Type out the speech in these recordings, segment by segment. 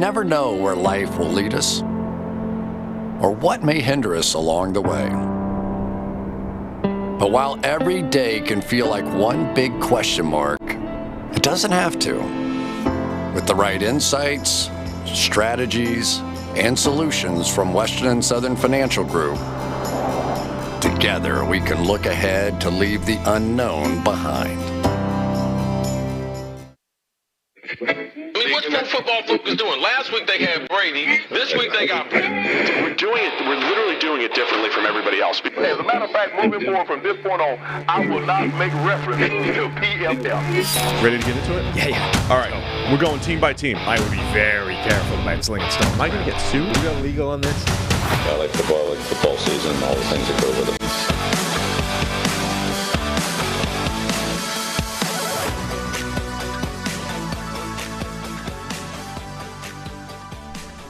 never know where life will lead us or what may hinder us along the way. But while every day can feel like one big question mark, it doesn't have to. With the right insights, strategies, and solutions from Western and Southern Financial Group, together we can look ahead to leave the unknown behind. I mean, what's Pro Football Focus doing? Last week they had Brady. This week they got Brady. We're literally doing it differently from everybody else. As a matter of fact, moving forward from this point on, I will not make reference to PFF. Ready to get into it? Yeah. All right. We're going team by team. I would be very careful about slinging stone. Am I going to get sued? We got legal on this? I like football season, all the things that go with it.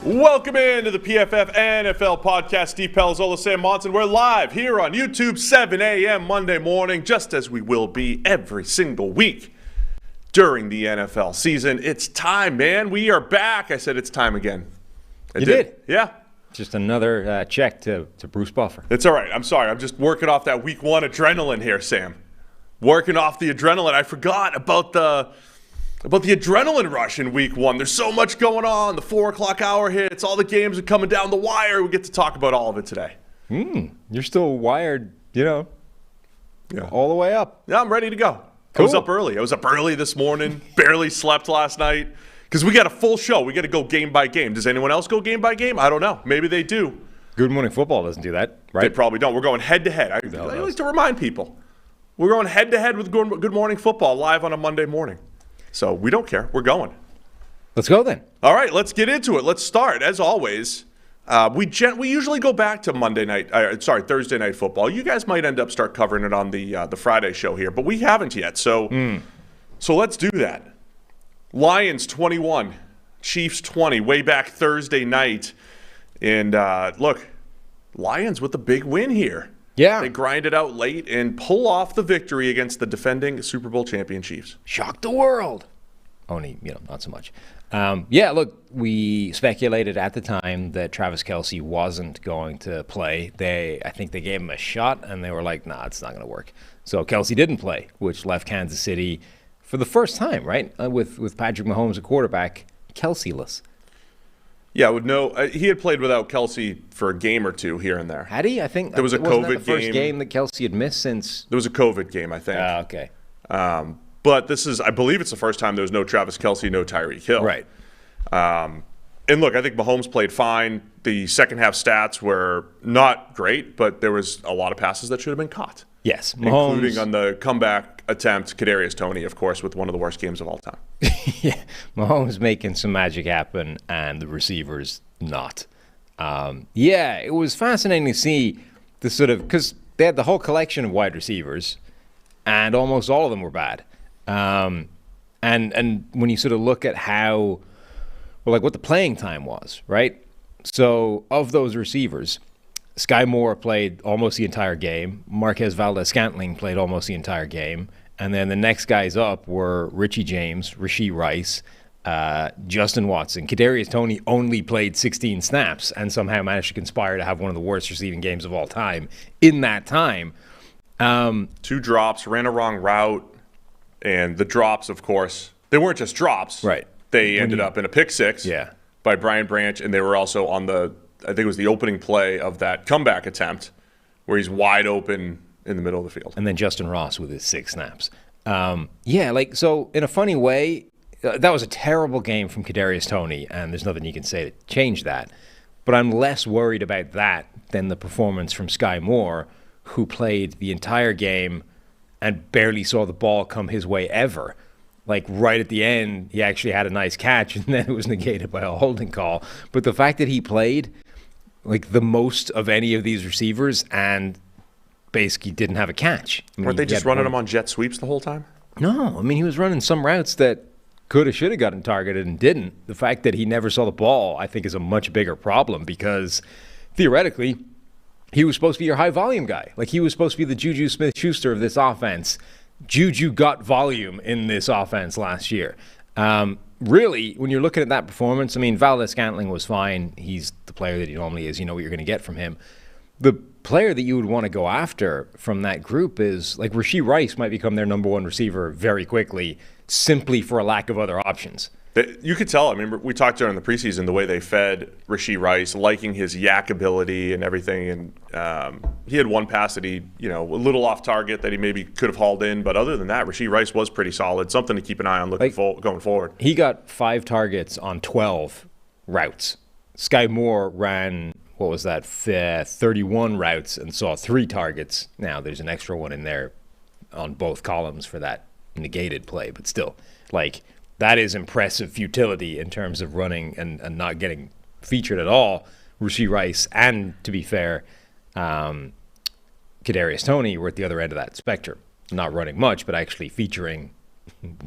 Welcome into the PFF NFL podcast. Steve Palazzolo, Sam Monson. We're live here on YouTube, 7 a.m. Monday morning, just as we will be every single week during the NFL season. It's time, man. We are back. I said it's time again. You did? Yeah. Just another check to Bruce Buffer. It's all right. I'm sorry. I'm just working off that week one adrenaline here, Sam. Working off the adrenaline. I forgot about the adrenaline rush in week one. There's so much going on. The 4 o'clock hour hits. All the games are coming down the wire. We get to talk about all of it today. You're still wired, all the way up. Yeah, I'm ready to go. Cool. I was up early. I was up early this morning. Barely slept last night. Because we got a full show. We got to go game by game. Does anyone else go game by game? I don't know. Maybe they do. Good Morning Football doesn't do that, right? They probably don't. We're going head-to-head. I like to remind people. We're going head-to-head with Good Morning Football live on a Monday morning. So we don't care. We're going. Let's go then. All right, let's get into it. Let's start. As always, we usually go back to Thursday night football. You guys might start covering it on the Friday show here, but we haven't yet. So let's do that. Lions 21, Chiefs 20, way back Thursday night. And look, Lions with a big win here. Yeah. They grind it out late and pull off the victory against the defending Super Bowl champion Chiefs. Shocked the world. Only, not so much. Look, we speculated at the time that Travis Kelce wasn't going to play. I think they gave him a shot, and they were like, nah, it's not going to work. So Kelce didn't play, which left Kansas City for the first time, right, with Patrick Mahomes a quarterback, Kelce-less. Yeah, he had played without Kelce for a game or two here and there. Had he? I think there was a COVID game. The first game that Kelce had missed since. There was a COVID game, I think. Okay. But I believe it's the first time there was no Travis Kelce, no Tyreek Hill. Right. And look, I think Mahomes played fine. The second half stats were not great, but there was a lot of passes that should have been caught. Yes, Mahomes, including on the comeback attempt, Kadarius Toney, of course, with one of the worst games of all time. Yeah, Mahomes making some magic happen, and the receivers not. It was fascinating to see the because they had the whole collection of wide receivers, and almost all of them were bad. And when you sort of look at how, what the playing time was, right? So of those receivers, Sky Moore played almost the entire game. Marquez Valdes-Scantling played almost the entire game. And then the next guys up were Richie James, Rashee Rice, Justin Watson. Kadarius Toney only played 16 snaps and somehow managed to conspire to have one of the worst receiving games of all time in that time. 2 drops, ran a wrong route. And the drops, of course, they weren't just drops. Right. They ended up in a pick six by Brian Branch, and they were also on I think it was the opening play of that comeback attempt where he's wide open in the middle of the field. And then Justin Ross with his 6 snaps. So in a funny way, that was a terrible game from Kadarius Toney, and there's nothing you can say to change that. But I'm less worried about that than the performance from Sky Moore, who played the entire game and barely saw the ball come his way ever. Like right at the end, he actually had a nice catch, and then it was negated by a holding call. But the fact that he played like the most of any of these receivers and basically didn't have a catch. Weren't they just running him on jet sweeps the whole time? No, he was running some routes that could have, should have gotten targeted and didn't. The fact that he never saw the ball, I think, is a much bigger problem because theoretically, he was supposed to be your high-volume guy. Like, he was supposed to be the Juju Smith-Schuster of this offense. Juju got volume in this offense last year. really, when you're looking at that performance, I mean, Valdez-Scantling was fine. He's the player that he normally is. You know what you're going to get from him. The player that you would want to go after from that group is, like, Rashee Rice might become their number one receiver very quickly simply for a lack of other options. You could tell. I mean, we talked during the preseason the way they fed Rashee Rice, liking his yak ability and everything. And he had one pass that he, a little off target that he maybe could have hauled in. But other than that, Rashee Rice was pretty solid. Something to keep an eye on going forward. He got 5 targets on 12 routes. Sky Moore ran, 31 routes and saw 3 targets. Now, there's an extra one in there on both columns for that negated play. But still, that is impressive futility in terms of running and not getting featured at all. Rashee Rice and, to be fair, Kadarius Toney were at the other end of that spectrum. Not running much, but actually featuring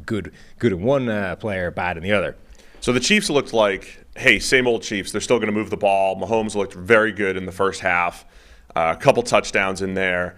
good in one player, bad in the other. So the Chiefs looked like, hey, same old Chiefs. They're still going to move the ball. Mahomes looked very good in the first half. A couple touchdowns in there.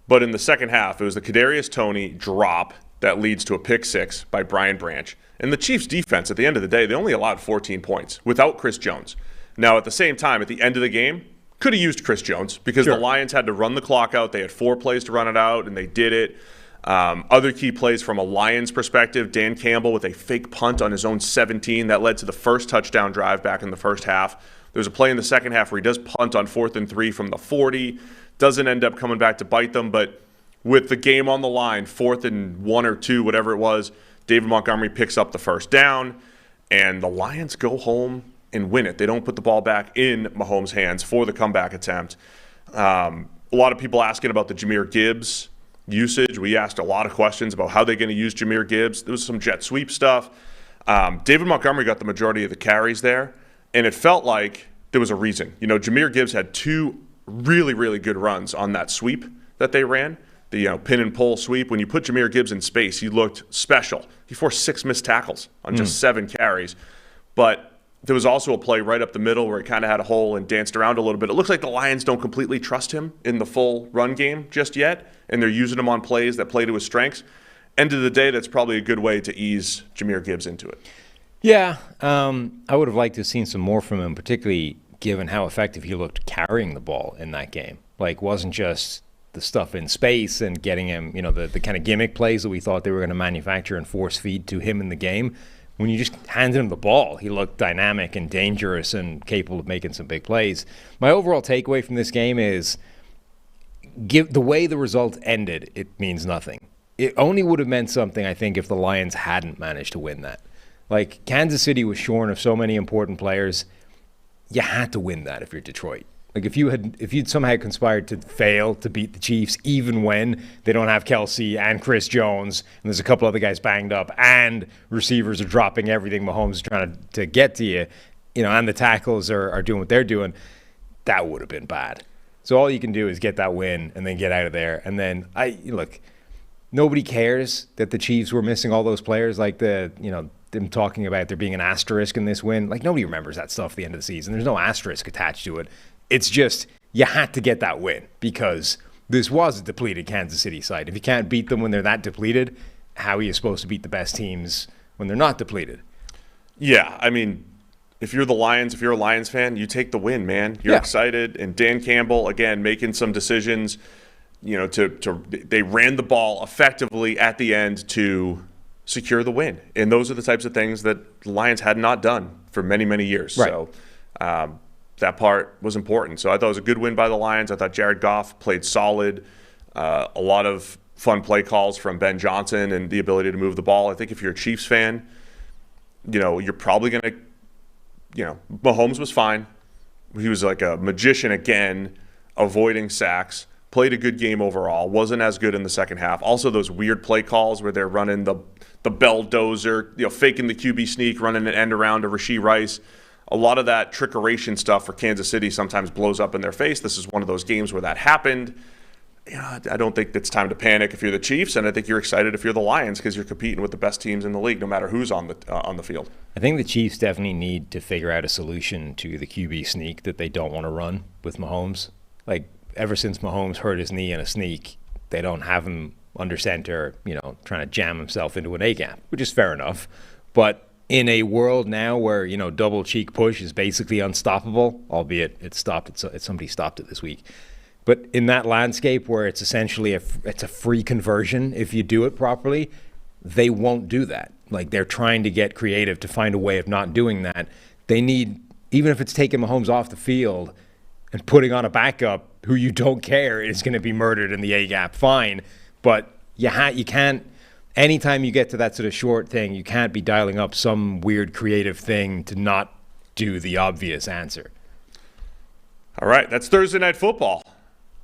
But in the second half, it was the Kadarius Toney drop that leads to a pick six by Brian Branch. And the Chiefs' defense, at the end of the day, they only allowed 14 points without Chris Jones. Now, at the same time, at the end of the game, could have used Chris Jones because the Lions had to run the clock out. They had 4 plays to run it out, and they did it. Other key plays from a Lions perspective, Dan Campbell with a fake punt on his own 17. That led to the first touchdown drive back in the first half. There was a play in the second half where he does punt on 4th and 3 from the 40. Doesn't end up coming back to bite them, but with the game on the line, 4th and 1 or 2, whatever it was, David Montgomery picks up the first down, and the Lions go home and win it. They don't put the ball back in Mahomes' hands for the comeback attempt. A lot of people asking about the Jahmyr Gibbs usage. We asked a lot of questions about how they're going to use Jahmyr Gibbs. There was some jet sweep stuff. David Montgomery got the majority of the carries there, and it felt like there was a reason. Jahmyr Gibbs had 2 really, really good runs on that sweep that they ran. The pin and pull sweep. When you put Jahmyr Gibbs in space, he looked special. He forced 6 missed tackles on just 7 carries. But there was also a play right up the middle where he kind of had a hole and danced around a little bit. It looks like the Lions don't completely trust him in the full run game just yet, and they're using him on plays that play to his strengths. End of the day, that's probably a good way to ease Jahmyr Gibbs into it. Yeah, I would have liked to have seen some more from him, particularly given how effective he looked carrying the ball in that game. Wasn't just the stuff in space and getting him, the kind of gimmick plays that we thought they were going to manufacture and force feed to him in the game. When you just handed him the ball, he looked dynamic and dangerous and capable of making some big plays. My overall takeaway from this game is the way the result ended, it means nothing. It only would have meant something, I think, if the Lions hadn't managed to win that. Kansas City was shorn of so many important players. You had to win that if you're Detroit. If you'd somehow conspired to fail to beat the Chiefs, even when they don't have Kelsey and Chris Jones, and there's a couple other guys banged up, and receivers are dropping everything Mahomes is trying to get to you, and the tackles are doing what they're doing, that would have been bad. So all you can do is get that win and then get out of there. And then nobody cares that the Chiefs were missing all those players, them talking about there being an asterisk in this win. Nobody remembers that stuff at the end of the season. There's no asterisk attached to it. It's just you had to get that win because this was a depleted Kansas City side. If you can't beat them when they're that depleted, how are you supposed to beat the best teams when they're not depleted? Yeah, I mean, if you're the Lions, if you're a Lions fan, you take the win, man. You're excited. And Dan Campbell, again, making some decisions, they ran the ball effectively at the end to secure the win. And those are the types of things that the Lions had not done for many, many years. Right. So that part was important. So I thought it was a good win by the Lions. I thought Jared Goff played solid. A lot of fun play calls from Ben Johnson and the ability to move the ball. I think if you're a Chiefs fan, you're probably going to, Mahomes was fine. He was like a magician again, avoiding sacks. Played a good game overall. Wasn't as good in the second half. Also, those weird play calls where they're running the belldozer, faking the QB sneak, running an end around to Rashee Rice. A lot of that trickeration stuff for Kansas City sometimes blows up in their face. This is one of those games where that happened. I don't think it's time to panic if you're the Chiefs, and I think you're excited if you're the Lions because you're competing with the best teams in the league, no matter who's on the field. I think the Chiefs definitely need to figure out a solution to the QB sneak that they don't want to run with Mahomes. Ever since Mahomes hurt his knee in a sneak, they don't have him under center, trying to jam himself into an A-gap, which is fair enough. But in a world now where, double cheek push is basically unstoppable, albeit somebody stopped it this week. But in that landscape where it's essentially it's a free conversion if you do it properly, they won't do that. Like, they're trying to get creative to find a way of not doing that. They need, even if it's taking Mahomes off the field and putting on a backup who you don't care is going to be murdered in the A-gap, fine. But you can't, anytime you get to that sort of short thing, you can't be dialing up some weird creative thing to not do the obvious answer. All right, that's Thursday Night Football.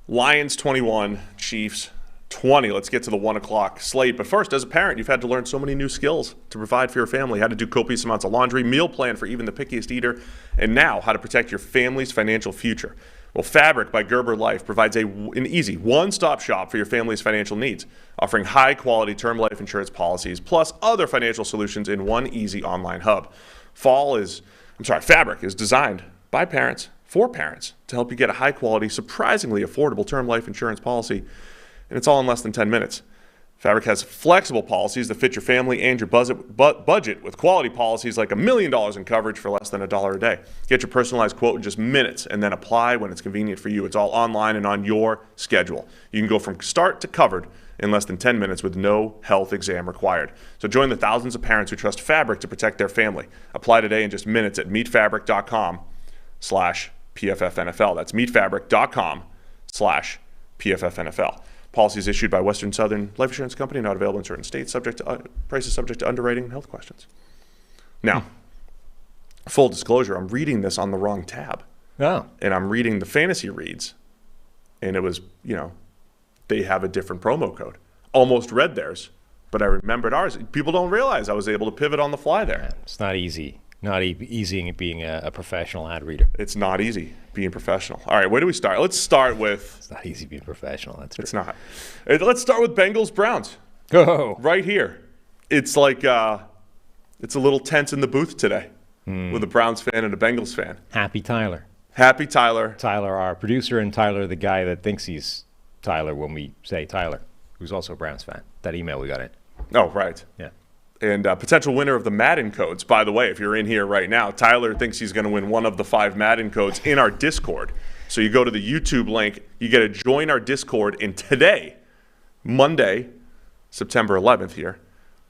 Lions 21, Chiefs 20. Let's get to the 1 o'clock slate. But first, as a parent, you've had to learn so many new skills to provide for your family. How to do copious amounts of laundry, meal plan for even the pickiest eater, and now how to protect your family's financial future. Well, Fabric by Gerber Life provides an easy one-stop shop for your family's financial needs, offering high-quality term life insurance policies plus other financial solutions in one easy online hub. Fabric is designed by parents for parents to help you get a high-quality, surprisingly affordable term life insurance policy, and it's all in less than 10 minutes. Fabric has flexible policies that fit your family and your budget with quality policies like $1 million in coverage for less than $1 a day. Get your personalized quote in just minutes and then apply when it's convenient for you. It's all online and on your schedule. You can go from start to covered in less than 10 minutes with no health exam required. So join the thousands of parents who trust Fabric to protect their family. Apply today in just minutes at meetfabric.com/PFFNFL. That's meetfabric.com/PFFNFL. Policies issued by Western Southern Life Insurance Company, not available in certain states, prices subject to underwriting and health questions. Now, full disclosure, I'm reading this on the wrong tab. Oh. And I'm reading the fantasy reads, and it was, they have a different promo code. Almost read theirs, but I remembered ours. People don't realize I was able to pivot on the fly there. It's not easy. Not easy being a professional ad reader. It's not easy being professional. All right, where do we start? Let's start with... It's not easy being professional. That's true. It's not. Let's start with Bengals-Browns. Oh. Right here. It's like it's a little tense in the booth today with a Browns fan and a Bengals fan. Happy Tyler. Happy Tyler. Tyler, our producer, and Tyler, the guy that thinks he's Tyler when we say Tyler, who's also a Browns fan. That email we got in. Oh, right. Yeah. And potential winner of the Madden codes. By the way, if you're in here right now, Tyler thinks he's going to win one of the 5 Madden codes in our Discord. So you go to the YouTube link, you get to join our Discord, and today, Monday, September 11th here,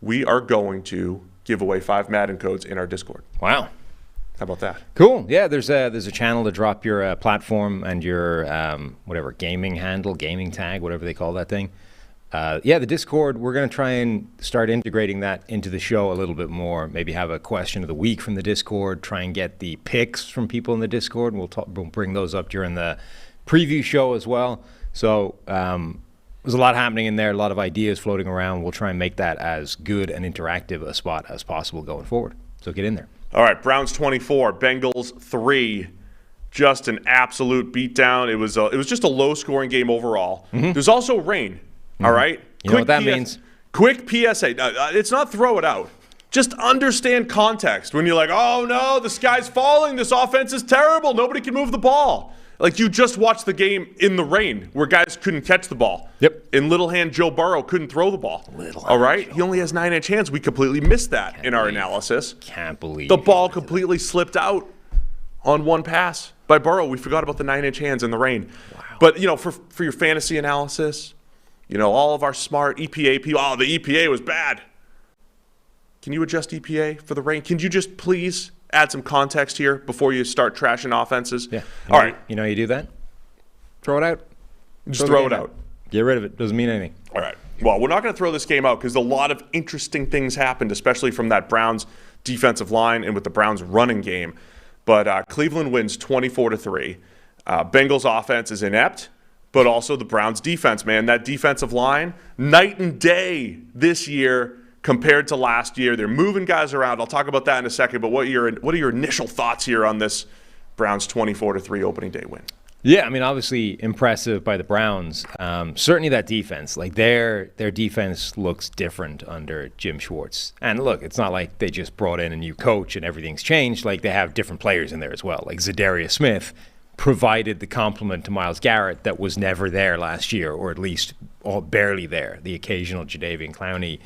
we are going to give away 5 Madden codes in our Discord. Wow. How about that? Cool. Yeah, there's a channel to drop your platform and your whatever, gaming handle, gaming tag, whatever they call that thing. The Discord, we're going to try and start integrating that into the show a little bit more. Maybe have a question of the week from the Discord, try and get the picks from people in the Discord. We'll bring those up during the preview show as well. So there's a lot happening in there, a lot of ideas floating around. We'll try and make that as good and interactive a spot as possible going forward. So get in there. All right, Browns 24, Bengals 3. Just an absolute beatdown. It was just a low-scoring game overall. Mm-hmm. There's also rain. All right? You know what that means? Quick PSA. It's not throw it out. Just understand context. When you're like, oh, no, the sky's falling. This offense is terrible. Nobody can move the ball. Like, you just watched the game in the rain where guys couldn't catch the ball. Yep. And little hand Joe Burrow couldn't throw the ball. All right? He only has 9-inch hands. We completely missed that in our analysis. Can't believe the ball completely slipped out on one pass by Burrow. We forgot about the 9-inch hands in the rain. Wow. But, for your fantasy analysis, all of our smart EPA people, the EPA was bad. Can you adjust EPA for the rain? Can you just please add some context here before you start trashing offenses? Yeah. All right. You know how you do that? Throw it out. Just throw it out. Get rid of it. Doesn't mean anything. All right. Well, we're not going to throw this game out because a lot of interesting things happened, especially from that Browns defensive line and with the Browns running game. But Cleveland wins 24-3. Bengals offense is inept. But also the Browns defense, man. That defensive line, night and day this year compared to last year. They're moving guys around. I'll talk about that in a second. But what are your initial thoughts here on this Browns 24-3 opening day win? Yeah, I mean, obviously impressive by the Browns. Certainly that defense. Like their defense looks different under Jim Schwartz. And look, it's not like they just brought in a new coach and everything's changed. Like they have different players in there as well. Like Zadarius Smith provided the complement to Myles Garrett that was never there last year, or at least barely there. The occasional Jadeveon Clowney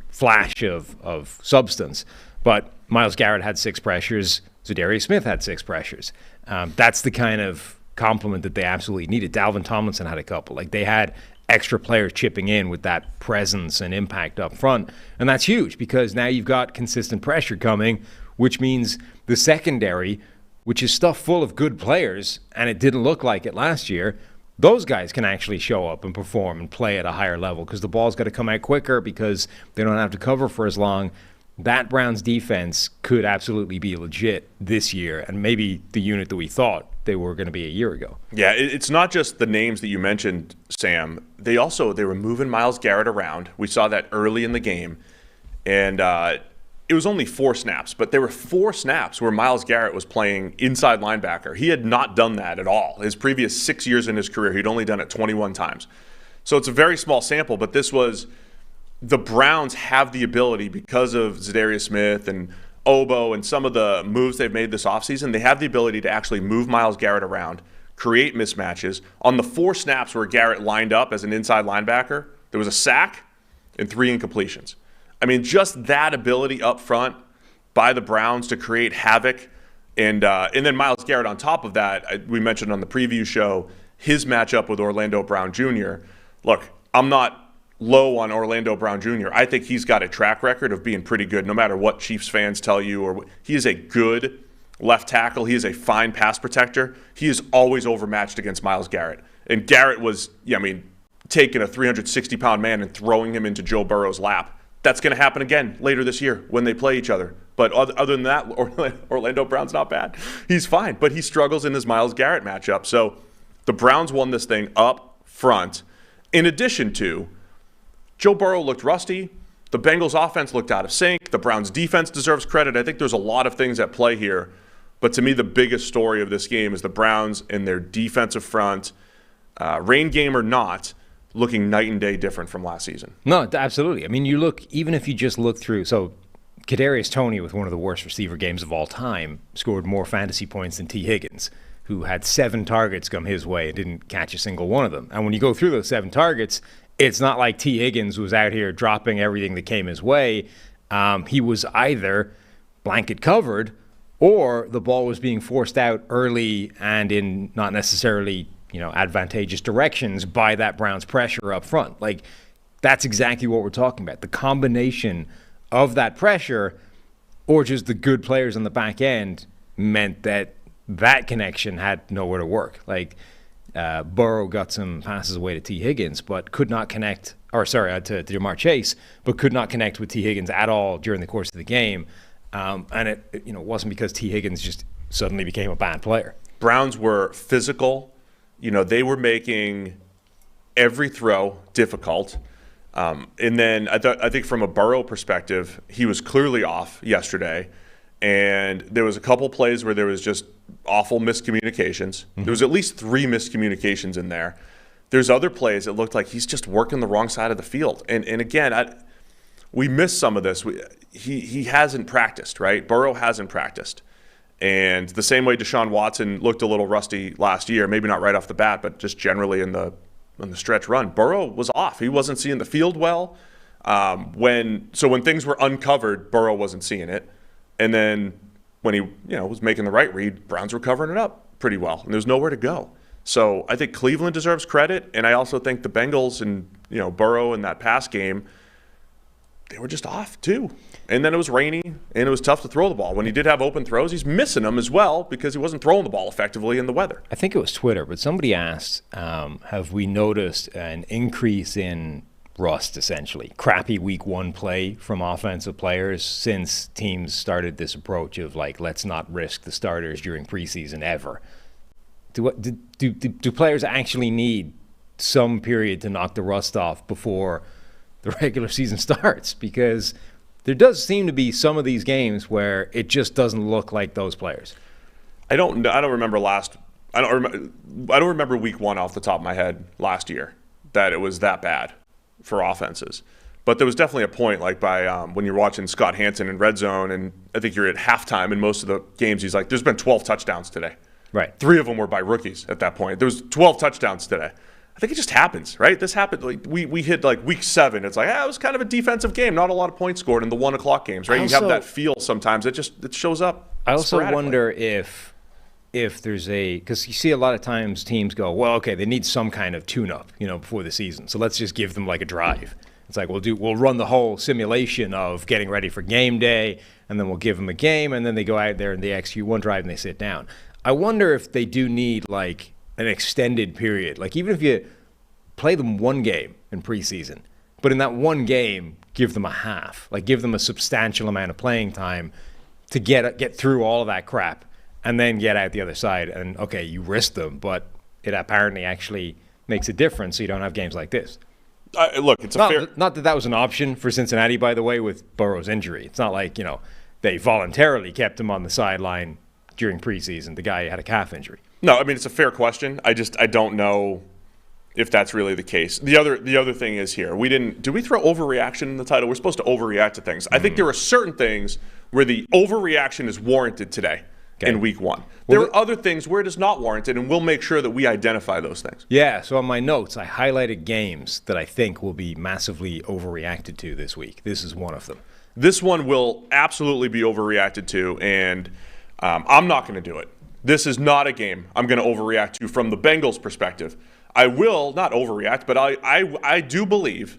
flash of substance. But Myles Garrett had 6 pressures. Zadarius Smith had 6 pressures. That's the kind of complement that they absolutely needed. Dalvin Tomlinson had a couple. Like, they had extra players chipping in with that presence and impact up front. And that's huge because now you've got consistent pressure coming, which means the secondary, which is stuffed full of good players, and it didn't look like it last year, those guys can actually show up and perform and play at a higher level because the ball's got to come out quicker because they don't have to cover for as long. That Browns defense could absolutely be legit this year, and maybe the unit that we thought they were going to be a year ago. Yeah, it's not just the names that you mentioned, Sam. They were moving Myles Garrett around. We saw that early in the game, and it was only 4 snaps, but there were 4 snaps where Myles Garrett was playing inside linebacker. He had not done that at all. His previous 6 years in his career, he'd only done it 21 times. So it's a very small sample, but this was the Browns have the ability because of Zadarius Smith and Obo and some of the moves they've made this offseason. They have the ability to actually move Myles Garrett around, create mismatches. On the 4 snaps where Garrett lined up as an inside linebacker, there was a sack and 3 incompletions. I mean, just that ability up front by the Browns to create havoc. And then Myles Garrett on top of that, we mentioned on the preview show, his matchup with Orlando Brown Jr. Look, I'm not low on Orlando Brown Jr. I think he's got a track record of being pretty good no matter what Chiefs fans tell you. He is a good left tackle. He is a fine pass protector. He is always overmatched against Myles Garrett. And Garrett was, taking a 360-pound man and throwing him into Joe Burrow's lap. That's going to happen again later this year when they play each other. But other than that, Orlando Brown's not bad. He's fine, but he struggles in his Myles Garrett matchup. So the Browns won this thing up front. In addition to, Joe Burrow looked rusty. The Bengals offense looked out of sync. The Browns defense deserves credit. I think there's a lot of things at play here. But to me, the biggest story of this game is the Browns and their defensive front, rain game or not, looking night and day different from last season. No, absolutely. I mean, even if you just look through, so Kadarius Toney with one of the worst receiver games of all time scored more fantasy points than T. Higgins, who had 7 targets come his way and didn't catch a single one of them. And when you go through those 7 targets, it's not like T. Higgins was out here dropping everything that came his way. He was either blanket covered or the ball was being forced out early and in not necessarily advantageous directions by that Browns pressure up front. Like, that's exactly what we're talking about. The combination of that pressure or just the good players on the back end meant that connection had nowhere to work. Like, Burrow got some passes away to T. Higgins, but could not connect, to Jamar Chase, but could not connect with T. Higgins at all during the course of the game. And it wasn't because T. Higgins just suddenly became a bad player. Browns were physical. They were making every throw difficult. And then I think from a Burrow perspective, he was clearly off yesterday. And there was a couple plays where there was just awful miscommunications. Mm-hmm. There was at least 3 miscommunications in there. There's other plays that looked like he's just working the wrong side of the field. And again, we missed some of this. He hasn't practiced, right? Burrow hasn't practiced. And the same way Deshaun Watson looked a little rusty last year, maybe not right off the bat, but just generally in the stretch run, Burrow was off. He wasn't seeing the field well. When things were uncovered, Burrow wasn't seeing it. And then when he was making the right read, Browns were covering it up pretty well, and there's nowhere to go. So I think Cleveland deserves credit, and I also think the Bengals and Burrow in that pass game, they were just off too. And then it was rainy, and it was tough to throw the ball. When he did have open throws, he's missing them as well because he wasn't throwing the ball effectively in the weather. I think it was Twitter, but somebody asked, have we noticed an increase in rust, essentially, crappy week 1 play from offensive players since teams started this approach of let's not risk the starters during preseason ever? Do players actually need some period to knock the rust off before the regular season starts? Because there does seem to be some of these games where it just doesn't look like those players. I don't remember week 1 off the top of my head last year that it was that bad for offenses. But there was definitely a point when you're watching Scott Hanson in Red Zone, and I think you're at halftime in most of the games, he's like, there's been 12 touchdowns today. Right. 3 of them were by rookies at that point. There was 12 touchdowns today. I think it just happens, right? This happened. Like we hit like week 7. It's like, it was kind of a defensive game. Not a lot of points scored in the 1 o'clock games, right? You have that feel sometimes. It shows up. I also wonder if there's because you see a lot of times teams go, well, okay, they need some kind of tune-up, before the season. So let's just give them like a drive. It's like we'll run the whole simulation of getting ready for game day, and then we'll give them a game, and then they go out there and they execute one drive and they sit down. I wonder if they do need like an extended period. Like even if you play them one game in preseason, but in that one game, give them a half. Like give them a substantial amount of playing time to get through all of that crap and then get out the other side. And okay, you risk them, but it apparently actually makes a difference so you don't have games like this. Look, it's not that was an option for Cincinnati, by the way, with Burrow's injury. It's not like, they voluntarily kept him on the sideline during preseason. The guy had a calf injury. No, I mean, it's a fair question. I don't know if that's really the case. The other thing is here. Did we throw overreaction in the title? We're supposed to overreact to things. I think there are certain things where the overreaction is warranted today in week 1. There are other things where it is not warranted, and we'll make sure that we identify those things. Yeah, so on my notes, I highlighted games that I think will be massively overreacted to this week. This is one of them. This one will absolutely be overreacted to, and I'm not going to do it. This is not a game I'm going to overreact to from the Bengals' perspective. I will not overreact, but I do believe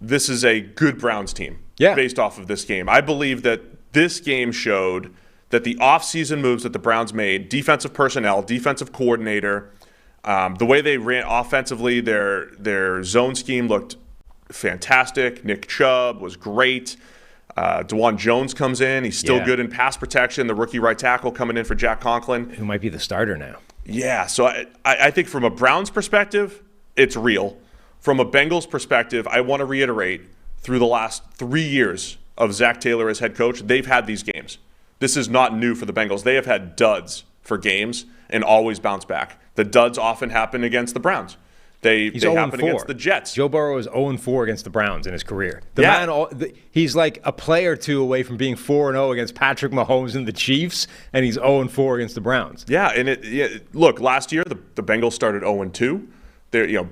this is a good Browns team based off of this game. I believe that this game showed that the offseason moves that the Browns made, defensive personnel, defensive coordinator, the way they ran offensively, their zone scheme looked fantastic. Nick Chubb was great. DeJuan Jones comes in. He's still good in pass protection. The rookie right tackle coming in for Jack Conklin. Who might be the starter now. Yeah, so I think from a Browns perspective, it's real. From a Bengals perspective, I want to reiterate, through the last 3 years of Zach Taylor as head coach, they've had these games. This is not new for the Bengals. They have had duds for games and always bounce back. The duds often happen against the Browns. They happen against the Jets. Joe Burrow is 0-4 against the Browns in his career. He's like a play or two away from being 4-0 against Patrick Mahomes and the Chiefs, and he's 0-4 against the Browns. Yeah, and look, last year the Bengals started 0-2.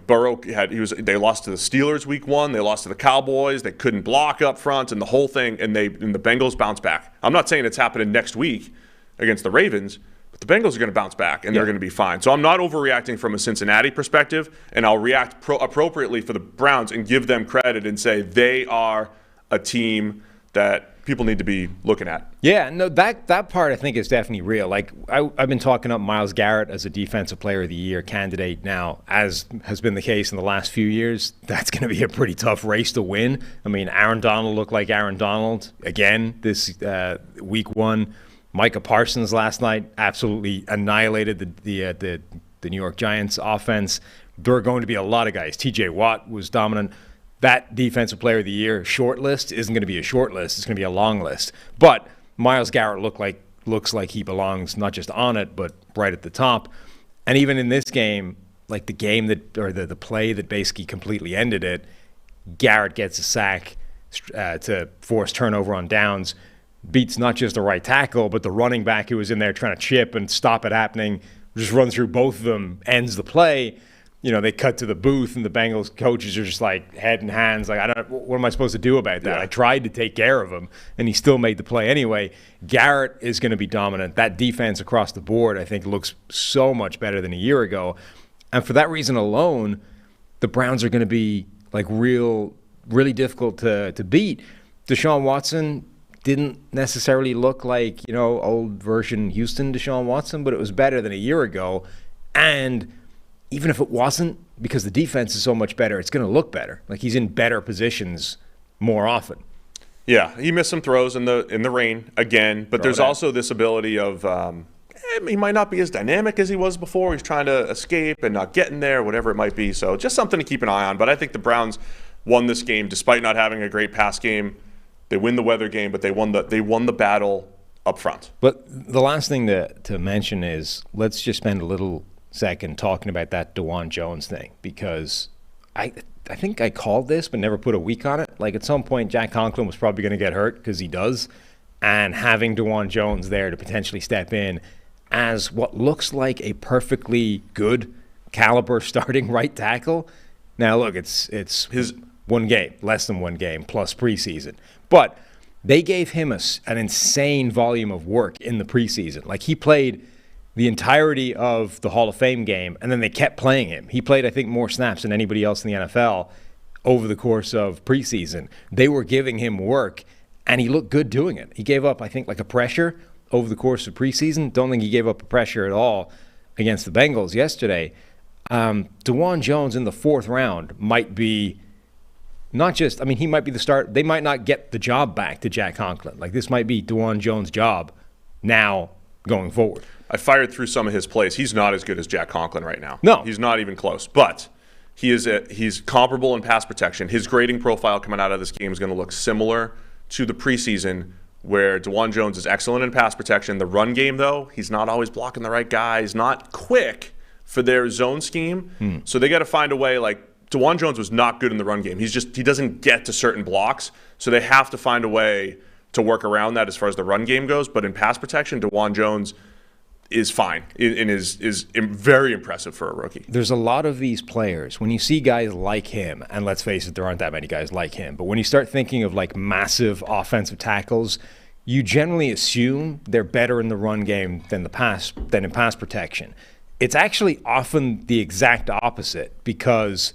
Burrow they lost to the Steelers week 1. They lost to the Cowboys. They couldn't block up front and the whole thing, and the Bengals bounced back. I'm not saying it's happening next week against the Ravens, but the Bengals are going to bounce back, and they're going to be fine. So I'm not overreacting from a Cincinnati perspective, and I'll react appropriately for the Browns and give them credit and say they are a team that people need to be looking at. Yeah, no, that part I think is definitely real. Like I've been talking up Myles Garrett as a Defensive Player of the Year candidate now, as has been the case in the last few years. That's going to be a pretty tough race to win. I mean, Aaron Donald looked like Aaron Donald again this week 1. Micah Parsons last night absolutely annihilated the New York Giants offense. There are going to be a lot of guys. TJ Watt was dominant. That Defensive Player of the Year short list isn't going to be a short list. It's going to be a long list. But Myles Garrett looks like he belongs not just on it, but right at the top. And even in this game, like the play that basically completely ended it, Garrett gets a sack to force turnover on downs, beats not just the right tackle, but the running back who was in there trying to chip and stop it happening, just runs through both of them, ends the play. They cut to the booth, and the Bengals coaches are just like head and hands. Like, what am I supposed to do about that? Yeah. I tried to take care of him, and he still made the play anyway. Garrett is going to be dominant. That defense across the board, I think, looks so much better than a year ago. And for that reason alone, the Browns are going to be like really difficult to beat. Deshaun Watson didn't necessarily look like, old version Houston Deshaun Watson, but it was better than a year ago. And even if it wasn't, because the defense is so much better, it's going to look better. Like he's in better positions more often. Yeah, he missed some throws in the rain again, but there's also this ability of he might not be as dynamic as he was before. He's trying to escape and not getting there, whatever it might be. So just something to keep an eye on. But I think the Browns won this game despite not having a great pass game. They win the weather game, but they won the battle up front. But the last thing to mention is let's just spend a little second talking about that DeJuan Jones thing, because I think I called this but never put a week on it. Like at some point Jack Conklin was probably going to get hurt, because he does, and having DeJuan Jones there to potentially step in as what looks like a perfectly good caliber starting right tackle. Now, look, it's His 1 game, less than 1 game, plus preseason. But they gave him an insane volume of work in the preseason. Like, he played the entirety of the Hall of Fame game, and then they kept playing him. He played, I think, more snaps than anybody else in the NFL over the course of preseason. They were giving him work, and he looked good doing it. He gave up, I think, like a pressure over the course of preseason. Don't think he gave up a pressure at all against the Bengals yesterday. DeJuan Jones in the 4th round might be not just, I mean, he might be the start. They might not get the job back to Jack Conklin. Like, this might be DeJuan Jones' job now going forward. I fired through some of his plays. He's not as good as Jack Conklin right now. No. He's not even close. But he's comparable in pass protection. His grading profile coming out of this game is going to look similar to the preseason, where DeJuan Jones is excellent in pass protection. The run game, though, he's not always blocking the right guy. He's not quick for their zone scheme. So they got to find a way. Like, DeJuan Jones was not good in the run game. He doesn't get to certain blocks. So they have to find a way to work around that as far as the run game goes. But in pass protection, DeJuan Jones is fine and is very impressive for a rookie. There's a lot of these players, when you see guys like him, and let's face it, there aren't that many guys like him, but when you start thinking of like massive offensive tackles, you generally assume they're better in the run game than in pass protection. It's actually often the exact opposite because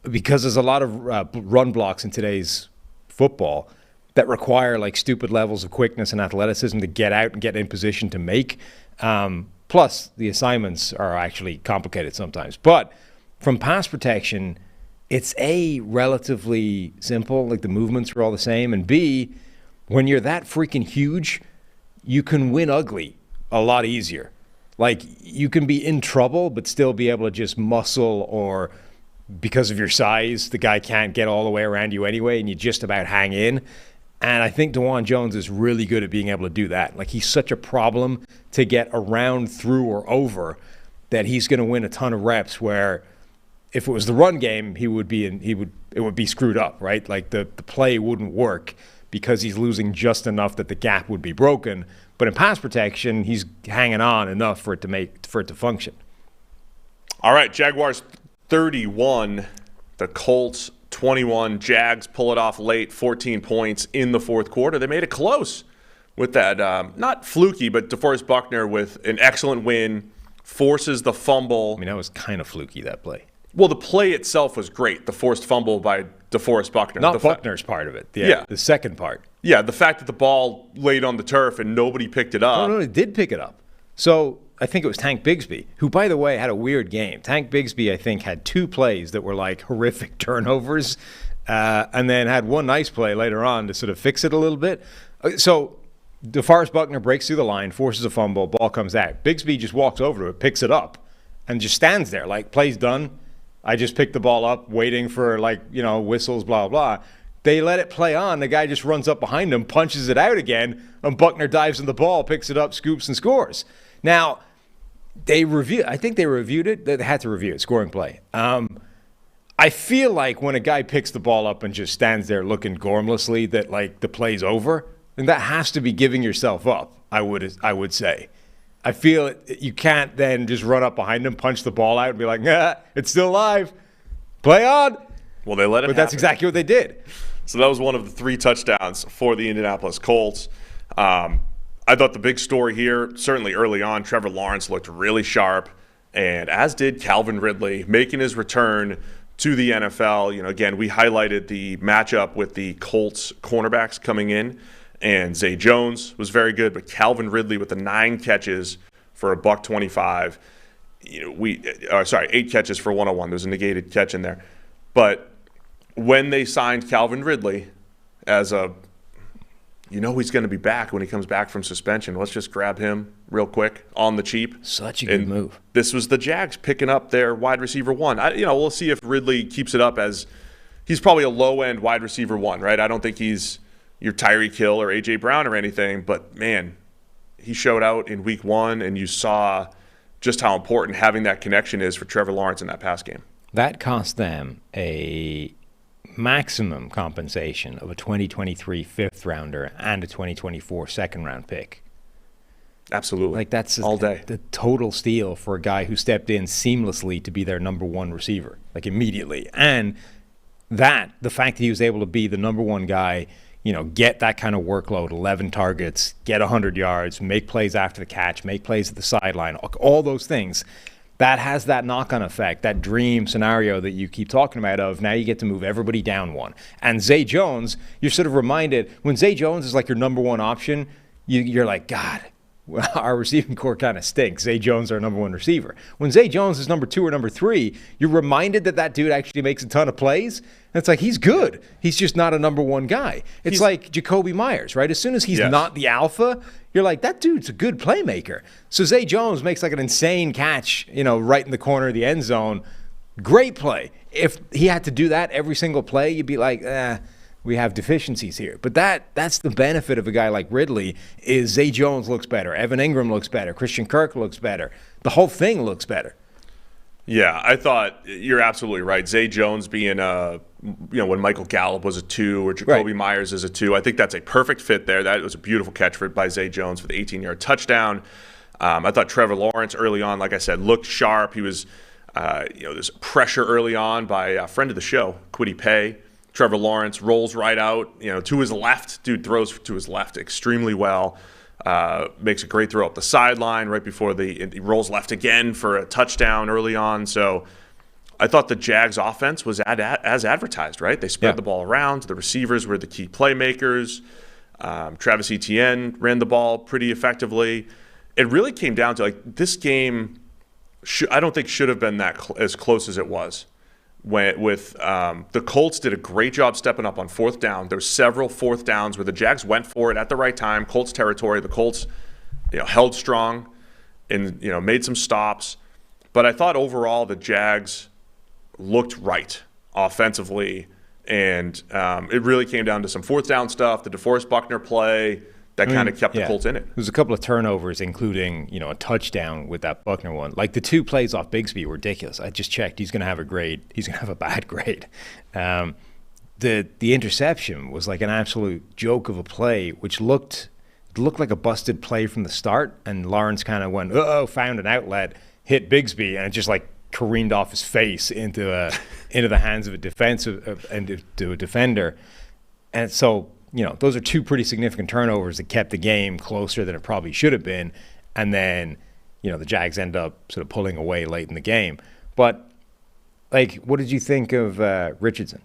there's a lot of run blocks in today's football that require like stupid levels of quickness and athleticism to get out and get in position to make. Plus, the assignments are actually complicated sometimes. But from pass protection, it's A, relatively simple, like the movements are all the same, and B, when you're that freaking huge, you can win ugly a lot easier. Like, you can be in trouble but still be able to just muscle, or because of your size, the guy can't get all the way around you anyway, and you just about hang in. And I think DeJuan Jones is really good at being able to do that. Like, he's such a problem to get around, through, or over that he's going to win a ton of reps, where if it was the run game, it would be screwed up, right? Like, the play wouldn't work because he's losing just enough that the gap would be broken. But in pass protection, he's hanging on enough for it to function. All right, Jaguars 31, the Colts 21. Jags pull it off late, 14 points in the 4th quarter. They made it close with that, not fluky, but DeForest Buckner with an excellent win, forces the fumble. I mean, that was kind of fluky, that play. Well, the play itself was great, the forced fumble by DeForest Buckner. Not Buckner's part of it. Yeah, the second part. Yeah, the fact that the ball laid on the turf and nobody picked it up. No, it did pick it up. So I think it was Tank Bigsby, who, by the way, had a weird game. Tank Bigsby, I think, had 2 plays that were like horrific turnovers, and then had one nice play later on to sort of fix it a little bit. So DeForest Buckner breaks through the line, forces a fumble, ball comes out. Bigsby just walks over to it, picks it up, and just stands there like, play's done. I just picked the ball up, waiting for, like, whistles, blah, blah. They let it play on. The guy just runs up behind him, punches it out again, and Buckner dives in the ball, picks it up, scoops, and scores. Now, I think they reviewed it. They had to review it, scoring play. I feel like when a guy picks the ball up and just stands there looking gormlessly, that, like, the play's over, then that has to be giving yourself up, I would say. I feel you can't then just run up behind him, punch the ball out, and be like, it's still alive. Play on. Well, they let it happen. But that's exactly what they did. So that was one of the 3 touchdowns for the Indianapolis Colts. I thought the big story here, certainly early on, Trevor Lawrence looked really sharp, and as did Calvin Ridley, making his return to the NFL. Again, we highlighted the matchup with the Colts cornerbacks coming in, and Zay Jones was very good, but Calvin Ridley with the 9 catches for $125. 8 catches for 101. There's a negated catch in there. But when they signed Calvin Ridley as he's going to be back when he comes back from suspension. Let's just grab him real quick on the cheap. Such a good move. This was the Jags picking up their wide receiver 1. We'll see if Ridley keeps it up, as he's probably a low-end wide receiver 1, right? I don't think he's your Tyreek Hill or A.J. Brown or anything, but, man, he showed out in week 1, and you saw just how important having that connection is for Trevor Lawrence in that pass game. That cost them a maximum compensation of a 2023 5th rounder and a 2024 2nd round pick. Absolutely. Like that's all day. The total steal for a guy who stepped in seamlessly to be their number one receiver, like immediately. And the fact that he was able to be the number one guy, get that kind of workload, 11 targets, get 100 yards, make plays after the catch, make plays at the sideline, all those things, that has that knock-on effect, that dream scenario that you keep talking about of now you get to move everybody down one. And Zay Jones, you're sort of reminded, when Zay Jones is like your number one option, you're like, God, our receiving core kind of stinks. Zay Jones, our number one receiver. When Zay Jones is number 2 or number 3, you're reminded that dude actually makes a ton of plays. And it's like, he's good. He's just not a number one guy. It's like Jacoby Myers, right? As soon as he's not the alpha, you're like, that dude's a good playmaker. So Zay Jones makes like an insane catch, right in the corner of the end zone. Great play. If he had to do that every single play, you'd be like, we have deficiencies here. But that's the benefit of a guy like Ridley is Zay Jones looks better. Evan Ingram looks better. Christian Kirk looks better. The whole thing looks better. Yeah, I thought you're absolutely right. Zay Jones being when Michael Gallup was a 2 or Jacoby Myers is a 2. I think that's a perfect fit there. That was a beautiful catch by Zay Jones for the 18-yard touchdown. I thought Trevor Lawrence early on, like I said, looked sharp. He was, there's pressure early on by a friend of the show, Kwity Paye. Trevor Lawrence rolls right out, to his left. Dude throws to his left extremely well. Makes a great throw up the sideline right before he rolls left again for a touchdown early on. So I thought the Jags offense was as advertised, right? They spread the ball around. The receivers were the key playmakers. Travis Etienne ran the ball pretty effectively. It really came down to this game I don't think should have been as close as it was. The Colts did a great job stepping up on 4th down. There were several 4th downs where the Jags went for it at the right time. Colts territory. The Colts, held strong and made some stops. But I thought overall the Jags looked right offensively, and it really came down to some 4th down stuff. The DeForest Buckner play that kind of kept the Colts in it. There was a couple of turnovers, including a touchdown with that Buckner one. Like the 2 plays off Bigsby were ridiculous. I just checked. He's going to have a grade. He's going to have a bad grade. The interception was like an absolute joke of a play, which looked like a busted play from the start. And Lawrence kind of went, found an outlet, hit Bigsby, and it just like careened off his face into the hands of a defender. And so, those are 2 pretty significant turnovers that kept the game closer than it probably should have been. And then, the Jags end up sort of pulling away late in the game. But, what did you think of Richardson?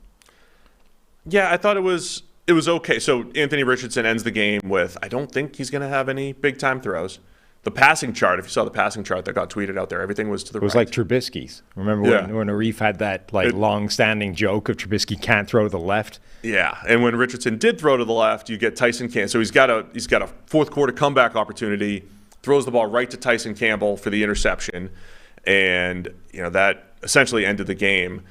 Yeah, I thought it was okay. So Anthony Richardson ends the game with, I don't think he's going to have any big-time throws. The passing chart, if you saw the passing chart that got tweeted out there, everything was to the right. It was like Trubisky's. Remember when Arif had that long-standing joke of Trubisky can't throw to the left? Yeah, and when Richardson did throw to the left, you get Tyson Campbell. So he's got a fourth quarter comeback opportunity, throws the ball right to Tyson Campbell for the interception, and that essentially ended the game.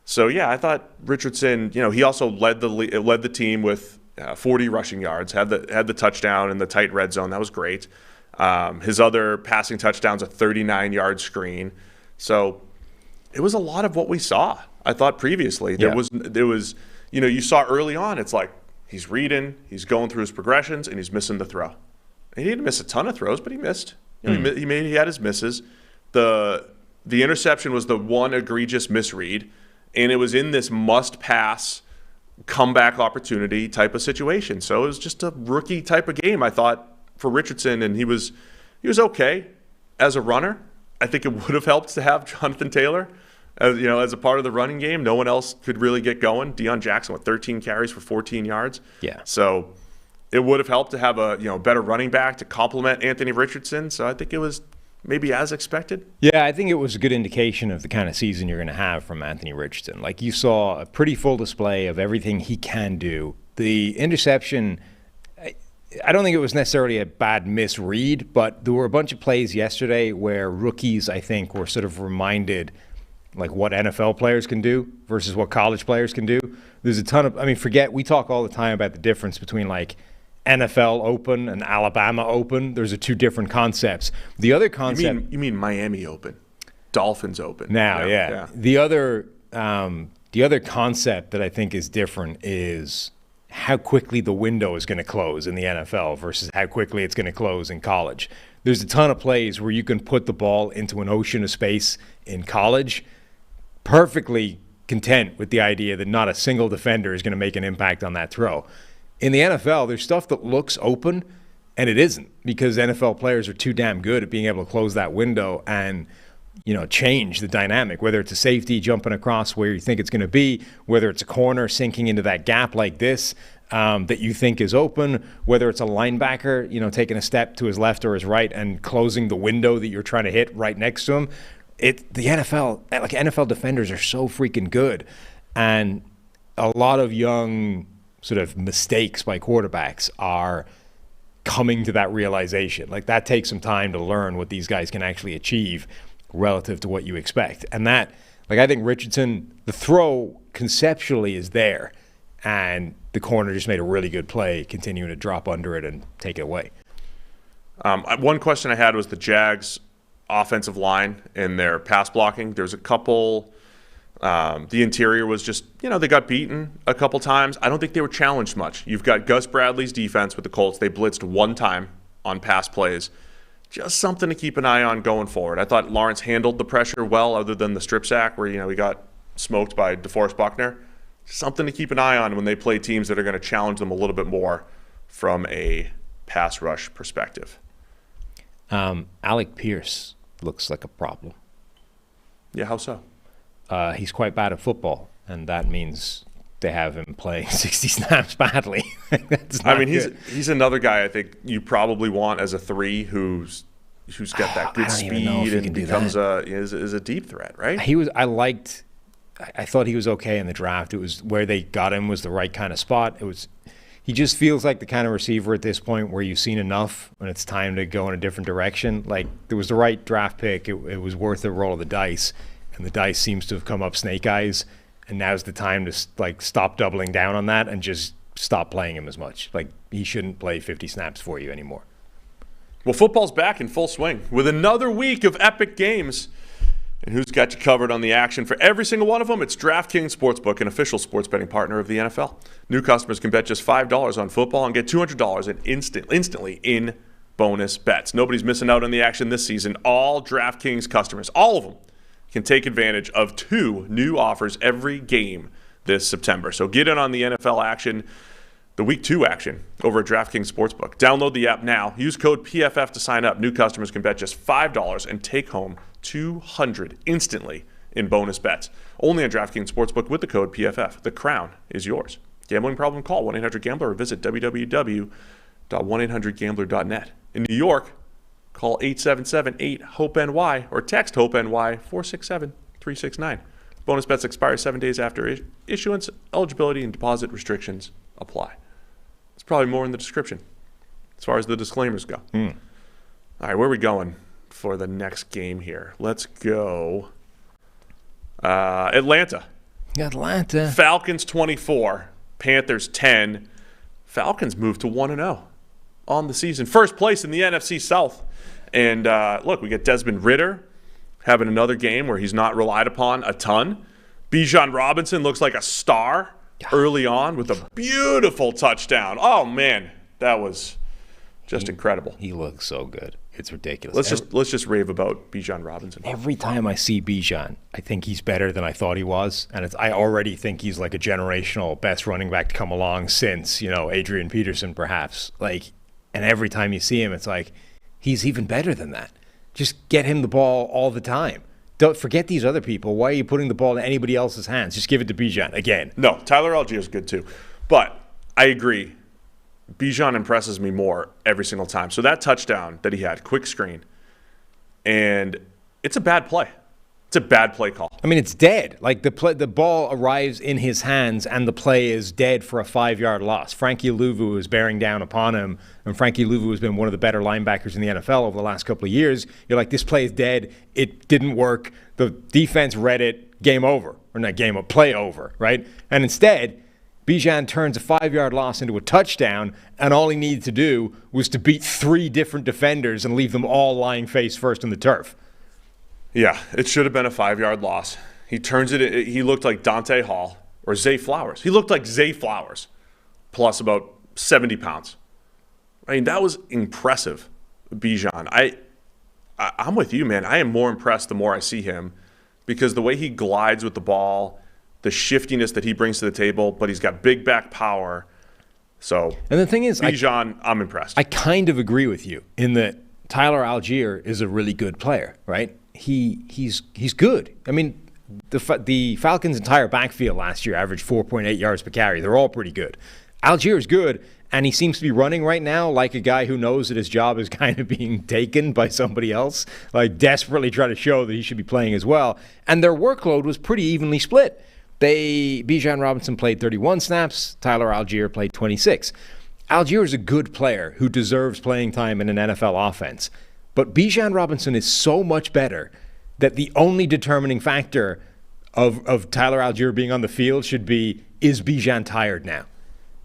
So yeah, I thought Richardson. He also led the team with 40 rushing yards, had the touchdown in the tight red zone. That was great. His other passing touchdown's a 39-yard screen. So it was a lot of what we saw, I thought, previously. There was you saw early on, it's like he's reading, he's going through his progressions, and he's missing the throw. And he didn't miss a ton of throws, but he missed. He had his misses. The interception was the one egregious misread, and it was in this must-pass comeback opportunity type of situation. So it was just a rookie type of game, I thought, for Richardson, and he was okay as a runner. I think it would have helped to have Jonathan Taylor as a part of the running game. No one else could really get going. Deion Jackson with 13 carries for 14 yards. Yeah. So it would have helped to have a better running back to complement Anthony Richardson. So I think it was maybe as expected. Yeah, I think it was a good indication of the kind of season you're going to have from Anthony Richardson. Like, you saw a pretty full display of everything he can do. The interception, I don't think it was necessarily a bad misread, but there were a bunch of plays yesterday where rookies, I think, were sort of reminded what NFL players can do versus what college players can do. There's a ton of, we talk all the time about the difference between NFL Open and Alabama Open. There's 2 different concepts. The other concept... You mean Miami Open, Dolphins Open. Now, yeah. The other concept that I think is different is how quickly the window is going to close in the NFL versus how quickly it's going to close in college. there's a ton of plays where you can put the ball into an ocean of space in college, perfectly content with the idea that not a single defender is going to make an impact on that throw. In the NFL, there's stuff that looks open, and it isn't, because NFL players are too damn good at being able to close that window and change the dynamic, whether it's a safety jumping across where you think it's going to be, whether it's a corner sinking into that gap like this that you think is open, whether it's a linebacker, taking a step to his left or his right and closing the window that you're trying to hit right next to him. The NFL defenders are so freaking good. And a lot of young sort of mistakes by quarterbacks are coming to that realization. Like, that takes some time to learn what these guys can actually achieve relative to what you expect. And that, I think Richardson, the throw conceptually is there, and the corner just made a really good play, continuing to drop under it and take it away. One question I had was the Jags' offensive line and their pass blocking. There's a couple. The interior was just, they got beaten a couple times. I don't think they were challenged much. You've got Gus Bradley's defense with the Colts. They blitzed one time on pass plays. Just something to keep an eye on going forward. I thought Lawrence handled the pressure well, other than the strip sack where, he got smoked by DeForest Buckner. Something to keep an eye on when they play teams that are going to challenge them a little bit more from a pass rush perspective. Alec Pierce looks like a problem. Yeah, how so? He's quite bad at football, and that means they have him playing 60 snaps badly. He's another guy I think you probably want as a 3 who's got that good speed and becomes a deep threat, right? I thought he was okay in the draft. It was where they got him was the right kind of spot. He just feels like the kind of receiver at this point where you've seen enough when it's time to go in a different direction. Like, it was the right draft pick. It was worth the roll of the dice, and the dice seems to have come up snake eyes. And now's the time to stop doubling down on that and just stop playing him as much. Like, he shouldn't play 50 snaps for you anymore. Well, football's back in full swing with another week of epic games. And who's got you covered on the action for every single one of them? It's DraftKings Sportsbook, an official sports betting partner of the NFL. New customers can bet just $5 on football and get $200 instantly in bonus bets. Nobody's missing out on the action this season. All DraftKings customers, all of them, can take advantage of 2 new offers every game this September. So get in on the NFL action, the Week 2 action, over at DraftKings Sportsbook. Download the app now. Use code PFF to sign up. New customers can bet just $5 and take home $200 instantly in bonus bets. Only on DraftKings Sportsbook with the code PFF. The crown is yours. Gambling problem? Call 1-800-GAMBLER or visit www.1800gambler.net. In New York, call 877-8-HOPE-NY or text HOPE-NY 467-369. Bonus bets expire 7 days after issuance. Eligibility and deposit restrictions apply. It's probably more in the description as far as the disclaimers go. All right, where are we going for the next game here? Let's go Atlanta. Falcons 24, Panthers 10. Falcons moved to 1-0 on the season. First place in the NFC South. And look, we get Desmond Ridder having another game where he's not relied upon a ton. Bijan Robinson looks like a star early on with a beautiful touchdown. Oh, man, that was just incredible. He looks so good. It's ridiculous. Let's just rave about Bijan Robinson. Every time I see Bijan, I think he's better than I thought he was, and I already think he's like a generational best running back to come along since Adrian Peterson, perhaps. And every time you see him, it's like he's even better than that. Just get him the ball all the time. Don't forget these other people. Why are you putting the ball in anybody else's hands? Just give it to Bijan again. No, Tyler Algier is good too, but I agree. Bijan impresses me more every single time. So that touchdown that he had, quick screen, and it's a bad play. It's a bad play call. I mean, it's dead. The ball arrives in his hands, and the play is dead for a 5-yard loss. Frankie Louvu is bearing down upon him, and Frankie Louvu has been one of the better linebackers in the NFL over the last couple of years. You're like, this play is dead. It didn't work. The defense read it. Game over. Or not game over, play over, right? And instead, Bijan turns a 5-yard loss into a touchdown, and all he needed to do was to beat 3 different defenders and leave them all lying face first in the turf. Yeah, it should have been a 5-yard loss. He turns it. He looked like Dante Hall or Zay Flowers. He looked like Zay Flowers plus about 70 pounds. I mean, that was impressive Bijan. I'm with you, man. I am more impressed the more I see him because the way he glides with the ball, the shiftiness that he brings to the table, but he's got big back power. So, and the thing is, Bijan, I'm impressed. I kind of agree with you in that Tyler Algier is a really good player, right? He's good. I mean, the Falcons' entire backfield last year averaged 4.8 yards per carry. They're all pretty good. Algier is good, and he seems to be running right now like a guy who knows that his job is kind of being taken by somebody else, like desperately trying to show that he should be playing as well. And their workload was pretty evenly split. Bijan Robinson played 31 snaps. Tyler Algier played 26. Algier is a good player who deserves playing time in an NFL offense. But Bijan Robinson is so much better that the only determining factor of Tyler Algier being on the field should be, is Bijan tired now?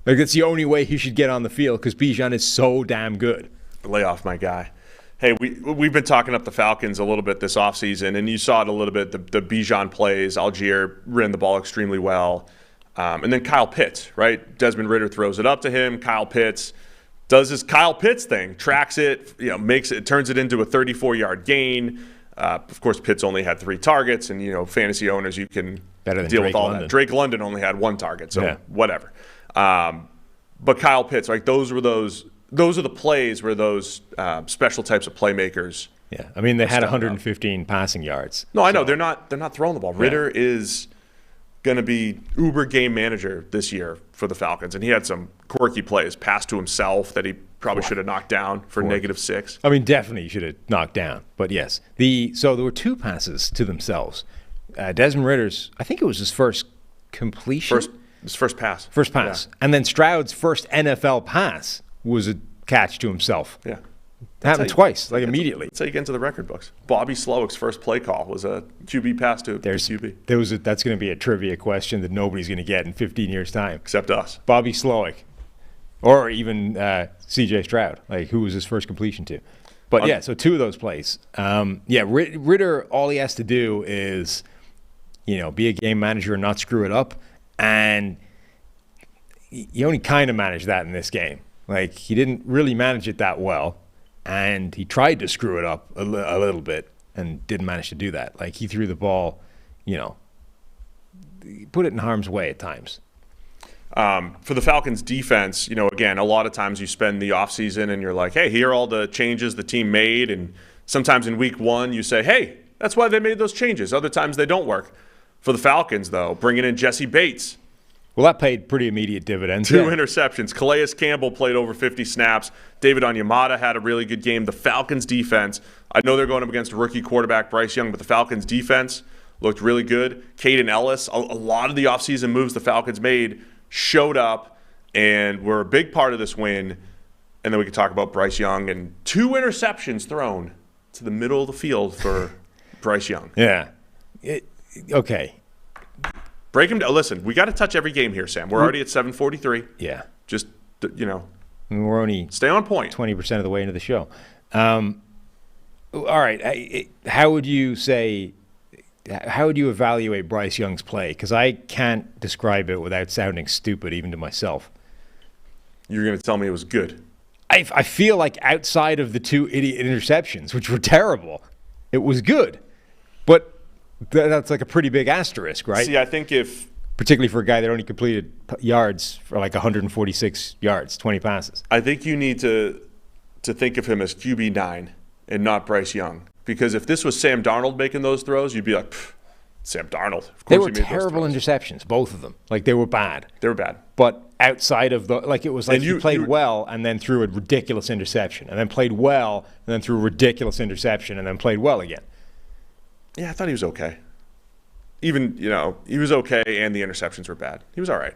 Like, that's the only way he should get on the field because Bijan is so damn good. Lay off my guy. Hey, we've been talking up the Falcons a little bit this offseason, and you saw it a little bit, the Bijan plays. Algier ran the ball extremely well. And then Kyle Pitts, right? Desmond Ridder throws it up to him. Kyle Pitts does his Kyle Pitts thing, tracks it, turns it into a 34-yard gain. Of course, Pitts only had 3 targets, and, fantasy owners, you can deal with all that. Drake London only had 1 target, so whatever. But Kyle Pitts, like those are the plays where those special types of playmakers. Yeah, I mean they had 115 passing yards. No, I know they're not throwing the ball. Ridder is going to be uber game manager this year for the Falcons, and he had some quirky plays, pass to himself that he probably should have knocked down for -6. I mean, definitely should have knocked down, but yes. So there were 2 passes to themselves. Desmond Ridder's, I think it was his first completion. His first pass. First pass. Yeah. And then Stroud's first NFL pass was a catch to himself. Yeah. Happened twice, immediately. That's how you get into the record books. Bobby Slowick's first play call was a QB pass to QB. That's going to be a trivia question that nobody's going to get in 15 years' time. Except us. Bobby Slowick. Or even C.J. Stroud, who was his first completion to. But, so 2 of those plays. Ridder, all he has to do is, be a game manager and not screw it up. And he only kind of managed that in this game. He didn't really manage it that well. And he tried to screw it up a little bit and didn't manage to do that. He threw the ball, put it in harm's way at times. For the Falcons defense, again, a lot of times you spend the offseason and you're like, hey, here are all the changes the team made. And sometimes in week 1 you say, hey, that's why they made those changes. Other times they don't work. For the Falcons, though, bringing in Jesse Bates. Well, that paid pretty immediate dividends. 2 interceptions. Calais Campbell played over 50 snaps. David Onyemata had a really good game. The Falcons defense, I know they're going up against rookie quarterback Bryce Young, but the Falcons defense looked really good. Caden Ellis, a lot of the offseason moves the Falcons made showed up and were a big part of this win. And then we can talk about Bryce Young and 2 interceptions thrown to the middle of the field for Bryce Young. Yeah. Okay. Break him down. Listen, we got to touch every game here, Sam. We're already at 7:43. Yeah. Just, we're only stay on point. 20% of the way into the show. All right. How would you evaluate Bryce Young's play? Because I can't describe it without sounding stupid even to myself. You're going to tell me it was good. I feel like outside of the 2 idiot interceptions, which were terrible, it was good. But that's a pretty big asterisk, right? See, I think particularly for a guy that only completed yards for 146 yards, 20 passes. I think you need to think of him as QB9 and not Bryce Young. Because if this was Sam Darnold making those throws, you'd be like, Sam Darnold. Of course they were terrible interceptions, both of them. They were bad. They were bad. But outside of it was he played well and then threw a ridiculous interception, and then played well and then threw a ridiculous interception, and then played well again. Yeah, I thought he was okay. Even, he was okay and the interceptions were bad. He was all right.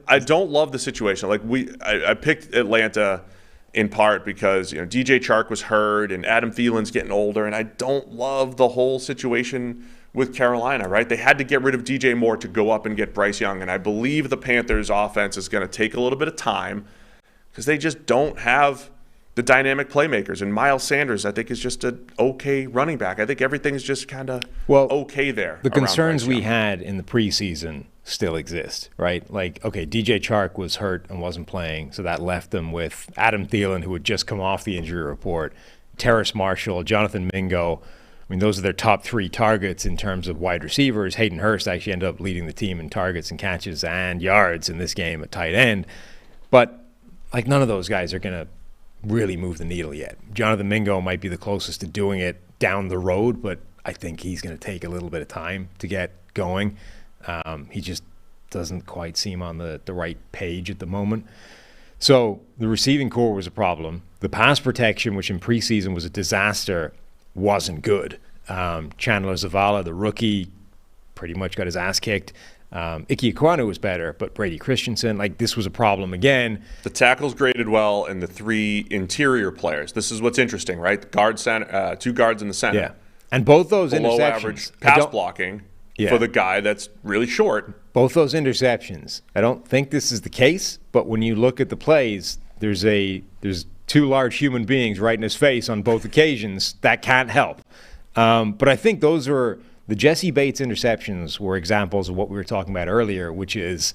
I don't love the situation. I picked Atlanta in part because, DJ Chark was hurt and Adam Thielen's getting older, and I don't love the whole situation with Carolina, right? They had to get rid of DJ Moore to go up and get Bryce Young, and I believe the Panthers offense is going to take a little bit of time because they just don't have the dynamic playmakers. And Miles Sanders, I think, is just an okay running back. I think everything's just kind of okay there. The concerns we had in the preseason still exist, right? Like, okay, DJ Chark was hurt and wasn't playing, so that left them with Adam Thielen, who had just come off the injury report, Terrace Marshall, Jonathan Mingo. I mean, those are their top 3 targets in terms of wide receivers. Hayden Hurst actually ended up leading the team in targets and catches and yards in this game at tight end. But, like, none of those guys are going to really move the needle yet. Jonathan Mingo might be the closest to doing it down the road, but I think he's going to take a little bit of time to get going. He just doesn't quite seem on the right page at the moment. So the receiving core was a problem. The pass protection, which in preseason was a disaster, wasn't good. Chandler Zavala, the rookie, pretty much got his ass kicked. Ike Ekwonu was better, but Brady Christensen, like, this was a problem again. The tackles graded well, and the 3 interior players. This is what's interesting, right? The guard center, 2 guards in the center. Yeah, and both those below interceptions. Average pass blocking for the guy that's really short. Both those interceptions. I don't think this is the case, but when you look at the plays, there's 2 large human beings right in his face on both occasions. That can't help. But I think those are the Jesse Bates interceptions were examples of what we were talking about earlier, which is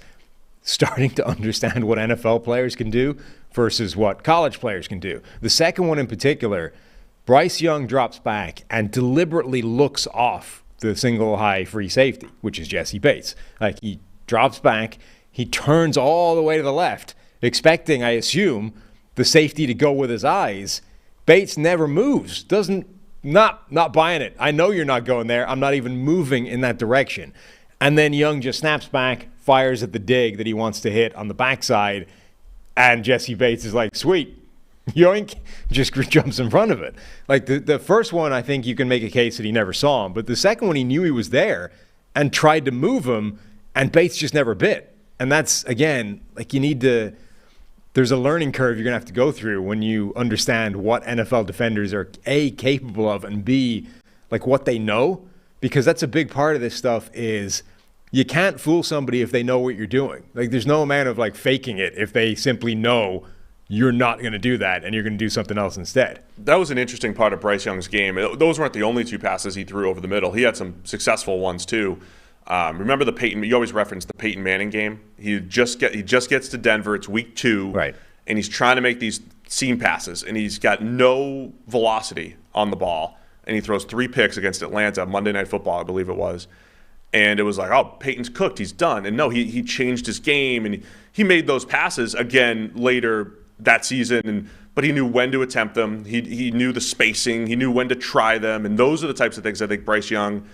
starting to understand what NFL players can do versus what college players can do. The second one in particular, Bryce Young drops back and deliberately looks off the single high free safety, which is Jesse Bates. Like, he drops back, he turns all the way to the left, expecting, I assume, the safety to go with his eyes. Bates never moves, not buying it. I know you're not going there. I'm not even moving in that direction. And then Young just snaps back, fires at the dig that he wants to hit on the backside, and Jesse Bates is like, sweet, yoink, just jumps in front of it. Like, the first one, I think you can make a case that he never saw him, but the second one, he knew he was there and tried to move him, and Bates just never bit. And that's, again, like, there's a learning curve you're going to have to go through when you understand what NFL defenders are, A, capable of, and B, like, what they know. Because that's a big part of this stuff is you can't fool somebody if they know what you're doing. Like, there's no amount of, like, faking it if they simply know you're not going to do that and you're going to do something else instead. That was an interesting part of Bryce Young's game. Those weren't the only 2 passes he threw over the middle. He had some successful ones, too. Remember you always reference the Peyton Manning game. He just gets to Denver. It's week 2, right? And he's trying to make these seam passes, and he's got no velocity on the ball. And he throws 3 picks against Atlanta, Monday Night Football, I believe it was. And it was like, oh, Peyton's cooked. He's done. And no, he changed his game, and he made those passes again later that season. But he knew when to attempt them. He knew the spacing. He knew when to try them. And those are the types of things I think Bryce Young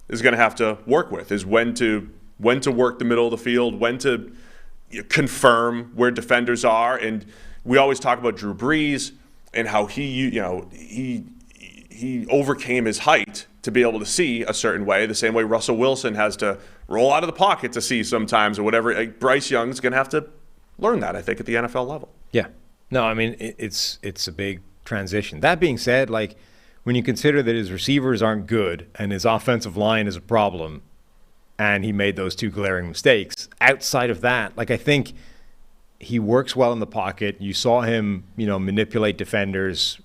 is going to have to work with, is when to work the middle of the field, when to confirm where defenders are. And we always talk about Drew Brees and how he overcame his height to be able to see a certain way, the same way Russell Wilson has to roll out of the pocket to see sometimes or whatever. Like, Bryce Young's going to have to learn that, I think, at the NFL level. Yeah. No, I mean, it's a big transition. That being said, like, when you consider that his receivers aren't good and his offensive line is a problem and he made those 2 glaring mistakes, outside of that, like, I think he works well in the pocket. You saw him, manipulate defenders.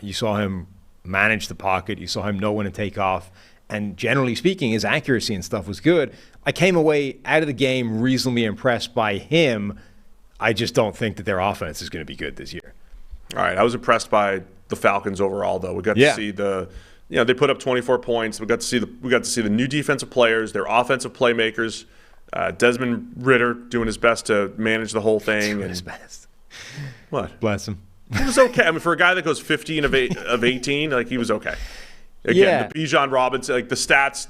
You saw him manage the pocket. You saw him know when to take off. And generally speaking, his accuracy and stuff was good. I came away out of the game reasonably impressed by him. I just don't think that their offense is going to be good this year. All right. I was impressed by the Falcons overall, though. We got to see they put up 24 points. We got to see the new defensive players, their offensive playmakers. Desmond Ridder doing his best to manage the whole thing. Doing his best. What? Bless him. He was okay. I mean, for a guy that goes 15 of 18, like, he was okay. Again, the Bijan Robinson, like, the stats,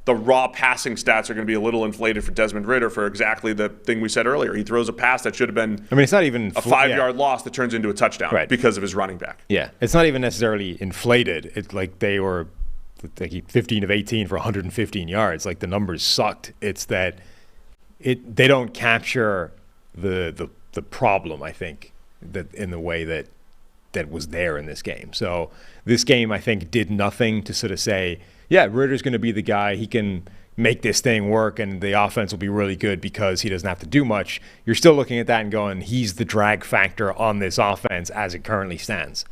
the raw passing stats are going to be a little inflated for Desmond Ridder for exactly the thing we said earlier. He throws a pass that should have been it's not even a 5-yard loss that turns into a touchdown because of his running back. Yeah, it's not even necessarily inflated. It's like they were like 15 of 18 for 115 yards. Like, the numbers sucked. It's that they don't capture the problem, I think, that in the way that was there in this game. So this game, I think, did nothing to sort of say, yeah, Ritter's going to be the guy. He can make this thing work, and the offense will be really good because he doesn't have to do much. You're still looking at that and going, he's the drag factor on this offense as it currently stands.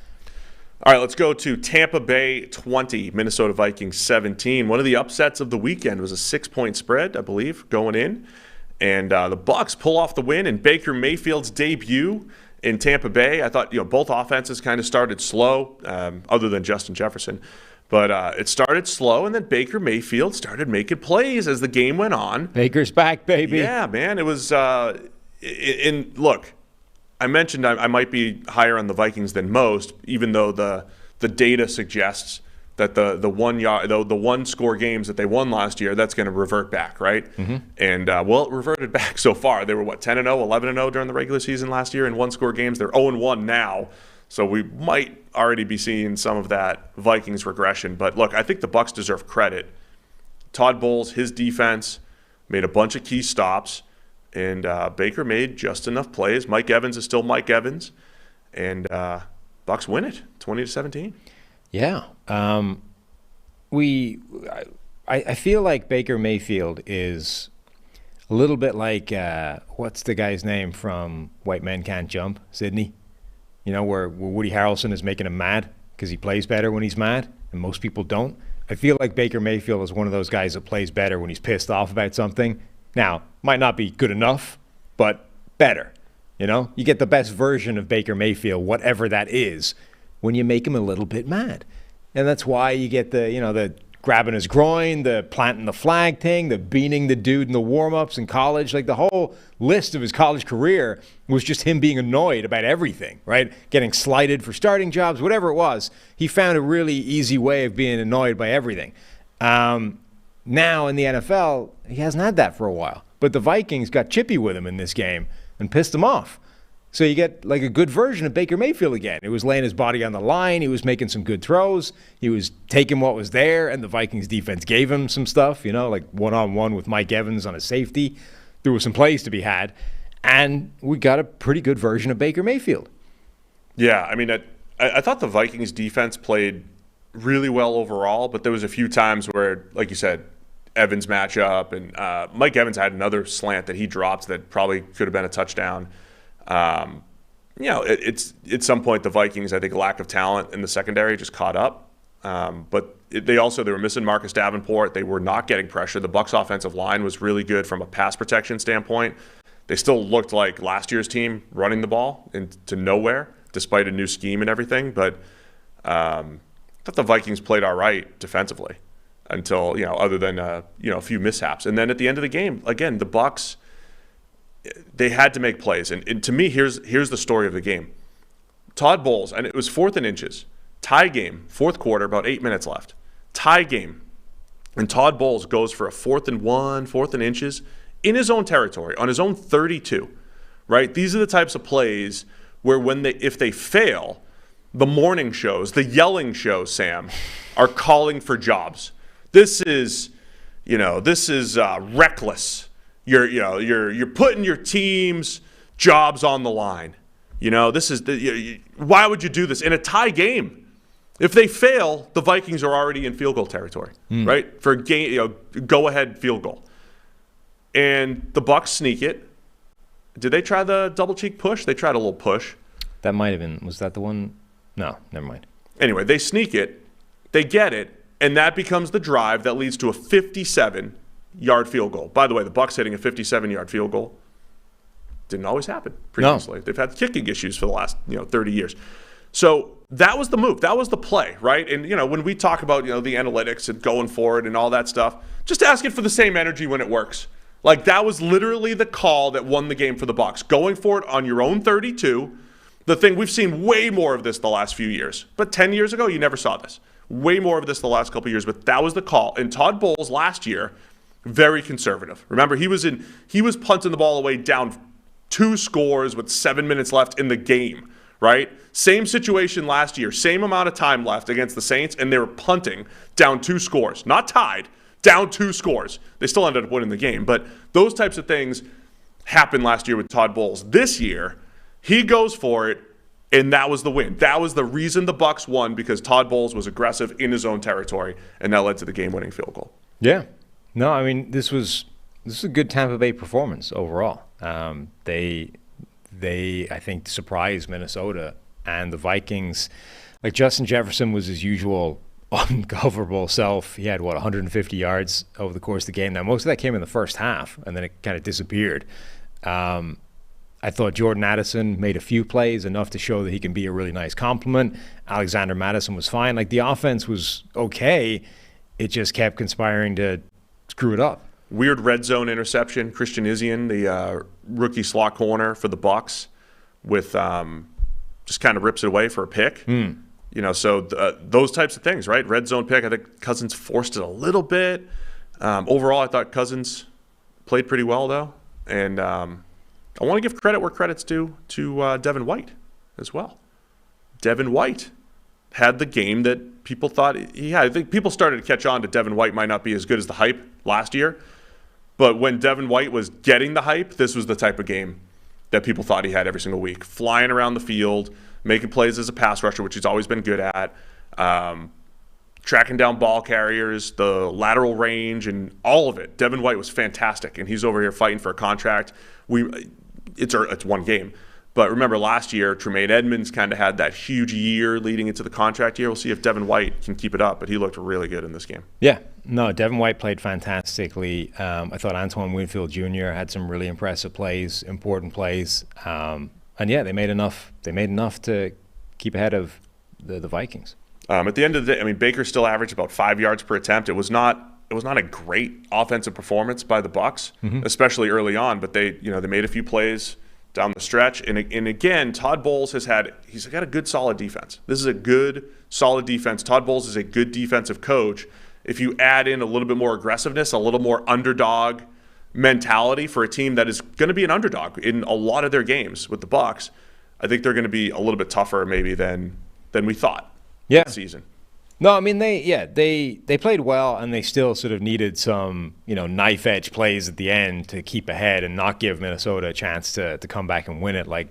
All right, let's go to Tampa Bay 20, Minnesota Vikings 17. One of the upsets of the weekend was a 6-point spread, I believe, going in. And the Bucs pull off the win in Baker Mayfield's debut in Tampa Bay. I thought both offenses kind of started slow, other than Justin Jefferson. But it started slow, and then Baker Mayfield started making plays as the game went on. Baker's back, baby. Yeah, man. It was look, I mentioned I might be higher on the Vikings than most, even though the data suggests that the one score games that they won last year, that's going to revert back, right? Mm-hmm. And it reverted back so far. They were 10-0, 11-0 during the regular season last year in one score games. They're 0-1 now, so we might already be seeing some of that Vikings regression. But look, I think the Bucs deserve credit. Todd Bowles, his defense, made a bunch of key stops. And Baker made just enough plays. Mike Evans is still Mike Evans. And Bucs win it, 20-17. Yeah. I feel like Baker Mayfield is a little bit like, what's the guy's name from White Men Can't Jump, Sydney? Where Woody Harrelson is making him mad because he plays better when he's mad, and most people don't. I feel like Baker Mayfield is one of those guys that plays better when he's pissed off about something. Now, might not be good enough, but better. You get the best version of Baker Mayfield, whatever that is, when you make him a little bit mad. And that's why you get the grabbing his groin, the planting the flag thing, the beating the dude in the warm-ups in college. Like, the whole list of his college career was just him being annoyed about everything, right? Getting slighted for starting jobs, whatever it was. He found a really easy way of being annoyed by everything. Now in the NFL, he hasn't had that for a while. But the Vikings got chippy with him in this game and pissed him off. So you get like a good version of Baker Mayfield again. It was laying his body on the line. He was making some good throws. He was taking what was there, and the Vikings defense gave him some stuff, like one-on-one with Mike Evans on a safety. There were some plays to be had, and we got a pretty good version of Baker Mayfield. Yeah, I mean, I thought the Vikings defense played really well overall, but there was a few times where, like you said, Evans matchup, and Mike Evans had another slant that he dropped that probably could have been a touchdown. It's at some point the Vikings, I think, lack of talent in the secondary just caught up. But they were missing Marcus Davenport. They were not getting pressure. The Bucs offensive line was really good from a pass protection standpoint. They still looked like last year's team running the ball into nowhere, despite a new scheme and everything. But I thought the Vikings played all right defensively until, other than, a few mishaps. And then at the end of the game, again, the Bucs, they had to make plays. And to me, here's the story of the game. Todd Bowles, and it was 4th and inches, tie game, 4th quarter, about 8 minutes left. Tie game. And Todd Bowles goes for a 4th and 1, 4th and inches in his own territory, on his own 32, right? These are the types of plays where if they fail, the morning shows, the yelling shows, Sam, are calling for jobs. This is reckless. You're putting your team's jobs on the line. Why would you do this in a tie game? If they fail, the Vikings are already in field goal territory, right? For a game, go-ahead field goal. And the Bucs sneak it. Did they try the double cheek push? They tried a little push. That might have been. Was that the one? No, never mind. Anyway, they sneak it. They get it. And that becomes the drive that leads to a 57-yard field goal. By the way, the Bucs hitting a 57-yard field goal didn't always happen previously. No. They've had kicking issues for the last 30 years. So that was the move. That was the play, right? And when we talk about the analytics and going forward and all that stuff, just ask it for the same energy when it works. Like, that was literally the call that won the game for the Bucs. Going for it on your own 32. The thing, we've seen way more of this the last few years. But 10 years ago, you never saw this. Way more of this the last couple of years, but that was the call. And Todd Bowles last year, very conservative. Remember, he was punting the ball away down 2 scores with 7 minutes left in the game, right? Same situation last year, same amount of time left against the Saints, and they were punting down 2 scores. Not tied, down 2 scores. They still ended up winning the game, but those types of things happened last year with Todd Bowles. This year, he goes for it And that was the win. That was the reason the Bucs won, because Todd Bowles was aggressive in his own territory, and that led to the game-winning field goal. Yeah. No, I mean, this is a good Tampa Bay performance overall. They I think surprised Minnesota, and the Vikings. Like, Justin Jefferson was his usual uncoverable self. He had 150 yards over the course of the game. Now, most of that came in the first half, and then it kind of disappeared. I thought Jordan Addison made a few plays, enough to show that he can be a really nice complement. Alexander Mattison was fine. Like, the offense was okay. It just kept conspiring to screw it up. Weird red zone interception. Christian Izien, the rookie slot corner for the Bucs, with just kind of rips it away for a pick. So those types of things, right? Red zone pick. I think Cousins forced it a little bit. Overall, I thought Cousins played pretty well, though. And I want to give credit where credit's due to Devin White as well. Devin White had the game that people thought he had. I think people started to catch on to Devin White might not be as good as the hype last year. But when Devin White was getting the hype, this was the type of game that people thought he had every single week. Flying around the field, making plays as a pass rusher, which he's always been good at, tracking down ball carriers, the lateral range, and all of it. Devin White was fantastic, and he's over here fighting for a contract. It's one game. But remember, last year, Tremaine Edmonds kind of had that huge year leading into the contract year. We'll see if Devin White can keep it up, but he looked really good in this game. Yeah. No, Devin White played fantastically. I thought Antoine Winfield Jr. had some really impressive plays, important plays. And yeah, they made enough to keep ahead of the Vikings. At the end of the day, I mean, Baker still averaged about 5 yards per attempt. It was not a great offensive performance by the Bucs, especially early on, but they made a few plays down the stretch. And again, Todd Bowles he's got a good, solid defense. This is a good, solid defense. Todd Bowles is a good defensive coach. If you add in a little bit more aggressiveness, a little more underdog mentality for a team that is going to be an underdog in a lot of their games with the Bucs, I think they're going to be a little bit tougher maybe than we thought this season. No, I mean, they played well, and they still sort of needed some, knife edge plays at the end to keep ahead and not give Minnesota a chance to come back and win it. Like,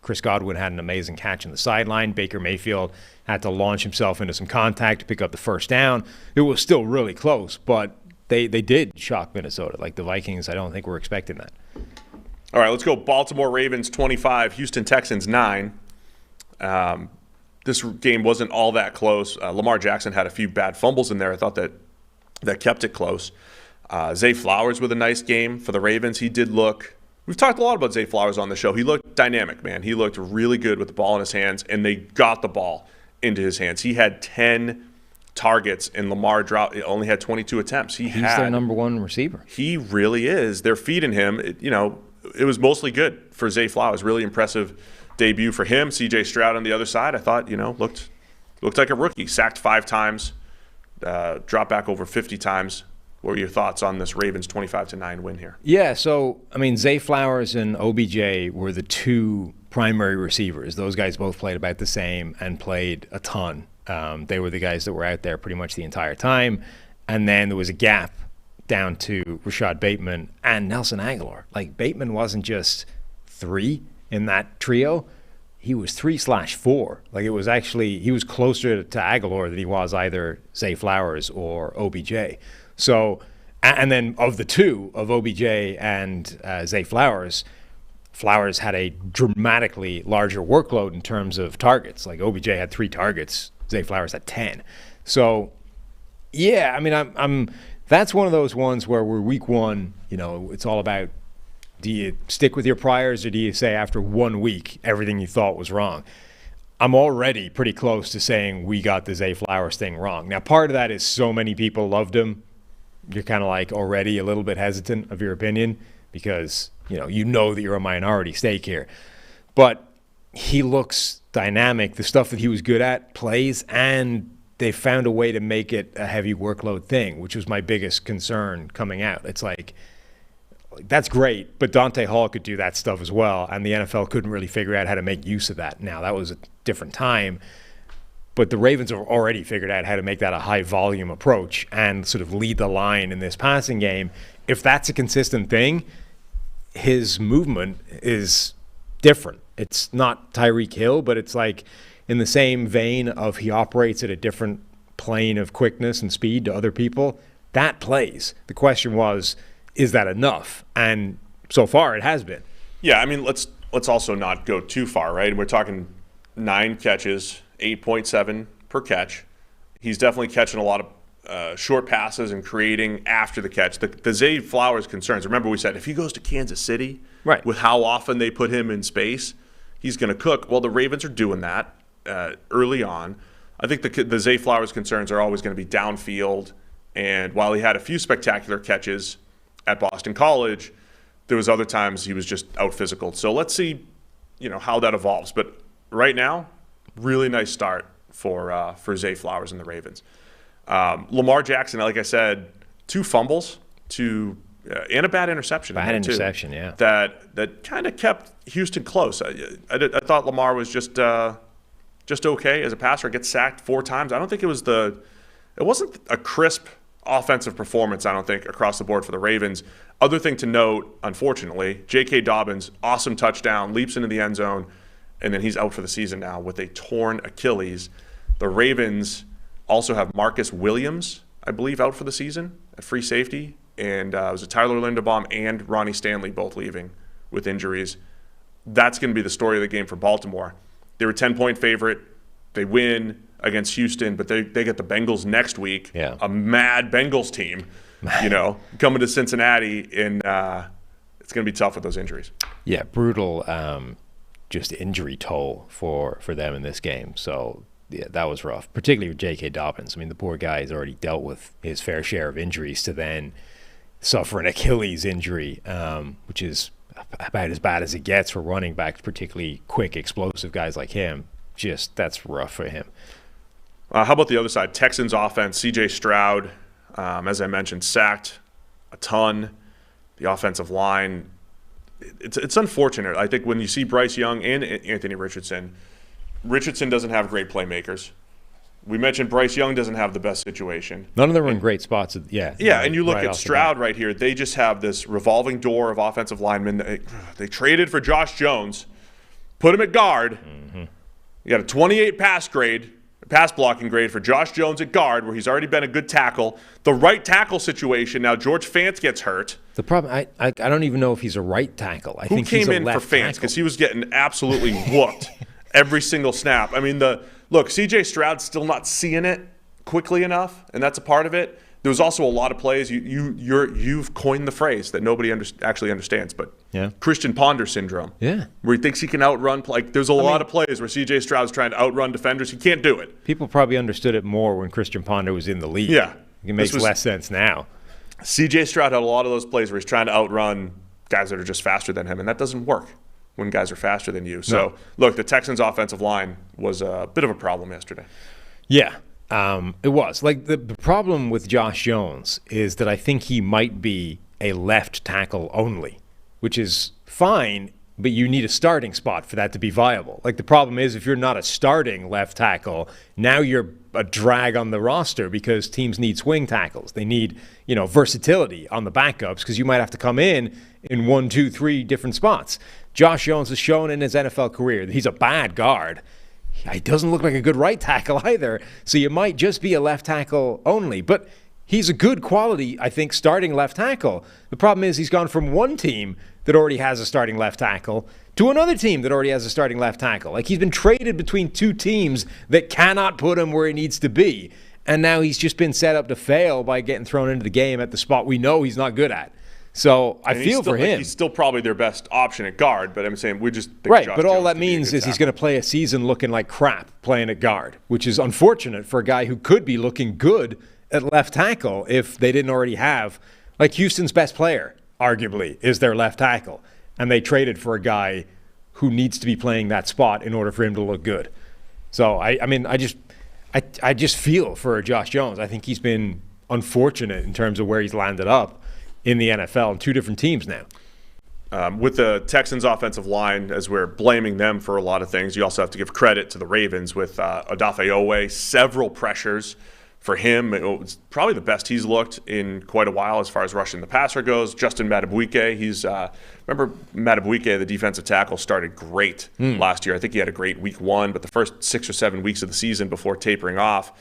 Chris Godwin had an amazing catch on the sideline. Baker Mayfield had to launch himself into some contact to pick up the first down. It was still really close, but they did shock Minnesota. Like, the Vikings, I don't think were expecting that. All right, let's go. Baltimore Ravens 25, Houston Texans 9. This game wasn't all that close. Lamar Jackson had a few bad fumbles in there. I thought that kept it close. Zay Flowers with a nice game for the Ravens. He did look – we've talked a lot about Zay Flowers on the show. He looked dynamic, man. He looked really good with the ball in his hands, and they got the ball into his hands. He had 10 targets, and Lamar only had 22 attempts. He's their number one receiver. He really is. They're feeding him. It was mostly good for Zay Flowers. Really impressive debut for him. C.J. Stroud on the other side, I thought, looked like a rookie. Sacked 5 times, dropped back over 50 times. What were your thoughts on this Ravens 25-9 win here? Yeah, so, I mean, Zay Flowers and OBJ were the two primary receivers. Those guys both played about the same and played a ton. They were the guys that were out there pretty much the entire time. And then there was a gap down to Rashad Bateman and Nelson Aguilar. Like, Bateman wasn't just 3 in that trio, he was 3/4. Like, it was actually, he was closer to Aguilar than he was either Zay Flowers or OBJ. So, and then of the two, of OBJ and Zay Flowers, Flowers had a dramatically larger workload in terms of targets. Like, OBJ had 3 targets, Zay Flowers had 10. So, yeah, I mean, I'm that's one of those ones where we're week 1, it's all about, do you stick with your priors, or do you say after 1 week everything you thought was wrong? I'm already pretty close to saying we got the Zay Flowers thing wrong. Now, part of that is so many people loved him. You're kind of like already a little bit hesitant of your opinion because, that you're a minority stake here. But he looks dynamic. The stuff that he was good at plays, and they found a way to make it a heavy workload thing, which was my biggest concern coming out. It's like, that's great, but Dante Hall could do that stuff as well, and the NFL couldn't really figure out how to make use of that. Now, that was a different time, but the Ravens have already figured out how to make that a high-volume approach and sort of lead the line in this passing game. If that's a consistent thing, his movement is different. It's not Tyreek Hill, but it's like in the same vein of he operates at a different plane of quickness and speed to other people. That plays. The question was, is that enough? And so far, it has been. Yeah, I mean, let's also not go too far, right? We're talking 9 catches, 8.7 per catch. He's definitely catching a lot of short passes and creating after the catch. The Zay Flowers concerns. Remember, we said if he goes to Kansas City, right, with how often they put him in space, he's going to cook. Well, the Ravens are doing that early on. I think the Zay Flowers concerns are always going to be downfield. And while he had a few spectacular catches at Boston College, there was other times he was just out physical. So let's see, how that evolves. But right now, really nice start for Zay Flowers and the Ravens. Lamar Jackson, like I said, 2 fumbles, and a bad interception. Bad interception, yeah. That kind of kept Houston close. I thought Lamar was just okay as a passer. Gets sacked 4 times. I don't think it wasn't a crisp offensive performance, I don't think, across the board for the Ravens. Other thing to note, unfortunately, J.K. Dobbins, awesome touchdown, leaps into the end zone, and then he's out for the season now with a torn Achilles. The Ravens also have Marcus Williams, I believe, out for the season at free safety. And it was Tyler Linderbaum and Ronnie Stanley both leaving with injuries. That's going to be the story of the game for Baltimore. They were 10-point favorite. They win against Houston, but they get the Bengals next week. Yeah. A mad Bengals team, coming to Cincinnati, and it's going to be tough with those injuries. Yeah, brutal just injury toll for them in this game. So, yeah, that was rough, particularly with J.K. Dobbins. I mean, the poor guy has already dealt with his fair share of injuries to then suffer an Achilles injury, which is about as bad as it gets for running backs, particularly quick, explosive guys like him. That's rough for him. How about the other side? Texans offense, C.J. Stroud, as I mentioned, sacked a ton. The offensive line, it's unfortunate. I think when you see Bryce Young and Anthony Richardson doesn't have great playmakers. We mentioned Bryce Young doesn't have the best situation. None of them are in great spots. Yeah, and you look at Stroud right here. They just have this revolving door of offensive linemen. They traded for Josh Jones, put him at guard. Mm-hmm. You got a 28 pass blocking grade for Josh Jones at guard, where he's already been a good tackle. The right tackle situation, now George Fant gets hurt. The problem, I don't even know if he's a right tackle. I think he's a left tackle. Who came in for Fant? Because he was getting absolutely whooped every single snap. I mean, C.J. Stroud's still not seeing it quickly enough, and that's a part of it. There was also a lot of plays. You've coined the phrase that nobody actually understands, but Christian Ponder syndrome. Yeah, where he thinks he can outrun. There's a lot of plays where C.J. Stroud's trying to outrun defenders. He can't do it. People probably understood it more when Christian Ponder was in the league. Yeah, it makes less sense now. C.J. Stroud had a lot of those plays where he's trying to outrun guys that are just faster than him, and that doesn't work when guys are faster than you. So, Look, the Texans' offensive line was a bit of a problem yesterday. Yeah, it was. The problem with Josh Jones is that I think he might be a left tackle only, which is fine, but you need a starting spot for that to be viable. The problem is if you're not a starting left tackle, now you're a drag on the roster because teams need swing tackles. They need, versatility on the backups because you might have to come in 1, 2, 3 different spots. Josh Jones has shown in his NFL career that he's a bad guard. He doesn't look like a good right tackle either, so you might just be a left tackle only. But he's a good quality, I think, starting left tackle. The problem is he's gone from one team that already has a starting left tackle to another team that already has a starting left tackle. He's been traded between 2 teams that cannot put him where he needs to be. And now he's just been set up to fail by getting thrown into the game at the spot we know he's not good at. So I feel for him. He's still probably their best option at guard, but I'm saying we just think right. Josh But all Jones that means is he's going to play a season looking like crap playing at guard, which is unfortunate for a guy who could be looking good at left tackle if they didn't already have, Houston's best player, arguably, is their left tackle, and they traded for a guy who needs to be playing that spot in order for him to look good. So I just feel for Josh Jones. I think he's been unfortunate in terms of where he's landed up in the NFL in 2 different teams now. With the Texans' offensive line, as we're blaming them for a lot of things, you also have to give credit to the Ravens with Odafe Owe, several pressures For him, it was probably the best he's looked in quite a while as far as rushing the passer goes. Justin Madubuike, remember Madubuike, the defensive tackle, started great last year. I think he had a great week 1, but the first 6 or 7 weeks of the season before tapering off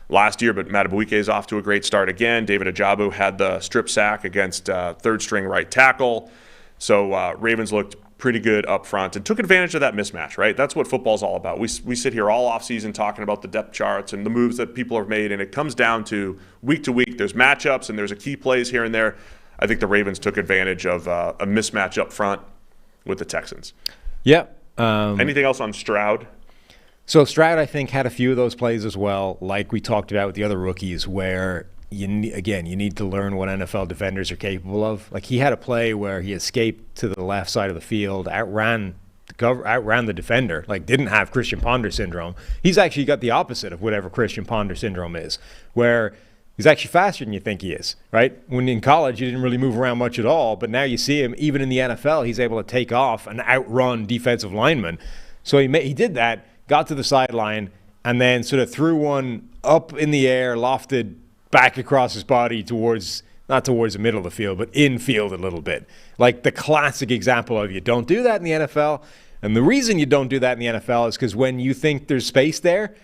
last year. But Madubuike is off to a great start again. David Ajabu had the strip sack against third-string right tackle. So Ravens looked pretty good up front and took advantage of that mismatch, right? That's what football's all about. We sit here all offseason talking about the depth charts and the moves that people have made, and it comes down to week to week. There's matchups and there's a key plays here and there. I think the Ravens took advantage of a mismatch up front with the Texans. Yep. Anything else on Stroud? So Stroud, I think, had a few of those plays as well, like we talked about with the other rookies, where you need to learn what NFL defenders are capable of. Like, he had a play where he escaped to the left side of the field, outran the defender, like didn't have Christian Ponder syndrome. He's actually got the opposite of whatever Christian Ponder syndrome is, where he's actually faster than you think he is, right? When in college, he didn't really move around much at all, but now you see him, even in the NFL, he's able to take off and outrun defensive linemen. So he did that, got to the sideline, and then sort of threw one up in the air, lofted back across his body not towards the middle of the field, but infield a little bit. Like the classic example of you don't do that in the NFL. And the reason you don't do that in the NFL is because when you think there's space there,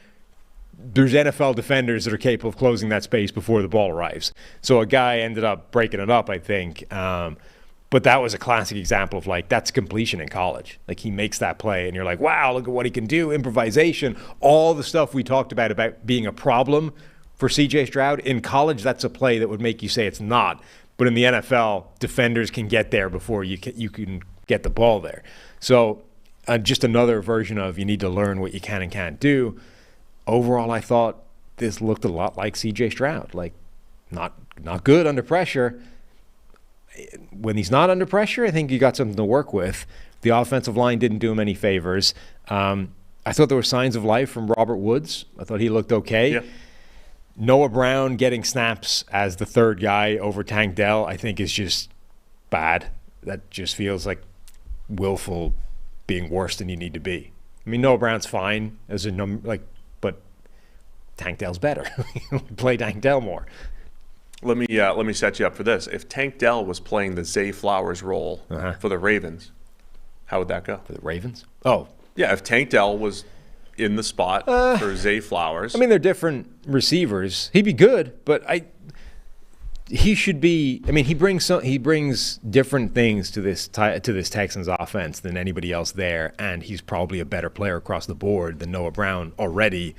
there's NFL defenders that are capable of closing that space before the ball arrives. So a guy ended up breaking it up, I think. But that was a classic example of, like, that's completion in college. Like, he makes that play, and you're like, wow, look at what he can do, improvisation, all the stuff we talked about being a problem for C.J. Stroud. In college, that's a play that would make you say it's not. But in the NFL, defenders can get there before you can get the ball there. So just another version of you need to learn what you can and can't do. Overall, I thought this looked a lot like C.J. Stroud. Like, not good under pressure. When he's not under pressure, I think you got something to work with. The offensive line didn't do him any favors. I thought there were signs of life from Robert Woods. I thought he looked okay. Yeah. Noah Brown getting snaps as the third guy over Tank Dell, I think, is just bad. That just feels like willful being worse than you need to be. I mean, Noah Brown's fine as a number, but Tank Dell's better. Play Tank Dell more. Let me set you up for this. If Tank Dell was playing the Zay Flowers role for the Ravens, how would that go? For the Ravens? Oh. Yeah, if Tank Dell was in the spot for Zay Flowers. I mean, they're different receivers. He'd be good, but he should be. I mean, he brings different things to this Texans offense than anybody else there, and he's probably a better player across the board than Noah Brown already.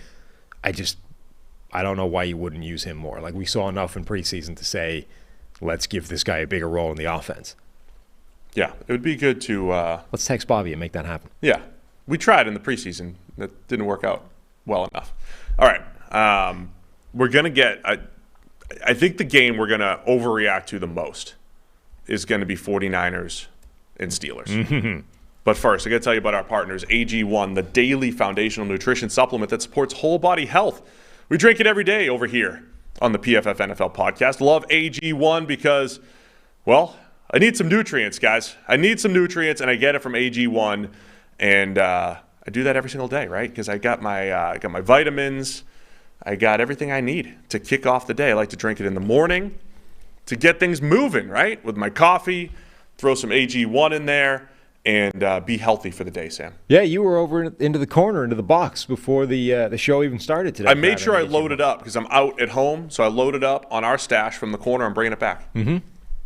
I don't know why you wouldn't use him more. Like, we saw enough in preseason to say, let's give this guy a bigger role in the offense. Yeah, it would be good to let's text Bobby and make that happen. Yeah, we tried in the preseason. That didn't work out well enough. All right, we're going to get I think the game we're going to overreact to the most is going to be 49ers and Steelers. Mm-hmm. But first, I got to tell you about our partners, AG1, the daily foundational nutrition supplement that supports whole body health. We drink it every day over here on the PFF NFL podcast. Love AG1 because, well, I need some nutrients, guys. I need some nutrients, and I get it from AG1. And I do that every single day, right? Because I got my vitamins. I got everything I need to kick off the day. I like to drink it in the morning to get things moving, right? With my coffee, throw some AG1 in there, and be healthy for the day, Sam. Yeah, you were over into the corner, into the box before the show even started today. I made sure I loaded up because I'm out at home, so I loaded up on our stash from the corner. I'm bringing it back. Mm-hmm.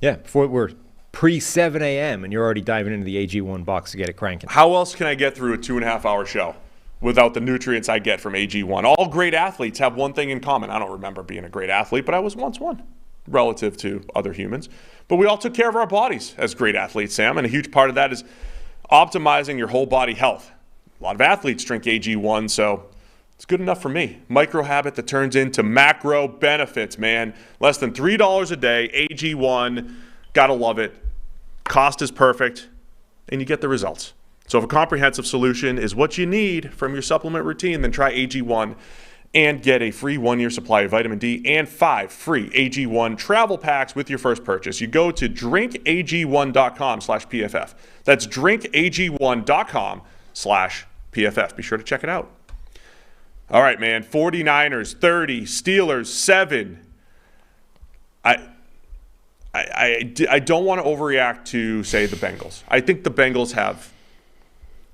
Yeah, before we're pre-7 a.m., and you're already diving into the AG1 box to get it cranking. How else can I get through a 2.5-hour show without the nutrients I get from AG1? All great athletes have one thing in common. I don't remember being a great athlete, but I was once one relative to other humans. But we all took care of our bodies as great athletes, Sam, and a huge part of that is optimizing your whole body health. A lot of athletes drink AG1, so it's good enough for me. Micro habit that turns into macro benefits, man. Less than $3 a day, AG1. Gotta love it. Cost is perfect, and you get the results. So if a comprehensive solution is what you need from your supplement routine, then try AG1 and get a free 1-year supply of vitamin D and 5 free AG1 travel packs with your first purchase. You go to drinkag1.com/PFF. That's drinkag1.com/PFF. Be sure to check it out. All right, man. 49ers 30, Steelers 7. I don't want to overreact to, say, the Bengals. I think the Bengals have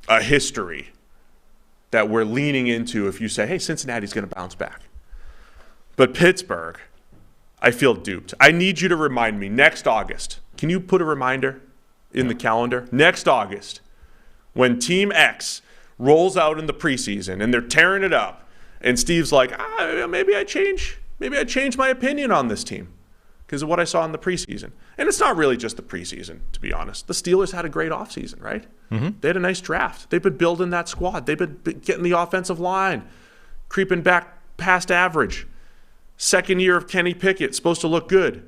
a history that we're leaning into if you say, hey, Cincinnati's going to bounce back. But Pittsburgh, I feel duped. I need you to remind me next August. Can you put a reminder in the calendar? Next August, when Team X rolls out in the preseason and they're tearing it up, and Steve's like, maybe I change my opinion on this team because of what I saw in the preseason. And it's not really just the preseason, to be honest. The Steelers had a great offseason, right? Mm-hmm. They had a nice draft. They've been building that squad. They've been getting the offensive line, creeping back past average. Second year of Kenny Pickett, supposed to look good.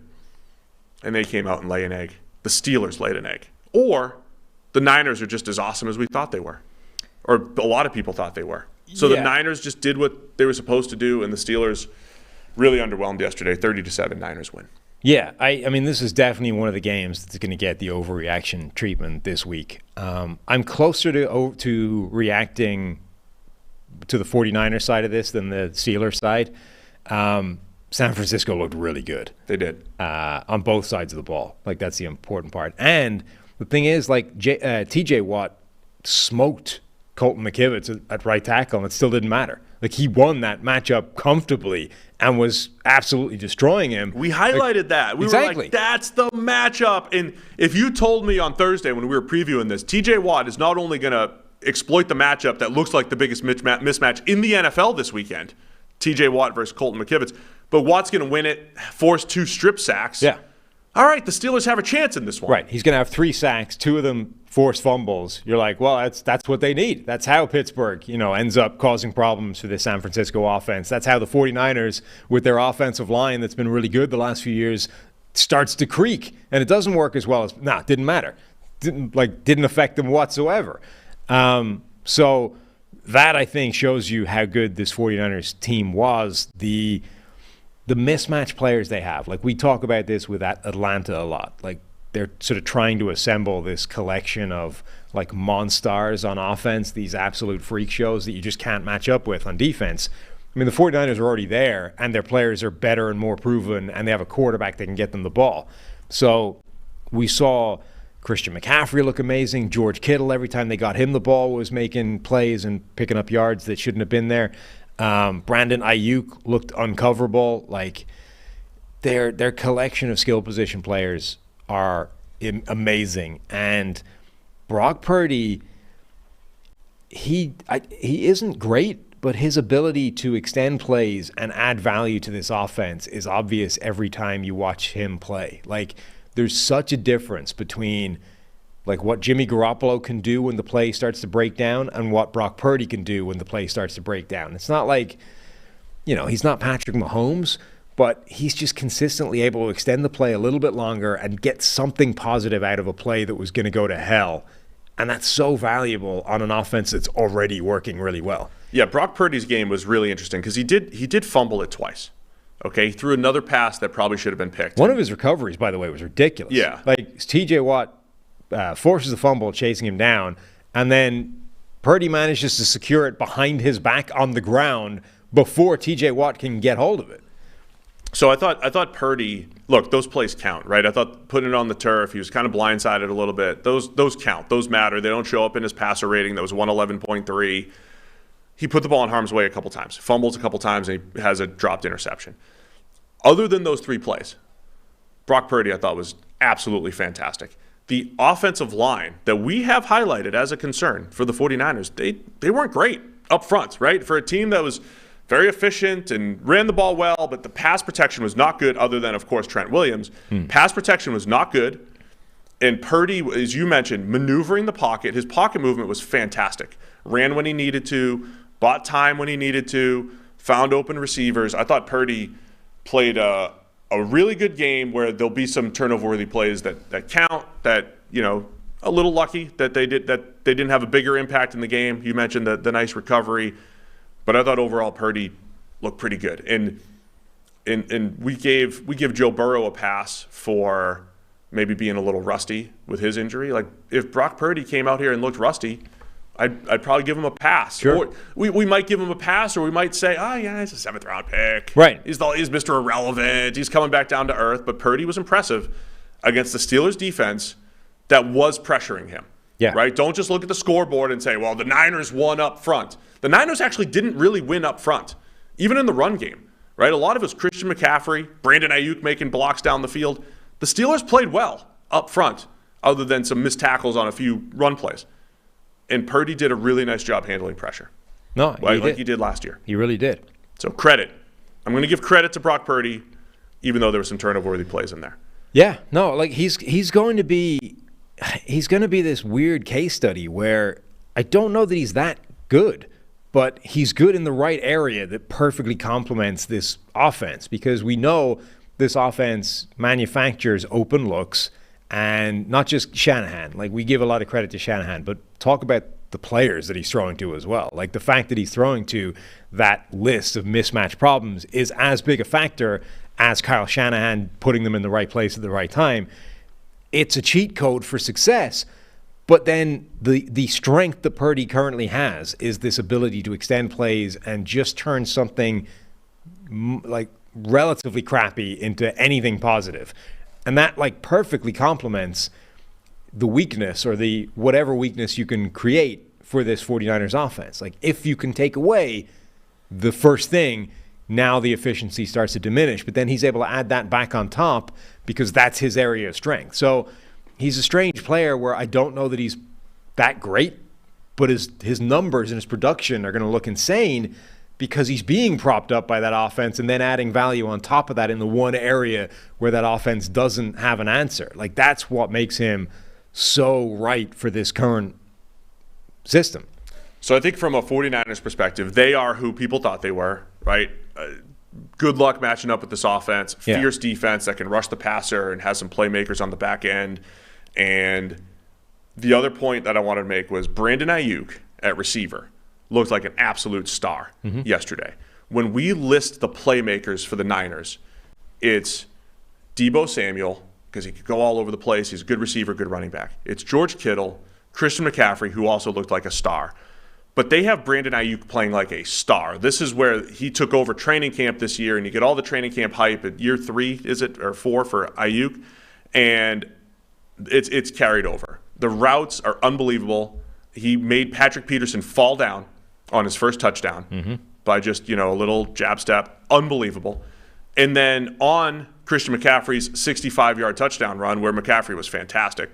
And they came out and lay an egg. The Steelers laid an egg. Or the Niners are just as awesome as we thought they were. Or a lot of people thought they were. So the Niners just did what they were supposed to do, and the Steelers really underwhelmed yesterday. 30-7 Niners win. Yeah, I mean, this is definitely one of the games that's going to get the overreaction treatment this week. I'm closer to reacting to the 49ers side of this than the Steelers side. San Francisco looked really good. They did. On both sides of the ball. Like, that's the important part. And the thing is, like, TJ Watt smoked Colton McKivitz at right tackle, and it still didn't matter. Like, he won that matchup comfortably and was absolutely destroying him. We highlighted that. We were like, that's the matchup. And if you told me on Thursday when we were previewing this, TJ Watt is not only going to exploit the matchup that looks like the biggest mismatch in the NFL this weekend, TJ Watt versus Colton McKivitz, but Watt's going to win it, force 2 strip sacks. Yeah. All right, the Steelers have a chance in this one. Right. He's going to have 3 sacks, 2 of them forced fumbles. You're like, well, that's what they need. That's how Pittsburgh, ends up causing problems for the San Francisco offense. That's how the 49ers, with their offensive line that's been really good the last few years, starts to creak. And it doesn't work as well as, it didn't matter. Didn't affect them whatsoever. So that, I think, shows you how good this 49ers team was. The mismatch players they have. Like, we talk about this with Atlanta a lot. Like, they're sort of trying to assemble this collection of, like, monsters on offense, these absolute freak shows that you just can't match up with on defense. I mean, the 49ers are already there, and their players are better and more proven, and they have a quarterback that can get them the ball. So we saw Christian McCaffrey look amazing. George Kittle, every time they got him the ball, was making plays and picking up yards that shouldn't have been there. Brandon Ayuk looked uncoverable. Like, their collection of skill position players are amazing. And Brock Purdy, he isn't great, but his ability to extend plays and add value to this offense is obvious every time you watch him play. Like, there's such a difference between, like, what Jimmy Garoppolo can do when the play starts to break down and what Brock Purdy can do when the play starts to break down. It's not like, he's not Patrick Mahomes, but he's just consistently able to extend the play a little bit longer and get something positive out of a play that was going to go to hell. And that's so valuable on an offense that's already working really well. Yeah, Brock Purdy's game was really interesting because he did fumble it twice. Okay, he threw another pass that probably should have been picked. One of his recoveries, by the way, was ridiculous. Yeah. Like, TJ Watt forces the fumble, chasing him down, and then Purdy manages to secure it behind his back on the ground before TJ Watt can get hold of it. So I thought Purdy, look, those plays count, right? I thought putting it on the turf, he was kind of blindsided a little bit. Those count. Those matter. They don't show up in his passer rating. That was 111.3. He put the ball in harm's way a couple times, fumbles a couple times, and he has a dropped interception. Other than those 3 plays, Brock Purdy, I thought, was absolutely fantastic. The offensive line that we have highlighted as a concern for the 49ers, they weren't great up front, right? For a team that was very efficient and ran the ball well, but the pass protection was not good other than, of course, Trent Williams. Pass protection was not good. And Purdy, as you mentioned, maneuvering the pocket. His pocket movement was fantastic. Ran when he needed to, bought time when he needed to, found open receivers. I thought Purdy played a really good game where there'll be some turnover-worthy plays that count, that, a little lucky that they didn't have a bigger impact in the game. You mentioned the nice recovery. But I thought overall Purdy looked pretty good. And we give Joe Burrow a pass for maybe being a little rusty with his injury. Like, if Brock Purdy came out here and looked rusty, I'd probably give him a pass. Sure. Or we might give him a pass, or we might say, oh, yeah, he's a 7th-round pick. Right. He's Mr. Irrelevant. He's coming back down to earth. But Purdy was impressive against the Steelers' defense that was pressuring him. Yeah. Right? Don't just look at the scoreboard and say, well, the Niners won up front. The Niners actually didn't really win up front, even in the run game. Right? A lot of it was Christian McCaffrey, Brandon Ayuk making blocks down the field. The Steelers played well up front, other than some missed tackles on a few run plays. And Purdy did a really nice job handling pressure. No, like he did last year. He really did. So credit. I'm going to give credit to Brock Purdy, even though there were some turnover-worthy plays in there. Yeah, no, like he's going to be this weird case study where I don't know that he's that good, but he's good in the right area that perfectly complements this offense, because we know this offense manufactures open looks. And not just Shanahan. Like, we give a lot of credit to Shanahan, but talk about the players that he's throwing to as well. Like, the fact that he's throwing to that list of mismatch problems is as big a factor as Kyle Shanahan putting them in the right place at the right time. It's a cheat code for success. But then the strength that Purdy currently has is this ability to extend plays and just turn something like relatively crappy into anything positive. And that like perfectly complements the weakness, or the whatever weakness you can create for this 49ers offense. Like, if you can take away the first thing, now the efficiency starts to diminish. But then he's able to add that back on top because that's his area of strength. So he's a strange player where I don't know that he's that great, but his numbers and his production are going to look insane because he's being propped up by that offense and then adding value on top of that in the one area where that offense doesn't have an answer. Like, that's what makes him so right for this current system. So I think from a 49ers perspective, they are who people thought they were, right? Good luck matching up with this offense. Fierce defense that can rush the passer and has some playmakers on the back end. And the other point that I wanted to make was Brandon Ayuk at receiver looked like an absolute star yesterday. When we list the playmakers for the Niners, it's Deebo Samuel, because he could go all over the place. He's a good receiver, good running back. It's George Kittle, Christian McCaffrey, who also looked like a star. But they have Brandon Ayuk playing like a star. This is where he took over training camp this year, and you get all the training camp hype at year 3, is it, or 4 for Ayuk, and it's carried over. The routes are unbelievable. He made Patrick Peterson fall down on his first touchdown by just, a little jab step. Unbelievable. And then on Christian McCaffrey's 65-yard touchdown run, where McCaffrey was fantastic,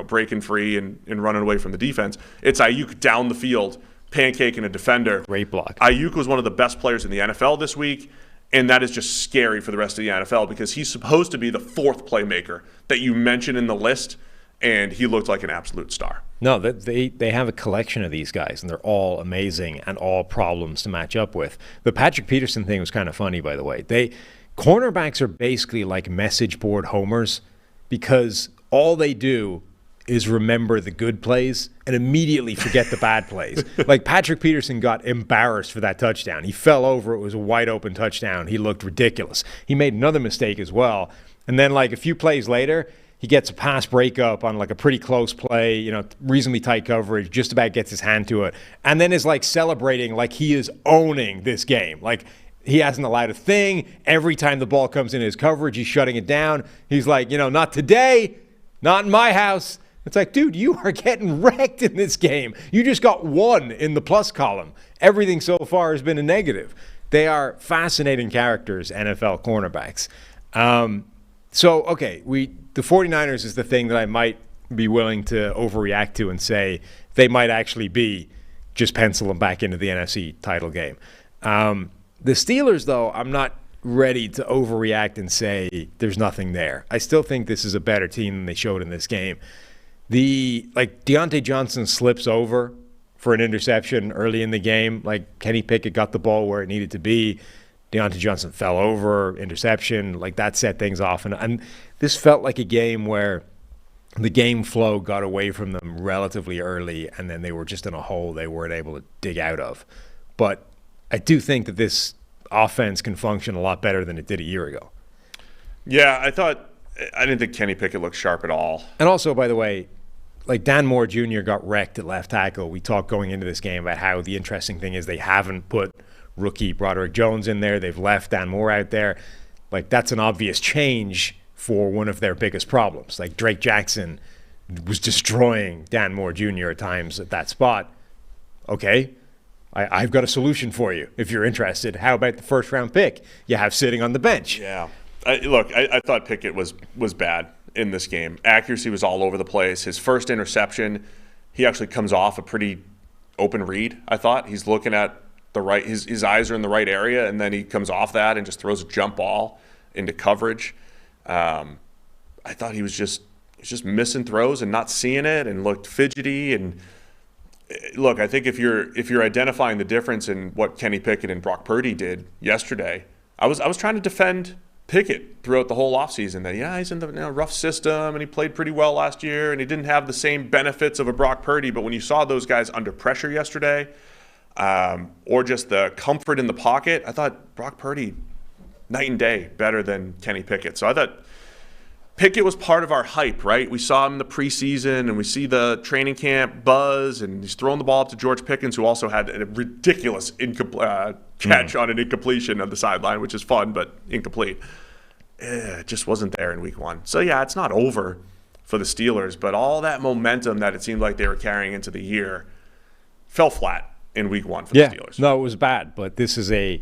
breaking free and running away from the defense, it's Ayuk down the field, pancaking a defender. Great block. Ayuk was one of the best players in the NFL this week, and that is just scary for the rest of the NFL because he's supposed to be the 4th playmaker that you mentioned in the list, and he looked like an absolute star. No, they have a collection of these guys, and they're all amazing and all problems to match up with. The Patrick Peterson thing was kind of funny, by the way. Cornerbacks are basically like message board homers because all they do is remember the good plays and immediately forget the bad plays. Like, Patrick Peterson got embarrassed for that touchdown. He fell over. It was a wide open touchdown. He looked ridiculous. He made another mistake as well. And then, like, a few plays later, he gets a pass breakup on like a pretty close play, reasonably tight coverage, just about gets his hand to it, and then is like celebrating like he is owning this game. Like, he hasn't allowed a thing. Every time the ball comes in his coverage, he's shutting it down. He's like, not today, not in my house. It's like, dude, you are getting wrecked in this game. You just got 1 in the plus column. Everything so far has been a negative. They are fascinating characters, NFL cornerbacks. So, okay, the 49ers is the thing that I might be willing to overreact to and say they might actually be just pencil them back into the NFC title game. The Steelers, though, I'm not ready to overreact and say there's nothing there. I still think this is a better team than they showed in this game. Deontay Johnson slips over for an interception early in the game. Like, Kenny Pickett got the ball where it needed to be. Deontay Johnson fell over, interception, like that set things off. And this felt like a game where the game flow got away from them relatively early, and then they were just in a hole they weren't able to dig out of. But I do think that this offense can function a lot better than it did a year ago. Yeah, I didn't think Kenny Pickett looked sharp at all. And also, by the way, like Dan Moore Jr. got wrecked at left tackle. We talked going into this game about how the interesting thing is they haven't put rookie Broderick Jones in there. They've left Dan Moore out there. Like, that's an obvious change for one of their biggest problems. Like, Drake Jackson was destroying Dan Moore Jr. at times at that spot. Okay, I've got a solution for you if you're interested. How about the first-round pick you have sitting on the bench? Yeah. I thought Pickett was bad in this game. Accuracy was all over the place. His first interception, he actually comes off a pretty open read, I thought. He's looking at the right, his eyes are in the right area, and then he comes off that and just throws a jump ball into coverage. I thought he was just missing throws and not seeing it and looked fidgety. And look, I think if you're identifying the difference in what Kenny Pickett and Brock Purdy did yesterday, I was trying to defend Pickett throughout the whole offseason that, he's in the rough system and he played pretty well last year and he didn't have the same benefits of a Brock Purdy. But when you saw those guys under pressure yesterday, or just the comfort in the pocket, I thought Brock Purdy, night and day, better than Kenny Pickett. So I thought Pickett was part of our hype, right? We saw him in the preseason and we see the training camp buzz and he's throwing the ball up to George Pickens, who also had a ridiculous catch on an incompletion on the sideline, which is fun, but incomplete. It just wasn't there in week one. So, it's not over for the Steelers, but all that momentum that it seemed like they were carrying into the year fell flat in week one for the Steelers. No, it was bad, but this is a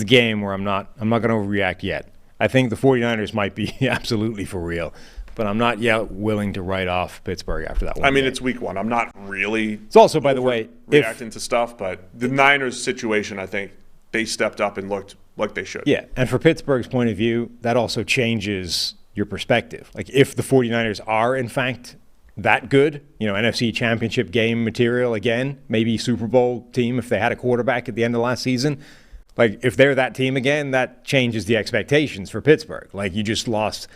game where I'm not going to overreact yet. I think the 49ers might be absolutely for real, but I'm not yet willing to write off Pittsburgh after that one. I mean, it's week one. I'm not really It's also, by the way, reacting to stuff, but the Niners situation, I think they stepped up and looked like they should. Yeah, and for Pittsburgh's point of view, that also changes your perspective. Like, if the 49ers are, in fact, that good, NFC championship game material again, maybe Super Bowl team if they had a quarterback at the end of last season. Like, if they're that team again, that changes the expectations for Pittsburgh. Like, you just lost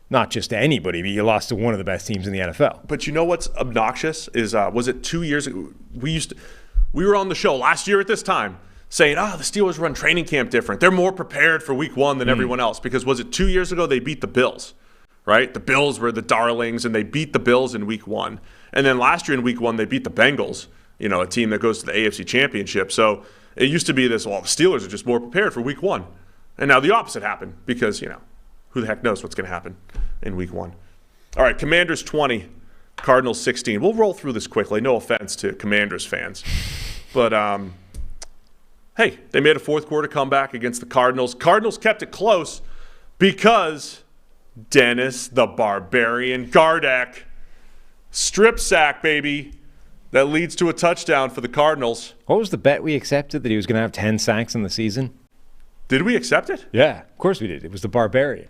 not just to anybody, but you lost to one of the best teams in the NFL. But you know what's obnoxious is, was it 2 years ago? We were on the show last year at this time saying, the Steelers run training camp different. They're more prepared for week one than everyone else. Because was it 2 years ago they beat the Bills, right? The Bills were the darlings, and they beat the Bills in week one. And then last year in week one, they beat the Bengals, a team that goes to the AFC Championship. So it used to be this, the Steelers are just more prepared for week one. And now the opposite happened because, who the heck knows what's going to happen in week one. All right, Commanders 20, Cardinals 16. We'll roll through this quickly. No offense to Commanders fans. But, hey, they made a fourth quarter comeback against the Cardinals. Cardinals kept it close because Dennis the Barbarian Gardeck, strip sack, baby. That leads to a touchdown for the Cardinals. What was the bet we accepted that he was going to have 10 sacks in the season? Did we accept it? Yeah, of course we did. It was the Barbarian.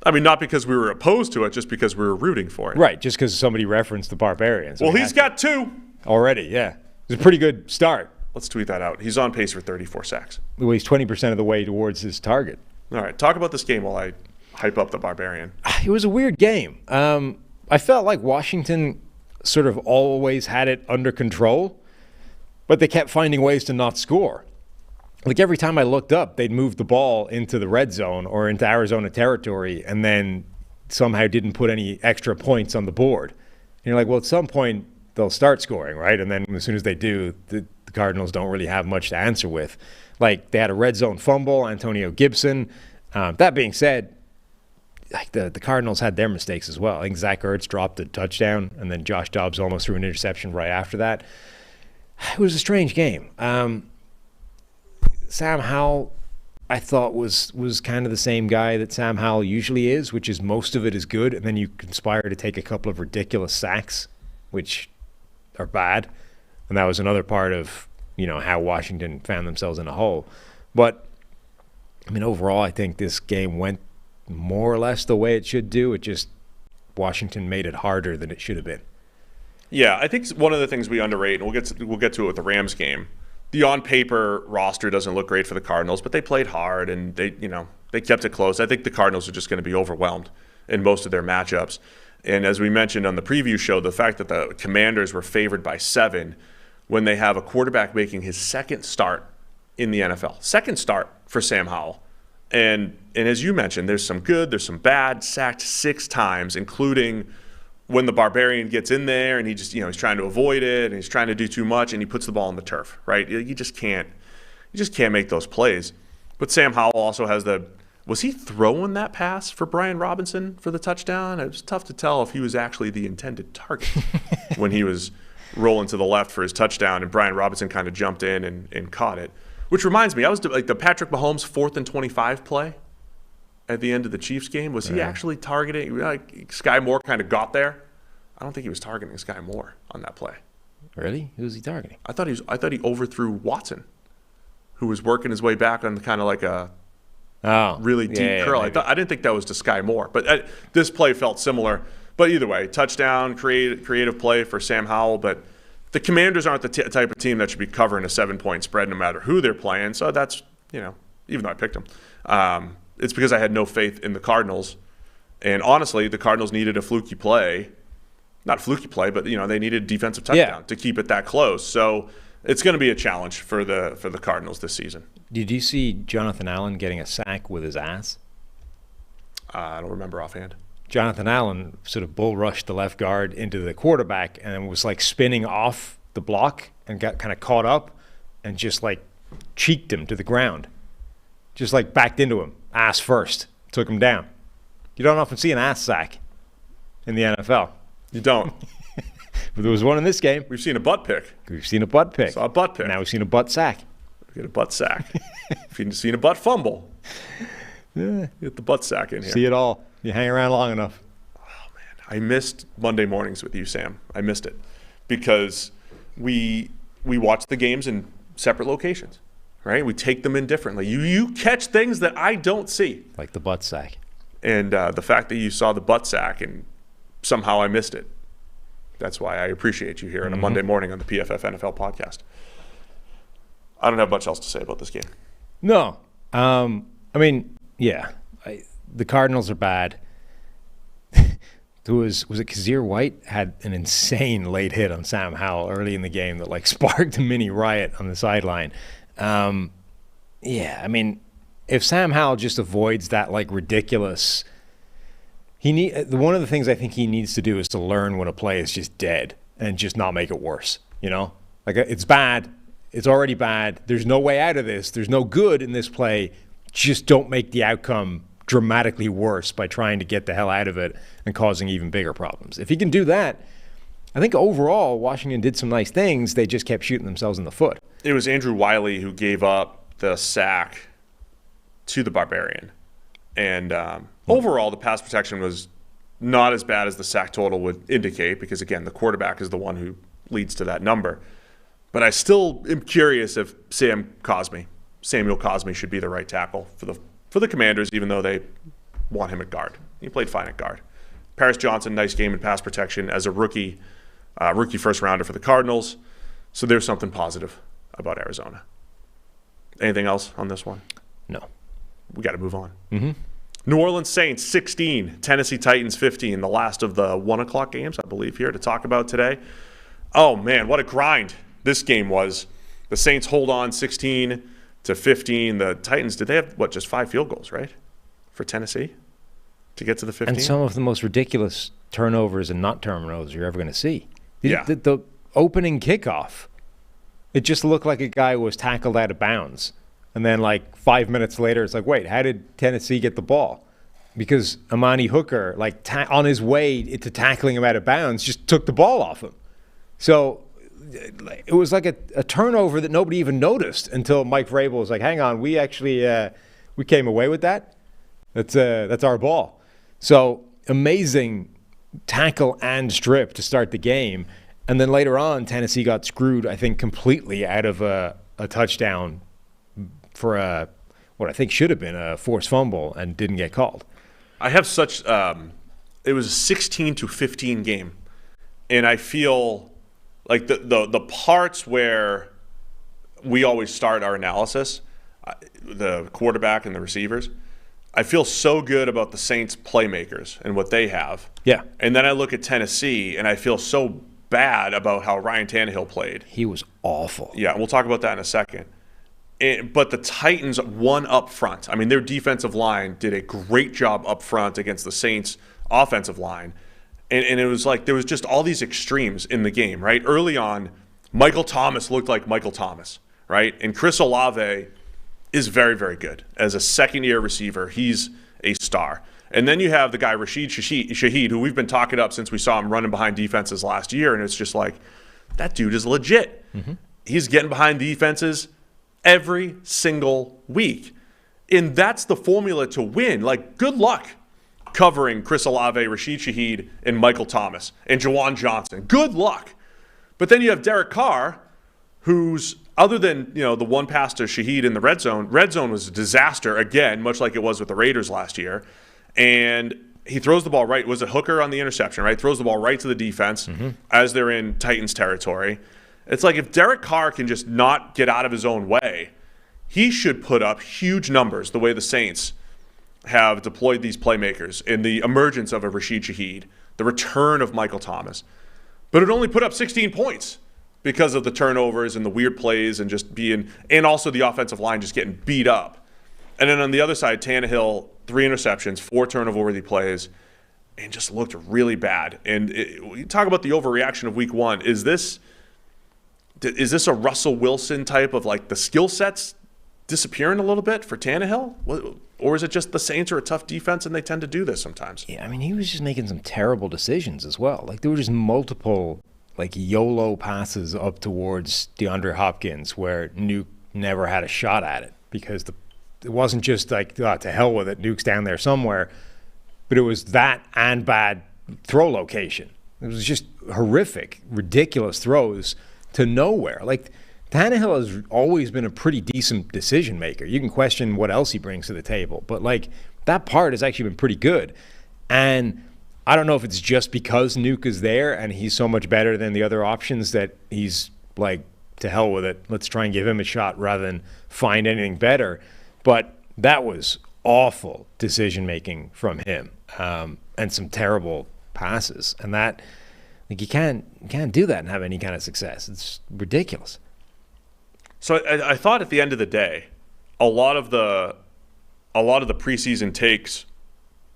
I mean, not because we were opposed to it, just because we were rooting for it. Right, just because somebody referenced the Barbarian. So well, he's got 2. Already, yeah. It was a pretty good start. Let's tweet that out. He's on pace for 34 sacks. Well, he's 20% of the way towards his target. All right, talk about this game while I hype up the Barbarian. It was a weird game. I felt like Washington sort of always had it under control, but they kept finding ways to not score. Like, every time I looked up, they'd move the ball into the red zone or into Arizona territory and then somehow didn't put any extra points on the board. And you're like, well, at some point they'll start scoring, right? And then as soon as they do, the Cardinals don't really have much to answer with. Like, they had a red zone fumble, Antonio Gibson. That being said, like the Cardinals had their mistakes as well. I think Zach Ertz dropped a touchdown, and then Josh Dobbs almost threw an interception right after that. It was a strange game. Sam Howell, I thought, was kind of the same guy that Sam Howell usually is, which is most of it is good, and then you conspire to take a couple of ridiculous sacks, which are bad. And that was another part of, how Washington found themselves in a hole. But, I mean, overall, I think this game went more or less the way it should do. It just, Washington made it harder than it should have been. Yeah, I think one of the things we underrate, and we'll get to it with the Rams game, the on-paper roster doesn't look great for the Cardinals, but they played hard and they kept it close. I think the Cardinals are just going to be overwhelmed in most of their matchups. And as we mentioned on the preview show, the fact that the Commanders were favored by 7 when they have a quarterback making his second start in the NFL. Second start for Sam Howell. And as you mentioned, there's some good, there's some bad, sacked 6 times, including when the Barbarian gets in there and he just, he's trying to avoid it and he's trying to do too much and he puts the ball on the turf, right? You just can't make those plays. But Sam Howell also has was he throwing that pass for Brian Robinson for the touchdown? It was tough to tell if he was actually the intended target when he was rolling to the left for his touchdown and Brian Robinson kind of jumped in and caught it. Which reminds me, I was like the Patrick Mahomes 4th and 25 play at the end of the Chiefs game. Was he actually targeting? Like Sky Moore kind of got there. I don't think he was targeting Sky Moore on that play. Really? Who was he targeting? I thought he overthrew Watson, who was working his way back on kind of like a really deep curl. I didn't think that was to Sky Moore, but this play felt similar. But either way, touchdown, creative play for Sam Howell. But the Commanders aren't the type of team that should be covering a 7-point spread no matter who they're playing. So that's, even though I picked them, it's because I had no faith in the Cardinals. And honestly, the Cardinals needed a fluky play. Not a fluky play, but, they needed a defensive touchdown to keep it that close. So it's going to be a challenge for the Cardinals this season. Did you see Jonathan Allen getting a sack with his ass? I don't remember offhand. Jonathan Allen sort of bull rushed the left guard into the quarterback and was like spinning off the block and got kind of caught up and just like cheeked him to the ground. Just like backed into him, ass first, took him down. You don't often see an ass sack in the NFL. You don't. But there was one in this game. We've seen a butt pick. We've seen a butt pick. Saw a butt pick. Now we've seen a butt sack. We get a butt sack. We've seen a butt fumble. Get the butt sack in here. See it all. You hang around long enough. Oh, man. I missed Monday mornings with you, Sam. I missed it because we watch the games in separate locations, right? We take them in differently. You catch things that I don't see. Like the butt sack. And the fact that you saw the butt sack and somehow I missed it. That's why I appreciate you here on a Monday morning on the PFF NFL podcast. I don't have much else to say about this game. No. The Cardinals are bad. Was it Kazir White had an insane late hit on Sam Howell early in the game that like sparked a mini riot on the sideline. If Sam Howell just avoids that like ridiculous, one of the things I think he needs to do is to learn when a play is just dead and just not make it worse. Like it's bad, it's already bad. There's no way out of this. There's no good in this play. Just don't make the outcome dramatically worse by trying to get the hell out of it and causing even bigger problems. If he can do that, I think overall Washington did some nice things. They just kept shooting themselves in the foot. It was Andrew Wiley who gave up the sack to the Barbarian. And overall, the pass protection was not as bad as the sack total would indicate because, again, the quarterback is the one who leads to that number. But I still am curious if Samuel Cosmi should be the right tackle for the Commanders, even though they want him at guard. He played fine at guard. Paris Johnson, nice game in pass protection as a rookie first rounder for the Cardinals. So there's something positive about Arizona. Anything else on this one? No. We got to move on. New Orleans Saints 16, Tennessee Titans 15, the last of the 1 o'clock games, I believe, here to talk about today. Oh, man, what a grind this game was. The Saints hold on 16 to 15. The Titans, did they have, just 5 field goals, right, for Tennessee to get to the 15? And some of the most ridiculous turnovers and not turnovers you're ever going to see. Yeah. The opening kickoff, it just looked like a guy was tackled out of bounds. And then, 5 minutes later, it's like, wait, how did Tennessee get the ball? Because Amani Hooker, on his way to tackling him out of bounds, just took the ball off him. So it was like a turnover that nobody even noticed until Mike Vrabel was like, hang on, we actually we came away with that. That's our ball. So amazing tackle and strip to start the game. And then later on, Tennessee got screwed, I think, completely out of a touchdown for what I think should have been a forced fumble and didn't get called. I have such it was a 16-15 game, and I feel like the parts where we always start our analysis, the quarterback and the receivers, I feel so good about the Saints playmakers and what they have. Yeah. And then I look at Tennessee, and I feel so bad about how Ryan Tannehill played. He was awful. Yeah, and we'll talk about that in a second. But the Titans won up front. I mean, their defensive line did a great job up front against the Saints' offensive line. And it was like there was just all these extremes in the game, right? Early on, Michael Thomas looked like Michael Thomas, right? And Chris Olave is very, very good. As a second-year receiver, he's a star. And then you have the guy Rashid Shaheed, who we've been talking up since we saw him running behind defenses last year, and it's just like, that dude is legit. Mm-hmm. He's getting behind defenses every single week. And that's the formula to win. Like, good luck covering Chris Olave, Rashid Shaheed, and Michael Thomas, and Jawan Johnson. Good luck. But then you have Derek Carr, who's, other than, the one pass to Shaheed in the red zone was a disaster, again, much like it was with the Raiders last year. And he throws the ball right. Was it Hooker on the interception, right? Throws the ball right to the defense as they're in Titans territory. It's like if Derek Carr can just not get out of his own way, he should put up huge numbers the way the Saints have deployed these playmakers in the emergence of a Rashid Shaheed, the return of Michael Thomas. But it only put up 16 points because of the turnovers and the weird plays and also the offensive line just getting beat up. And then on the other side, Tannehill, 3 interceptions, 4 turnover-worthy plays, and just looked really bad. And we talk about the overreaction of week 1. Is this a Russell Wilson type of, like, the skill sets disappearing a little bit for Tannehill? Or is it just the Saints are a tough defense and they tend to do this sometimes? Yeah, I mean, he was just making some terrible decisions as well. Like, there were just multiple, like, YOLO passes up towards DeAndre Hopkins where Nuke never had a shot at it because it wasn't just like, to hell with it, Nuke's down there somewhere, but it was that and bad throw location. It was just horrific, ridiculous throws to nowhere. Like, Tannehill has always been a pretty decent decision maker. You can question what else he brings to the table, but, like, that part has actually been pretty good. And I don't know if it's just because Nuke is there and he's so much better than the other options that he's like, to hell with it, let's try and give him a shot rather than find anything better. But that was awful decision-making from him, and some terrible passes. And that, like, you can't do that and have any kind of success. It's ridiculous. So I thought at the end of the day, a lot of the preseason takes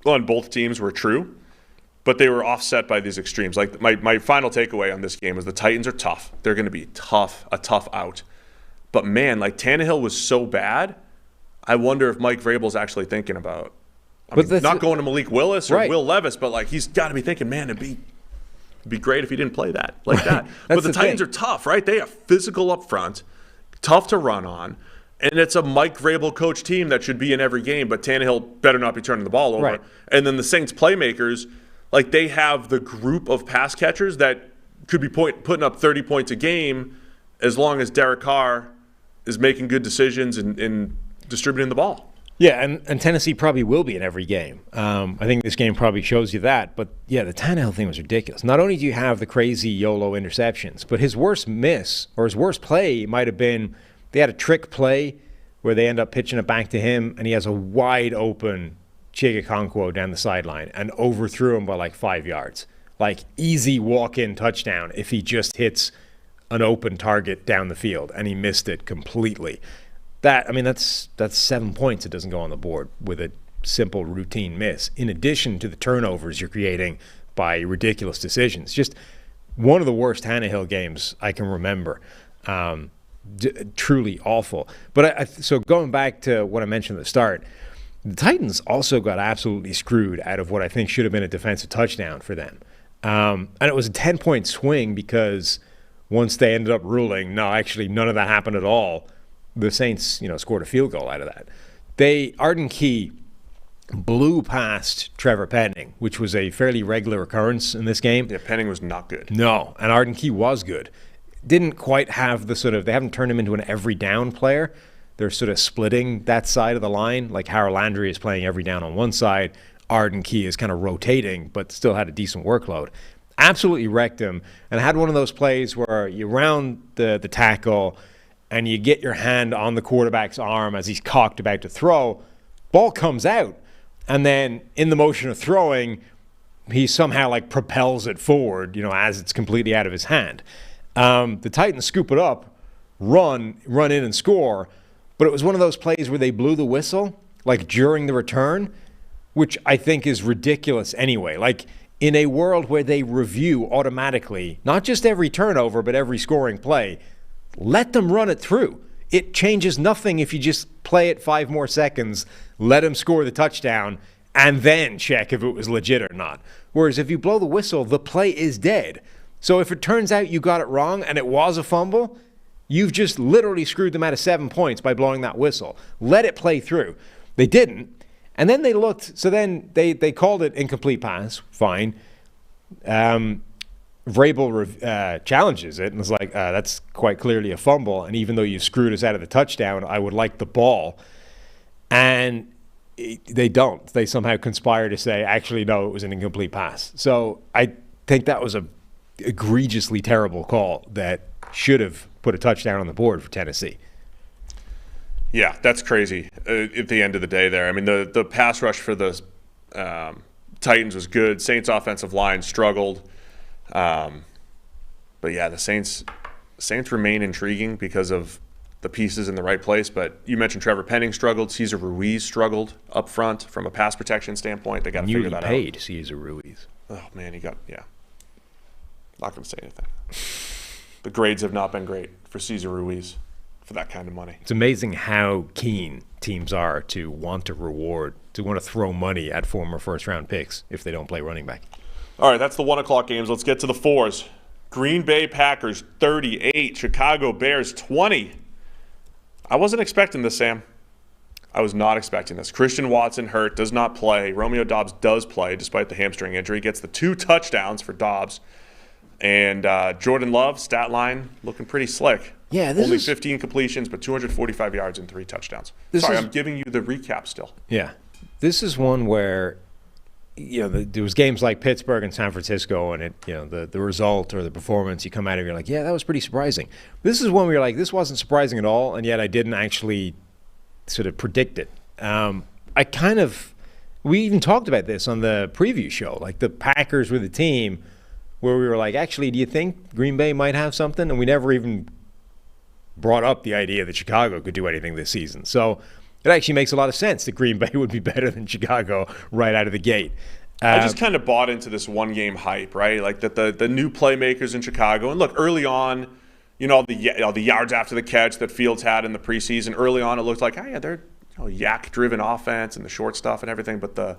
on both teams were true, but they were offset by these extremes. Like, my final takeaway on this game was the Titans are tough. They're going to be a tough out. But, man, like, Tannehill was so bad, I wonder if Mike Vrabel's actually thinking about not going to Malik Willis or Will Levis, but, like, he's got to be thinking, man, it'd be great if he didn't play that like that. But the Titans are tough, right? They are physical up front, tough to run on, and it's a Mike Vrabel coach team that should be in every game, but Tannehill better not be turning the ball over. Right. And then the Saints playmakers, like, they have the group of pass catchers that could be putting up 30 points a game as long as Derek Carr is making good decisions and distributing the ball. Yeah, and Tennessee probably will be in every game. I think this game probably shows you that. But, yeah, the Tannehill thing was ridiculous. Not only do you have the crazy YOLO interceptions, but his worst miss or his worst play might have been they had a trick play where they end up pitching it back to him, and he has a wide-open Chigakonkwo down the sideline and overthrew him by like 5 yards. Like, easy walk-in touchdown if he just hits an open target down the field, and he missed it completely. That's 7 points it doesn't go on the board with a simple routine miss, in addition to the turnovers you're creating by ridiculous decisions. Just one of the worst Tannehill games I can remember. Truly awful. But so going back to what I mentioned at the start, the Titans also got absolutely screwed out of what I think should have been a defensive touchdown for them. And it was a 10-point swing because once they ended up ruling, no, actually none of that happened at all, the Saints, scored a field goal out of that. Arden Key blew past Trevor Penning, which was a fairly regular occurrence in this game. Yeah, Penning was not good. No, and Arden Key was good. Didn't quite have they haven't turned him into an every down player. They're sort of splitting that side of the line. Like Harold Landry is playing every down on one side. Arden Key is kind of rotating, but still had a decent workload. Absolutely wrecked him, and had one of those plays where you round the tackle and you get your hand on the quarterback's arm as he's cocked about to throw. Ball comes out, and then in the motion of throwing, he somehow like propels it forward, as it's completely out of his hand. The Titans scoop it up, run in and score, but it was one of those plays where they blew the whistle, like during the return, which I think is ridiculous anyway. Like, in a world where they review automatically, not just every turnover, but every scoring play, let them run it through. It changes nothing if you just play it 5 more seconds, let them score the touchdown, and then check if it was legit or not. Whereas if you blow the whistle, the play is dead. So if it turns out you got it wrong and it was a fumble, you've just literally screwed them out of 7 points by blowing that whistle. Let it play through. They didn't. And then they looked, so then they called it incomplete pass, fine. Vrabel challenges it and was like, that's quite clearly a fumble. And even though you screwed us out of the touchdown, I would like the ball. And they don't. They somehow conspire to say, actually, no, it was an incomplete pass. So I think that was a egregiously terrible call that should have put a touchdown on the board for Tennessee. Yeah, that's crazy at the end of the day there. I mean, the pass rush for the Titans was good. Saints' offensive line struggled. But yeah, the Saints remain intriguing because of the pieces in the right place. But you mentioned Trevor Penning struggled. Cesar Ruiz struggled up front from a pass protection standpoint. They got to figure that out. You paid Cesar Ruiz. Oh, man, not going to say anything. The grades have not been great for Cesar Ruiz for that kind of money. It's amazing how keen teams are to want to throw money at former first-round picks if they don't play running back. All right, that's the 1 o'clock games. Let's get to the 4s. Green Bay Packers 38, Chicago Bears 20. I wasn't expecting this, Sam. I was not expecting this. Christian Watson hurt, does not play. Romeo Doubs does play despite the hamstring injury. Gets the 2 touchdowns for Doubs. And Jordan Love, stat line, looking pretty slick. Yeah, Only 15 completions, but 245 yards and 3 touchdowns. I'm giving you the recap still. Yeah. This is one where, there was games like Pittsburgh and San Francisco, and the result or the performance, you come out of it, you're like, yeah, that was pretty surprising. This is one where you're like, this wasn't surprising at all, and yet I didn't actually sort of predict it. We even talked about this on the preview show, like the Packers were the team where we were like, actually, do you think Green Bay might have something? And we never even brought up the idea that Chicago could do anything this season. So it actually makes a lot of sense that Green Bay would be better than Chicago right out of the gate. I just kind of bought into this one-game hype, right? Like that the new playmakers in Chicago. And look, early on, the yards after the catch that Fields had in the preseason, early on it looked like, they're yak-driven offense and the short stuff and everything. But the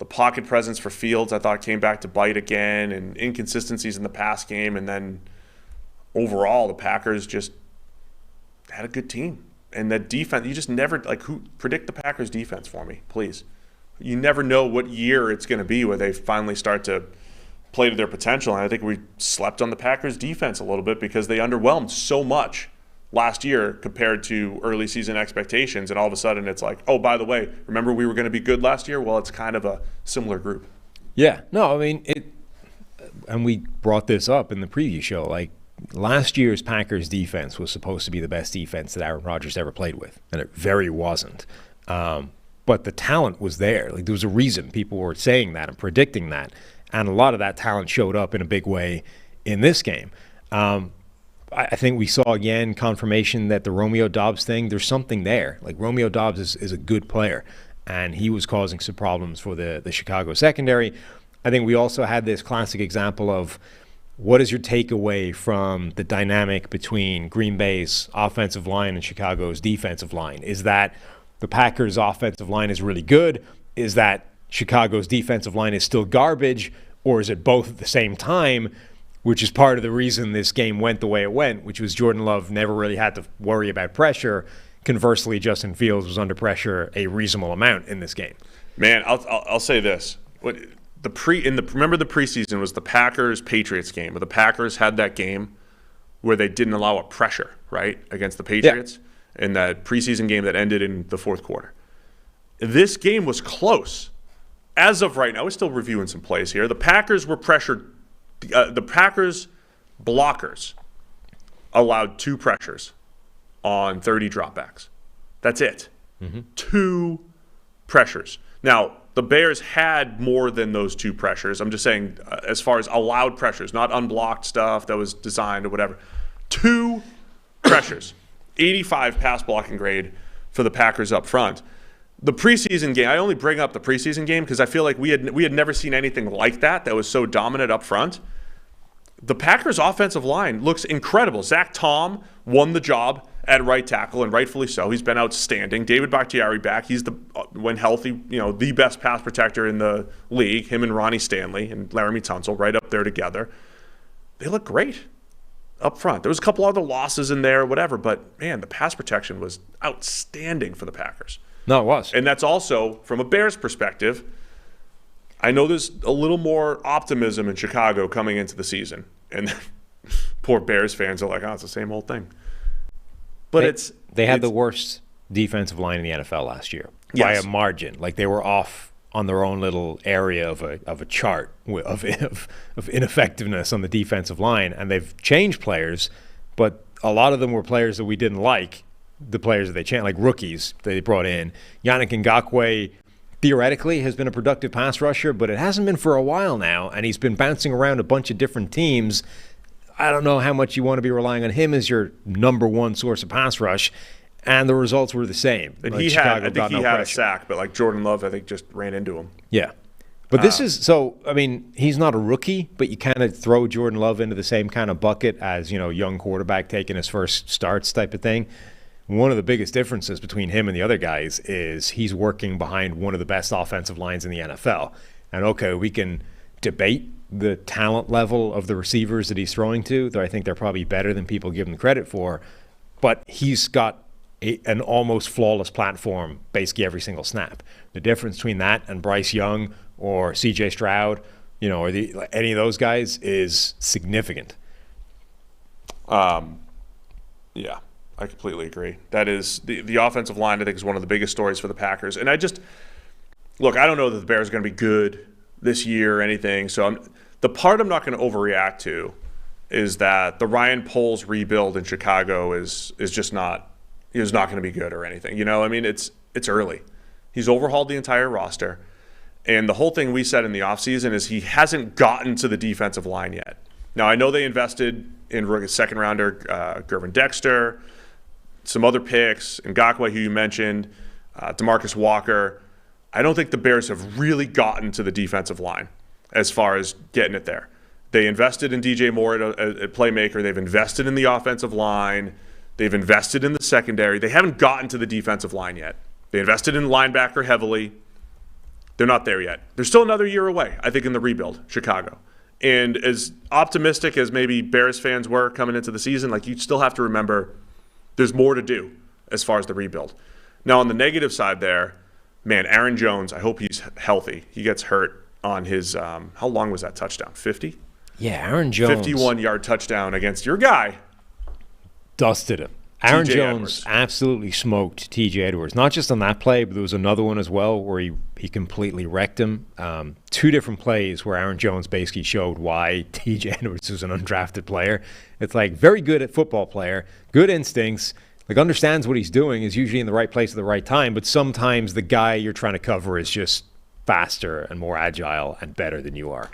pocket presence for Fields, I thought, came back to bite again, and inconsistencies in the pass game. And then overall, the Packers just had a good team. And that defense, you just never, predict the Packers defense for me, please. You never know what year it's going to be where they finally start to play to their potential. And I think we slept on the Packers defense a little bit because they underwhelmed so much last year compared to early season expectations. And all of a sudden it's like, oh, by the way, remember we were going to be good last year? Well, it's kind of a similar group. Yeah. No, I mean, and we brought this up in the preview show, last year's Packers defense was supposed to be the best defense that Aaron Rodgers ever played with, and it very wasn't. But the talent was there. There was a reason people were saying that and predicting that, and a lot of that talent showed up in a big way in this game. I think we saw, again, confirmation that the Romeo Doubs thing, there's something there. Romeo Doubs is a good player, and he was causing some problems for the Chicago secondary. I think we also had this classic example of what is your takeaway from the dynamic between Green Bay's offensive line and Chicago's defensive line? Is that the Packers' offensive line is really good? Is that Chicago's defensive line is still garbage? Or is it both at the same time, which is part of the reason this game went the way it went, which was Jordan Love never really had to worry about pressure. Conversely, Justin Fields was under pressure a reasonable amount in this game. Man, I'll say this. Remember the preseason was the Packers-Patriots game, where the Packers had that game where they didn't allow a pressure, right, against the Patriots in that preseason game that ended in the fourth quarter. This game was close. As of right now, we're still reviewing some plays here. The Packers were pressured. The Packers blockers allowed 2 pressures on 30 dropbacks. That's it. 2 pressures. Now, the Bears had more than those 2 pressures. I'm just saying as far as allowed pressures, not unblocked stuff that was designed or whatever. 2 pressures. 85 pass blocking grade for the Packers up front. The preseason game, I only bring up the preseason game because I feel like we had never seen anything like that was so dominant up front. The Packers' offensive line looks incredible. Zach Tom won the job at right tackle, and rightfully so. He's been outstanding. David Bakhtiari back. He's when healthy, the best pass protector in the league. Him and Ronnie Stanley and Laramie Tunsil right up there together. They look great up front. There was a couple other losses in there, whatever, but man, the pass protection was outstanding for the Packers. No, it was. And that's also, from a Bears perspective, I know there's a little more optimism in Chicago coming into the season. And poor Bears fans are like, oh, it's the same old thing. But they had the worst defensive line in the NFL last year by a margin. Like, they were off on their own little area of a chart of ineffectiveness on the defensive line. And they've changed players, but a lot of them were players that we didn't like. The players that they changed, like rookies that they brought in. Yannick Ngakoue theoretically has been a productive pass rusher, but it hasn't been for a while now, and he's been bouncing around a bunch of different teams. I don't know how much you want to be relying on him as your number one source of pass rush, and the results were the same. And I think he had a sack, but like Jordan Love, I think, just ran into him. Yeah. But this is, so, I mean, he's not a rookie, but you kind of throw Jordan Love into the same kind of bucket as, young quarterback taking his first starts type of thing. One of the biggest differences between him and the other guys is he's working behind one of the best offensive lines in the NFL. And, okay, we can debate the talent level of the receivers that he's throwing to, though I think they're probably better than people give him credit for. But he's got an almost flawless platform basically every single snap. The difference between that and Bryce Young or C.J. Stroud, or any of those guys is significant. Yeah. I completely agree. That is the offensive line, I think, is one of the biggest stories for the Packers. And I don't know that the Bears are going to be good this year or anything. So the part I'm not going to overreact to is that the Ryan Poles rebuild in Chicago is just not going to be good or anything. It's early. He's overhauled the entire roster. And the whole thing we said in the offseason is he hasn't gotten to the defensive line yet. Now, I know they invested in second rounder Gervin Dexter, some other picks, Ngakoue, who you mentioned, DeMarcus Walker. I don't think the Bears have really gotten to the defensive line as far as getting it there. They invested in DJ Moore at playmaker. They've invested in the offensive line. They've invested in the secondary. They haven't gotten to the defensive line yet. They invested in linebacker heavily. They're not there yet. They're still another year away, I think, in the rebuild, Chicago. And as optimistic as maybe Bears fans were coming into the season, you still have to remember there's more to do as far as the rebuild. Now, on the negative side there, man, Aaron Jones, I hope he's healthy. He gets hurt on his, how long was that touchdown? 50? Yeah, Aaron Jones. 51-yard touchdown against your guy. Dusted him. Aaron T.J. Jones Edwards. absolutely smoked T.J. Edwards. Not just on that play, but there was another one as well where he completely wrecked him. Two different plays where Aaron Jones basically showed why T.J. Edwards was an undrafted player. It's very good at football player, good instincts, understands what he's doing, is usually in the right place at the right time, but sometimes the guy you're trying to cover is just faster and more agile and better than you are.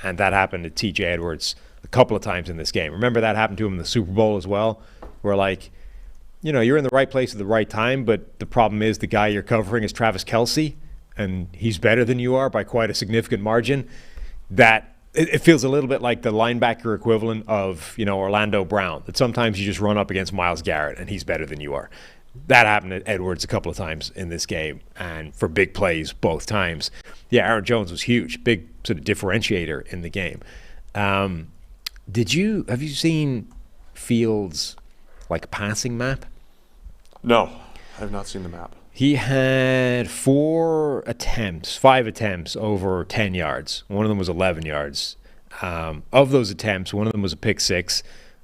And that happened to T.J. Edwards a couple of times in this game. Remember that happened to him in the Super Bowl as well, where you're in the right place at the right time, but the problem is the guy you're covering is Travis Kelce, and he's better than you are by quite a significant margin. That it feels a little bit like the linebacker equivalent of, Orlando Brown, that sometimes you just run up against Myles Garrett and he's better than you are. That happened to Edwards a couple of times in this game, and for big plays both times. Yeah, Aaron Jones was huge, big sort of differentiator in the game. Have you seen Fields' passing map? No, I have not seen the map. He had 5 attempts over 10 yards. One of them was 11 yards. Of those attempts, one of them was a pick six,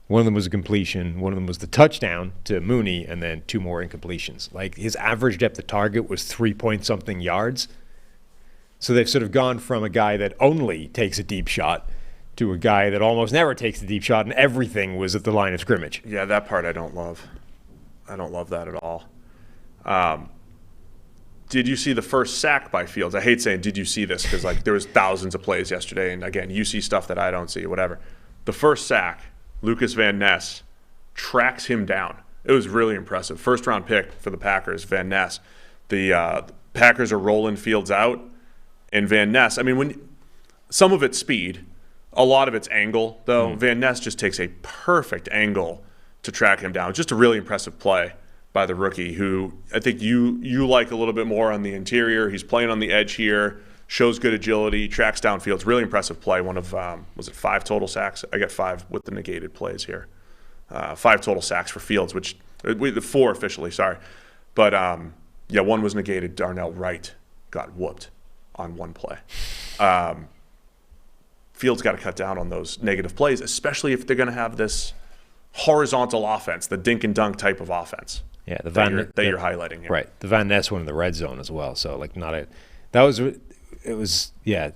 one of them was a completion, one of them was the touchdown to Mooney, and then 2 more incompletions. His average depth of target was 3-point-something yards. So they've sort of gone from a guy that only takes a deep shot to a guy that almost never takes the deep shot, and everything was at the line of scrimmage. Yeah, that part I don't love. I don't love that at all. Did you see the first sack by Fields? I hate saying did you see this because there was thousands of plays yesterday, and again, you see stuff that I don't see, whatever. The first sack, Lucas Van Ness tracks him down. It was really impressive. First round pick for the Packers, Van Ness. The Packers are rolling Fields out, and Van Ness. I mean, some of it's speed, a lot of it's angle, though. Van Ness just takes a perfect angle to track him down. Just a really impressive play by the rookie, who I think you like a little bit more on the interior. He's playing on the edge here, shows good agility, tracks down Fields. Really impressive play. One of, was it 5 total sacks? I got 5 with the negated plays here. 5 total sacks for Fields, 4 officially, sorry. But, one was negated. Darnell Wright got whooped on one play. Fields got to cut down on those negative plays, especially if they're going to have this horizontal offense, the dink and dunk type of offense. Yeah, you're highlighting here. Right, the Van Ness one in the red zone as well. So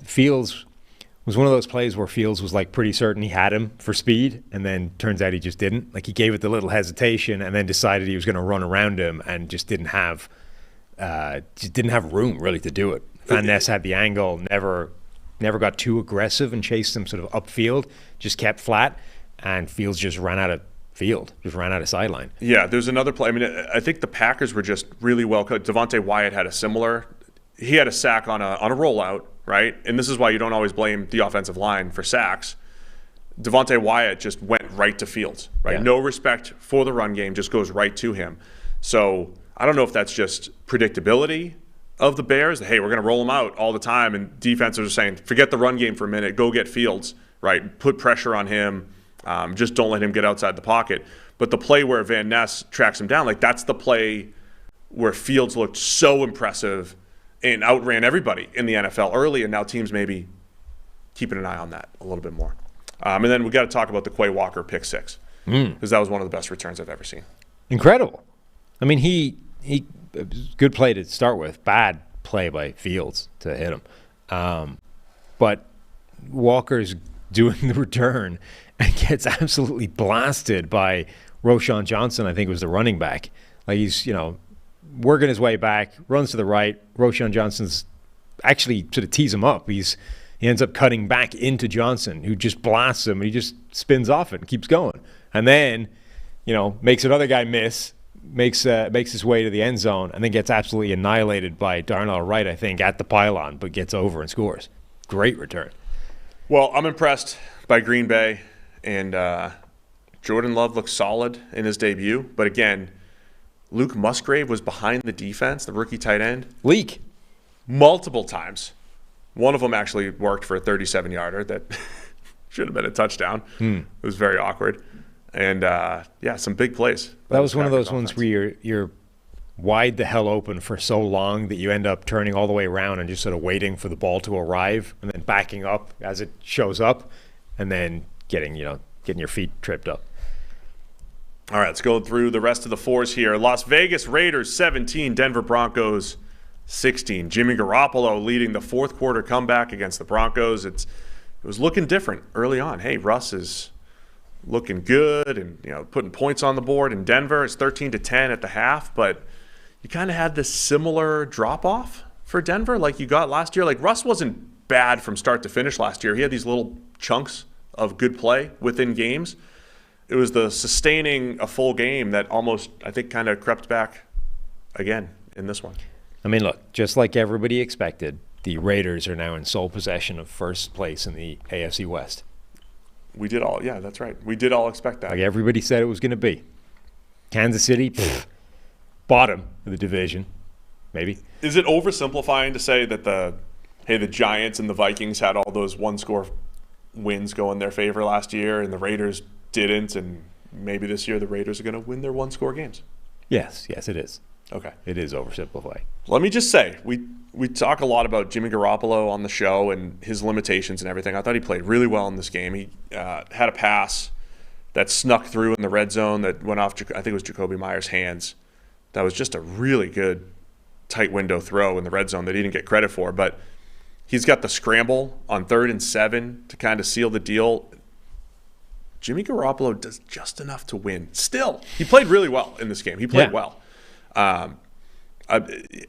Fields was one of those plays where Fields was like pretty certain he had him for speed, and then turns out he just didn't. Like he gave it the little hesitation, and then decided he was going to run around him, and just didn't have room really to do it. Van Ness had the angle, never got too aggressive and chased him sort of upfield, just kept flat, and Fields just ran out of sideline. Yeah, there's another play. I mean, I think the Packers were just really well cut. Devontae Wyatt had he had a sack on a rollout, right? And this is why you don't always blame the offensive line for sacks. Devontae Wyatt just went right to Fields, right? Yeah. No respect for the run game, just goes right to him. So I don't know if that's just predictability of the Bears. Hey, we're going to roll them out all the time, and defenses are saying, forget the run game for a minute, go get Fields, right? Put pressure on him. Just don't let him get outside the pocket. But the play where Van Ness tracks him down, that's the play where Fields looked so impressive and outran everybody in the NFL early, and now teams maybe keeping an eye on that a little bit more. And then we got to talk about the Quay Walker pick 6, because that was one of the best returns I've ever seen. Incredible. I mean, he good play to start with, bad play by Fields to hit him. But Walker's doing the return and gets absolutely blasted by Roschon Johnson, I think was the running back. Like he's, working his way back, runs to the right. Roschon Johnson's actually sort of tees him up. He ends up cutting back into Johnson, who just blasts him, and he just spins off it and keeps going. And then, makes another guy miss, makes his way to the end zone, and then gets absolutely annihilated by Darnell Wright, I think, at the pylon, but gets over and scores. Great return. Well, I'm impressed by Green Bay, and Jordan Love looks solid in his debut. But again, Luke Musgrave was behind the defense, the rookie tight end. Leak. Multiple times. One of them actually worked for a 37-yarder that should have been a touchdown. It was very awkward. And, some big plays. That was one of those ones where you're wide the hell open for so long that you end up turning all the way around and just sort of waiting for the ball to arrive and then backing up as it shows up and then getting your feet tripped up. All right, let's go through the rest of the 4s here. Las Vegas Raiders 17, Denver Broncos 16. Jimmy Garoppolo leading the fourth quarter comeback against the Broncos. It was looking different early on. Hey, Russ is looking good and putting points on the board in Denver. It's 13-10 at the half, but you kind of had this similar drop-off for Denver like you got last year. Like Russ wasn't bad from start to finish last year. He had these little chunks of good play within games. It was the sustaining a full game that almost, I think, kind of crept back again in this one. I mean, look, just like everybody expected, the Raiders are now in sole possession of first place in the AFC West. We did all, that's right. We did all expect that. Like everybody said it was going to be. Kansas City, bottom of the division, maybe. Is it oversimplifying to say that the Giants and the Vikings had all those one-score wins go in their favor last year and the Raiders didn't, and maybe this year the Raiders are going to win their one-score games? Yes, it is. Okay. It is oversimplifying. Let me just say, we talk a lot about Jimmy Garoppolo on the show and his limitations and everything. I thought he played really well in this game. He had a pass that snuck through in the red zone that went off, I think it was Jacoby Meyer's hands. That was just a really good tight window throw in the red zone that he didn't get credit for. But he's got the scramble on 3rd and 7 to kind of seal the deal. Jimmy Garoppolo does just enough to win. Still, he played really well in this game. He played well.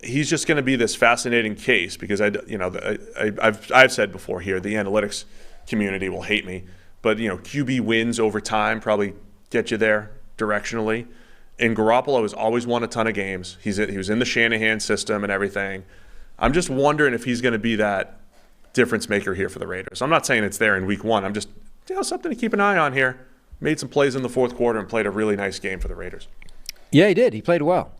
He's just going to be this fascinating case because I've said before here, the analytics community will hate me, but QB wins over time probably get you there directionally, And Garoppolo has always won a ton of games. He was in the Shanahan system and everything. I'm just wondering if he's going to be that difference maker here for the Raiders. I'm not saying it's there in week 1. I'm just, something to keep an eye on here. Made some plays in the fourth quarter and played a really nice game for the Raiders. Yeah, he did. He played well.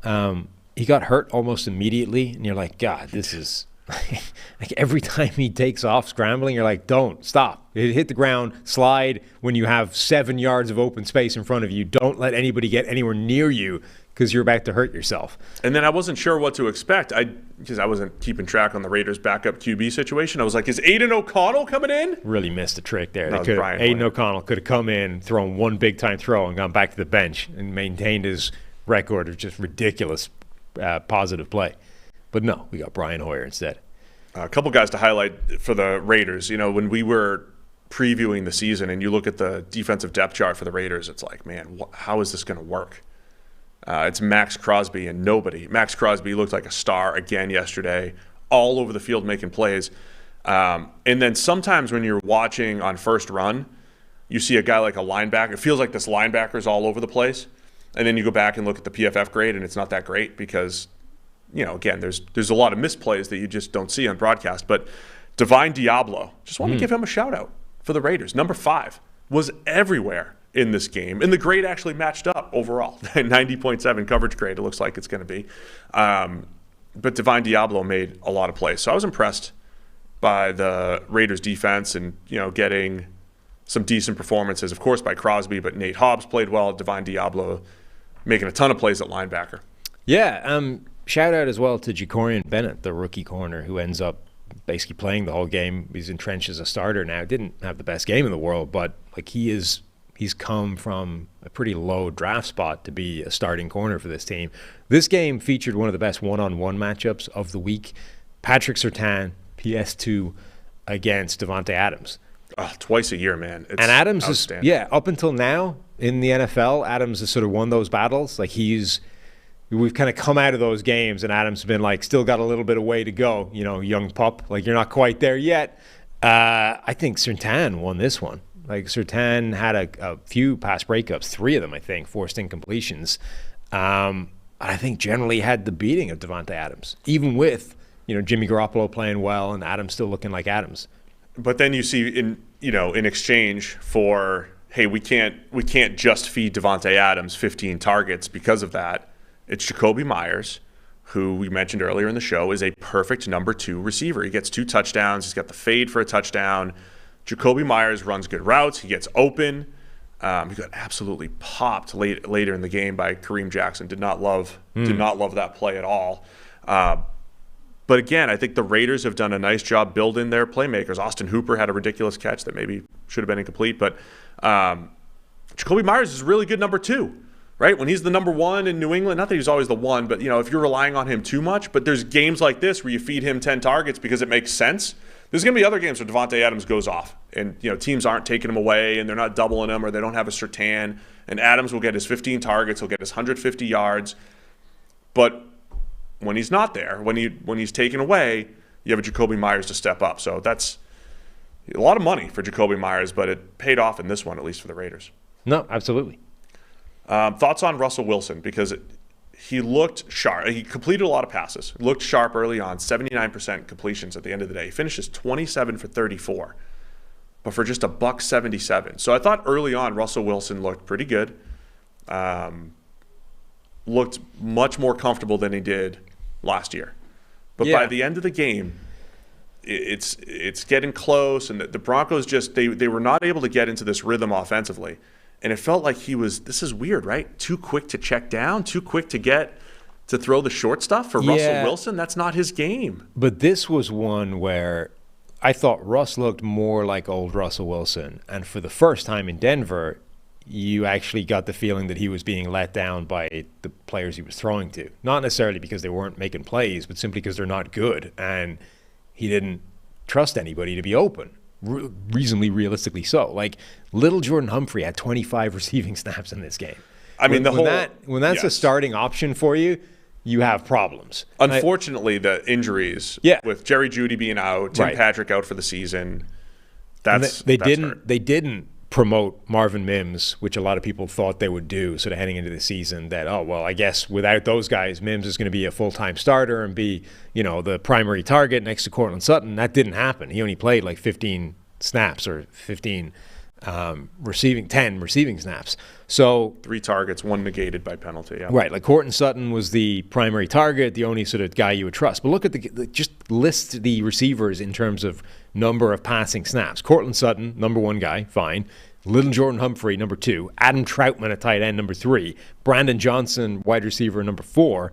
He got hurt almost immediately, and you're like, God, this is like every time he takes off scrambling, you're like, don't stop. Hit the ground, slide when you have 7 yards of open space in front of you. Don't let anybody get anywhere near you because you're about to hurt yourself. And then I wasn't sure what to expect because I wasn't keeping track on the Raiders' backup QB situation. I was like, is Aiden O'Connell coming in? Really missed a trick there. Aiden O'Connell could have come in, thrown one big-time throw, and gone back to the bench and maintained his record of just ridiculous positive play. But no, we got Brian Hoyer instead. A couple guys to highlight for the Raiders. When we were previewing the season and you look at the defensive depth chart for the Raiders, it's like, man, how is this going to work? It's Max Crosby and nobody. Max Crosby looked like a star again yesterday, all over the field making plays. And then sometimes when you're watching on first run, you see a guy like a linebacker. It feels like this linebacker's all over the place. And then you go back and look at the PFF grade, and it's not that great because, again, there's a lot of misplays that you just don't see on broadcast. But Divine Diablo, just want to give him a shout-out for the Raiders. Number 5 was everywhere in this game. And the grade actually matched up overall. 90.7 coverage grade, it looks like it's going to be. But Divine Diablo made a lot of plays. So I was impressed by the Raiders defense and, getting some decent performances, of course, by Crosby, but Nate Hobbs played well. Divine Diablo making a ton of plays at linebacker. Yeah, shout out as well to Jacorian Bennett, the rookie corner, who ends up basically playing the whole game. He's entrenched as a starter now. Didn't have the best game in the world, but he's come from a pretty low draft spot to be a starting corner for this team. This game featured one of the best one-on-one matchups of the week. Patrick Surtain, PS2, against Davante Adams. Twice a year, man. It's and Adams is, up until now in the NFL, Adams has sort of won those battles. Like we've kind of come out of those games, and Adams has been like, still got a little bit of way to go, young pup. Like, you're not quite there yet. I think Surtain won this one. Like, Surtain had a few pass breakups, 3 of them, I think, forced incompletions. I think generally had the beating of Davante Adams, even with, Jimmy Garoppolo playing well and Adams still looking like Adams. But then you see in exchange for, hey, we can't just feed Davante Adams 15 targets because of that. It's Jacoby Myers, who we mentioned earlier in the show is a perfect number 2 receiver. He gets 2 touchdowns. He's got the fade for a touchdown. Jacoby Myers runs good routes. He gets open. He got absolutely popped later in the game by Kareem Jackson. Did not love that play at all. But again, I think the Raiders have done a nice job building their playmakers. Austin Hooper had a ridiculous catch that maybe should have been incomplete. But Jacoby Myers is really good number 2, right? When he's the number 1 in New England, not that he's always the 1, but if you're relying on him too much, but there's games like this where you feed him 10 targets because it makes sense. There's going to be other games where Davante Adams goes off and teams aren't taking him away and they're not doubling him or they don't have a Surtain, and Adams will get his 15 targets, he'll get his 150 yards. But when he's not there, when he's taken away, you have a Jacoby Myers to step up. So that's a lot of money for Jacoby Myers, but it paid off in this one, at least for the Raiders. No, absolutely. Thoughts on Russell Wilson, because he looked sharp. He completed a lot of passes. Looked sharp early on, 79% completions at the end of the day. He finishes 27 for 34, but for just $177. So I thought early on Russell Wilson looked pretty good. Looked much more comfortable than he did last year. But by the end of the game, it's getting close, and the Broncos just they were not able to get into this rhythm offensively. And it felt like this is weird, right? Too quick to check down, too quick to throw the short stuff for Russell Wilson. That's not his game. But this was one where I thought Russ looked more like old Russell Wilson. And for the first time in Denver, you actually got the feeling that he was being let down by the players he was throwing to. Not necessarily because they weren't making plays, but simply because they're not good. And he didn't trust anybody to be open. Reasonably realistically so. Like, little Jordan Humphrey had 25 receiving snaps in this game. I mean, when that's a starting option for you, you have problems. Unfortunately, the injuries with Jerry Jeudy being out, Tim Patrick out for the season, they didn't promote Marvin Mims, which a lot of people thought they would do sort of heading into the season, that, oh, well, I guess without those guys, Mims is going to be a full-time starter and be, the primary target next to Courtland Sutton. That didn't happen. He only played like 15 snaps or 10 receiving snaps. So 3 targets, 1 negated by penalty. Yeah. Right, like Courtland Sutton was the primary target, the only sort of guy you would trust. But look at just list the receivers in terms of number of passing snaps. Courtland Sutton, number 1 guy, fine. Little Jordan Humphrey, number 2. Adam Troutman at tight end, number 3. Brandon Johnson, wide receiver, number 4.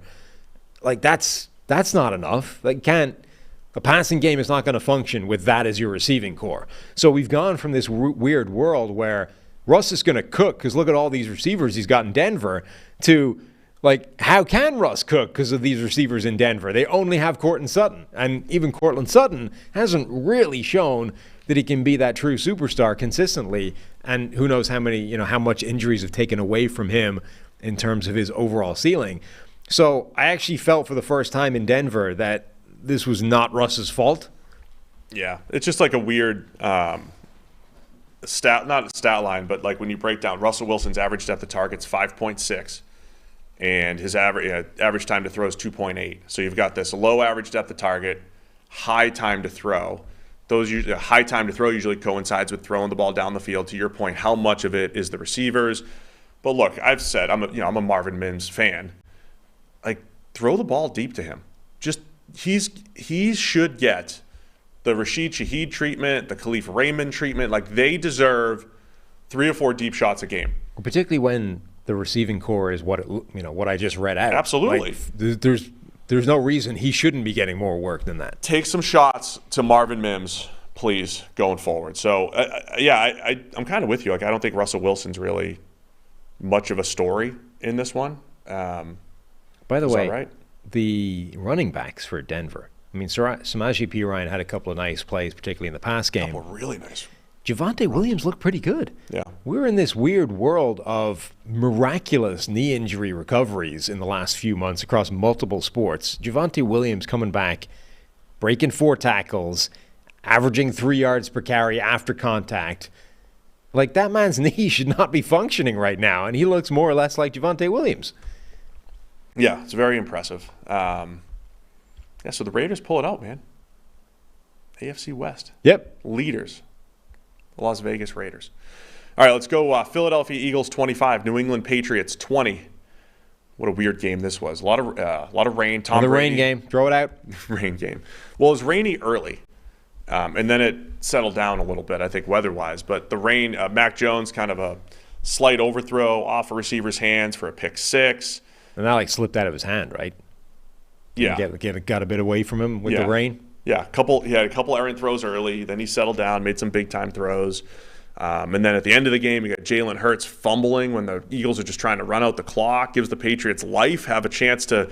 Like that's not enough. A passing game is not going to function with that as your receiving core. So we've gone from this weird world where Russ is going to cook because look at all these receivers he's got in Denver to, like, how can Russ cook because of these receivers in Denver? They only have Courtland Sutton. And even Courtland Sutton hasn't really shown that he can be that true superstar consistently. And who knows how much injuries have taken away from him in terms of his overall ceiling. So I actually felt for the first time in Denver that this was not Russ's fault. Yeah, it's just like a weird not a stat line, but like when you break down Russell Wilson's average depth of target's 5.6, and his average time to throw is 2.8. So you've got this low average depth of target, high time to throw. High time to throw usually coincides with throwing the ball down the field. To your point, how much of it is the receivers? But look, I've said I'm a Marvin Mims fan. Like, throw the ball deep to him. Just he should get the Rashid Shaheed treatment, the Khalif Raymond treatment. Like, they deserve 3 or 4 deep shots a game. Particularly when the receiving core is what I just read out. Absolutely. Like, there's no reason he shouldn't be getting more work than that. Take some shots to Marvin Mims, please, going forward. So, I'm kind of with you. Like, I don't think Russell Wilson's really much of a story in this one. By the way, right? The running backs for Denver. I mean, Samaje Perine had a couple of nice plays, particularly in the pass game. A couple really nice. Javonte Williams looked pretty good. Yeah. We're in this weird world of miraculous knee injury recoveries in the last few months across multiple sports. Javonte Williams coming back, breaking 4 tackles, averaging 3 yards per carry after contact. Like, that man's knee should not be functioning right now, and he looks more or less like Javonte Williams. Yeah, it's very impressive. So the Raiders pull it out, man. AFC West. Yep. Leaders. The Las Vegas Raiders. All right, let's go. Philadelphia Eagles 25, New England Patriots 20. What a weird game this was. A lot of rain. The rain game. Throw it out. Rain game. Well, it was rainy early, and then it settled down a little bit, I think, weather-wise. But the rain, Mac Jones, kind of a slight overthrow off a receiver's hands for a pick 6. And that slipped out of his hand, right? Yeah. Got a bit away from him with the rain. Yeah, he had a couple errant throws early. Then he settled down, made some big-time throws. And then at the end of the game, you got Jalen Hurts fumbling when the Eagles are just trying to run out the clock, gives the Patriots life, have a chance to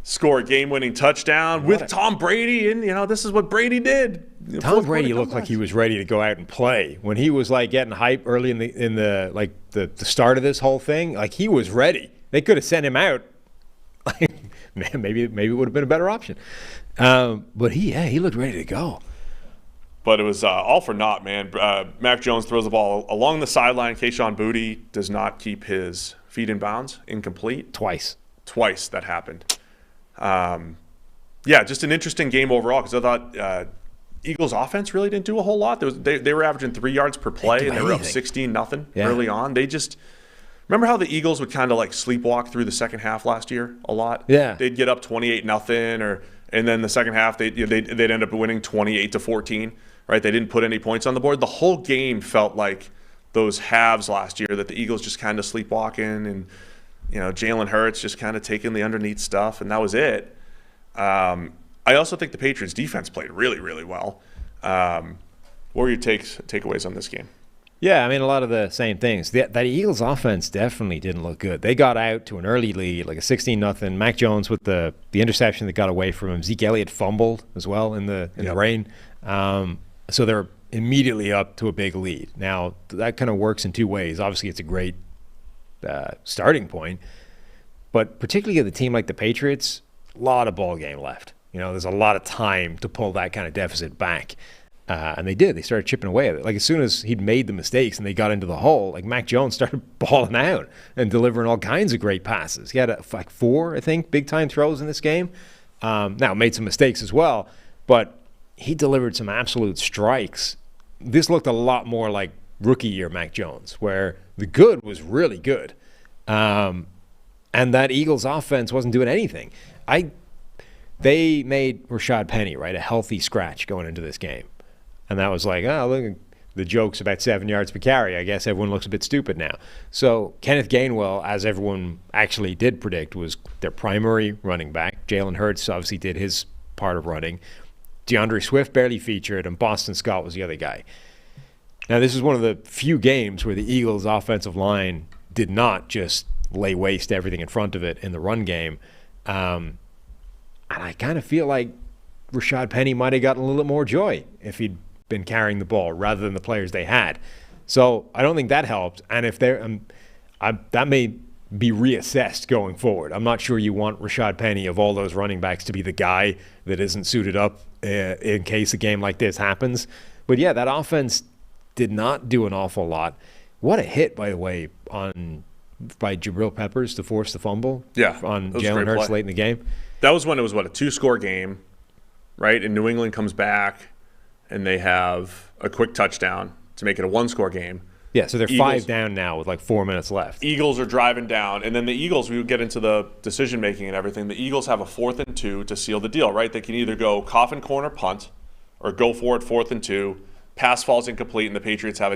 score a game-winning touchdown with Tom Brady. And, this is what Brady did. Tom Brady looked like he was ready to go out and play. When he was, getting hype early in the start of this whole thing, he was ready. They could have sent him out. Maybe it would have been a better option. But he looked ready to go. But it was all for naught, man. Mac Jones throws the ball along the sideline. Kayshon Boutte does not keep his feet in bounds. Incomplete. Twice that happened. Just an interesting game overall because I thought Eagles offense really didn't do a whole lot. They were averaging 3 yards per play, and they were up 16-0 early on. They just – remember how the Eagles would kind of sleepwalk through the second half last year a lot? Yeah. They'd get up 28-0, and then the second half they'd end up winning 28-14. Right? They didn't put any points on the board. The whole game felt like those halves last year that the Eagles just kind of sleepwalking, and Jalen Hurts just kind of taking the underneath stuff, and that was it. I also think the Patriots defense played really, really well. What were your takeaways on this game? Yeah, I mean, a lot of the same things. That Eagles offense definitely didn't look good. They got out to an early lead, like a 16-0. Mac Jones with the interception that got away from him. Zeke Elliott fumbled as well in the rain. So they're immediately up to a big lead. Now, that kind of works in 2 ways. Obviously, it's a great starting point. But particularly at a team like the Patriots, a lot of ball game left. There's a lot of time to pull that kind of deficit back. And they did. They started chipping away at it. Like, as soon as he'd made the mistakes and they got into the hole, like, Mac Jones started balling out and delivering all kinds of great passes. He had, like, 4, I think, big-time throws in this game. Now, made some mistakes as well, but he delivered some absolute strikes. This looked a lot more like rookie year Mac Jones, where the good was really good. And that Eagles offense wasn't doing anything. They made Rashad Penny, right, a healthy scratch going into this game. And that was like, oh, look, the joke's about 7 yards per carry. I guess everyone looks a bit stupid now. So Kenneth Gainwell, as everyone actually did predict, was their primary running back. Jalen Hurts obviously did his part of running. DeAndre Swift barely featured, and Boston Scott was the other guy. Now, this is one of the few games where the Eagles' offensive line did not just lay waste to everything in front of it in the run game. And I kind of feel like Rashad Penny might have gotten a little bit more joy if he'd been carrying the ball rather than the players they had. So I don't think that helped. And if they're that may be reassessed going forward. I'm not sure you want Rashad Penny, of all those running backs, to be the guy that isn't suited up in case a game like this happens. But yeah, that offense did not do an awful lot. What a hit, by the way, by Jabril Peppers to force the fumble on Jalen Hurts late in the game. That was when it was, a 2-score game, right? And New England comes back, and they have a quick touchdown to make it a 1-score game. Yeah, so they're 5 down now with like 4 minutes left. Eagles are driving down, and then the Eagles, we would get into the decision-making and everything. The Eagles have a 4th and 2 to seal the deal, right? They can either go coffin corner punt or go for it 4th and 2. Pass falls incomplete, and the Patriots have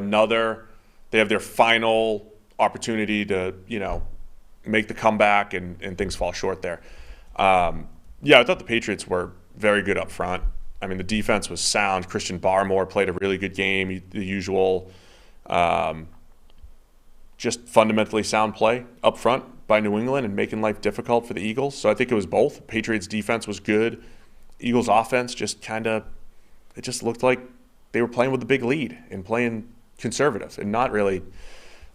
they have their final opportunity to, make the comeback, and things fall short there. I thought the Patriots were very good up front. I mean, the defense was sound. Christian Barmore played a really good game, the usual just fundamentally sound play up front by New England and making life difficult for the Eagles. So I think it was both. Patriots defense was good. Eagles offense just it just looked like they were playing with the big lead and playing conservative and not really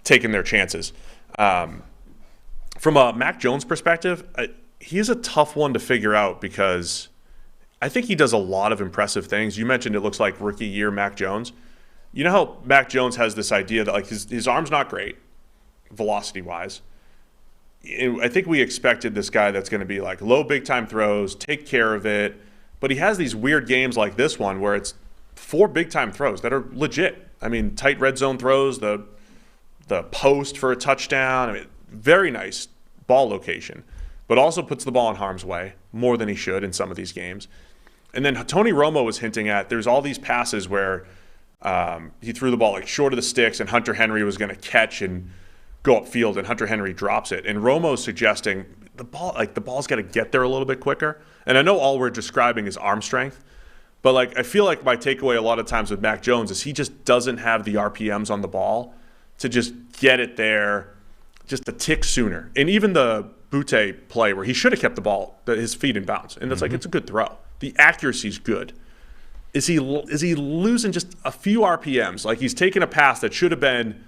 taking their chances. From a Mac Jones perspective, he's a tough one to figure out because I think he does a lot of impressive things. You mentioned it looks like rookie year Mac Jones. You know how Mac Jones has this idea that like his arm's not great, velocity-wise. I think we expected this guy that's going to be like low big-time throws, take care of it. But he has these weird games like this one where it's 4 big-time throws that are legit. I mean, tight red zone throws, the post for a touchdown. I mean, very nice ball location, but also puts the ball in harm's way more than he should in some of these games. And then Tony Romo was hinting at there's all these passes where he threw the ball like short of the sticks and Hunter Henry was going to catch and go upfield and Hunter Henry drops it. And Romo's suggesting the ball's got to get there a little bit quicker. And I know all we're describing is arm strength, but like I feel like my takeaway a lot of times with Mac Jones is he just doesn't have the RPMs on the ball to just get it there just a tick sooner. And even the Butte play where he should have kept the ball, his feet in bounds, and it's like it's a good throw. The accuracy's good. Is he losing just a few RPMs? Like he's taking a pass that should have been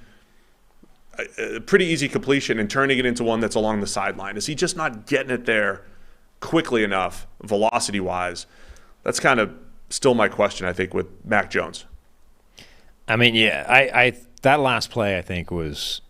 a pretty easy completion and turning it into one that's along the sideline. Is he just not getting it there quickly enough, velocity-wise? That's kind of still my question, I think, with Mac Jones. I mean, yeah, I that last play I think was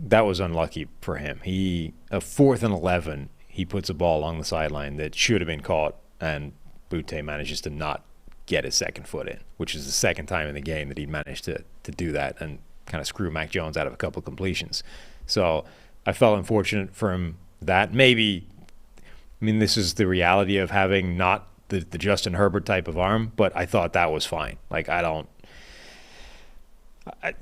unlucky for him. A 4th and 11, he puts a ball along the sideline that should have been caught, and Butte manages to not get his second foot in, which is the second time in the game that he managed to do that and kind of screw Mac Jones out of a couple of completions. So I felt unfortunate for him that maybe, I mean, this is the reality of having not the Justin Herbert type of arm, but I thought that was fine. Like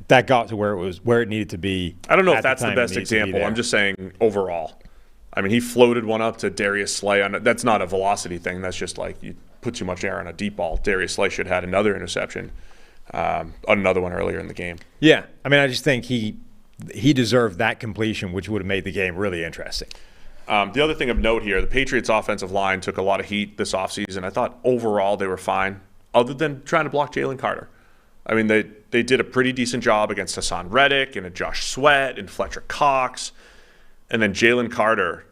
that got to where it needed to be. I don't know if that's the best example. I'm just saying overall. I mean, he floated one up to Darius Slay. That's not a velocity thing. That's just like you put too much air on a deep ball. Darius Slay should have had another interception, another one earlier in the game. Yeah, I mean, I just think he deserved that completion, which would have made the game really interesting. The other thing of note here, the Patriots' offensive line took a lot of heat this offseason. I thought overall they were fine, other than trying to block Jalen Carter. I mean, they did a pretty decent job against Hassan Reddick and Josh Sweat and Fletcher Cox. And then Jalen Carter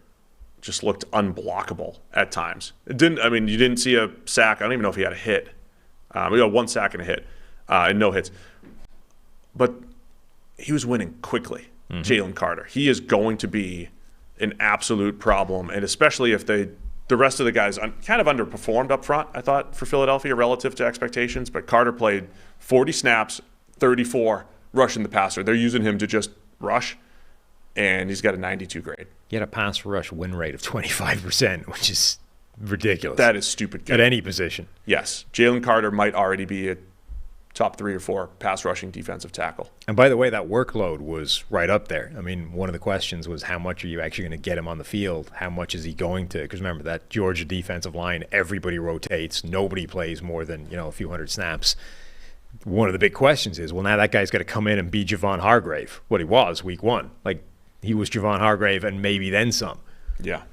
just looked unblockable at times. You didn't see a sack. I don't even know if he had a hit We got 1 sack and a hit, and no hits. But he was winning quickly. Jalen Carter. He is going to be an absolute problem, and especially if the rest of the guys kind of underperformed up front, I thought, for Philadelphia relative to expectations. But Carter played 40 snaps, 34 rushing the passer. They're using him to just rush, and he's got a 92 grade. He had a pass rush win rate of 25%, which is ridiculous. That is stupid good. At any position. Yes. Jalen Carter might already be a top 3 or 4 pass rushing defensive tackle. And by the way, that workload was right up there. I mean, one of the questions was how much are you actually going to get him on the field? How much is he going to? Because remember, that Georgia defensive line, everybody rotates. Nobody plays more than, a few hundred snaps. One of the big questions is, well, now that guy's got to come in and be Javon Hargrave, what he was week 1. Like, he was Javon Hargrave and maybe then some. Yeah.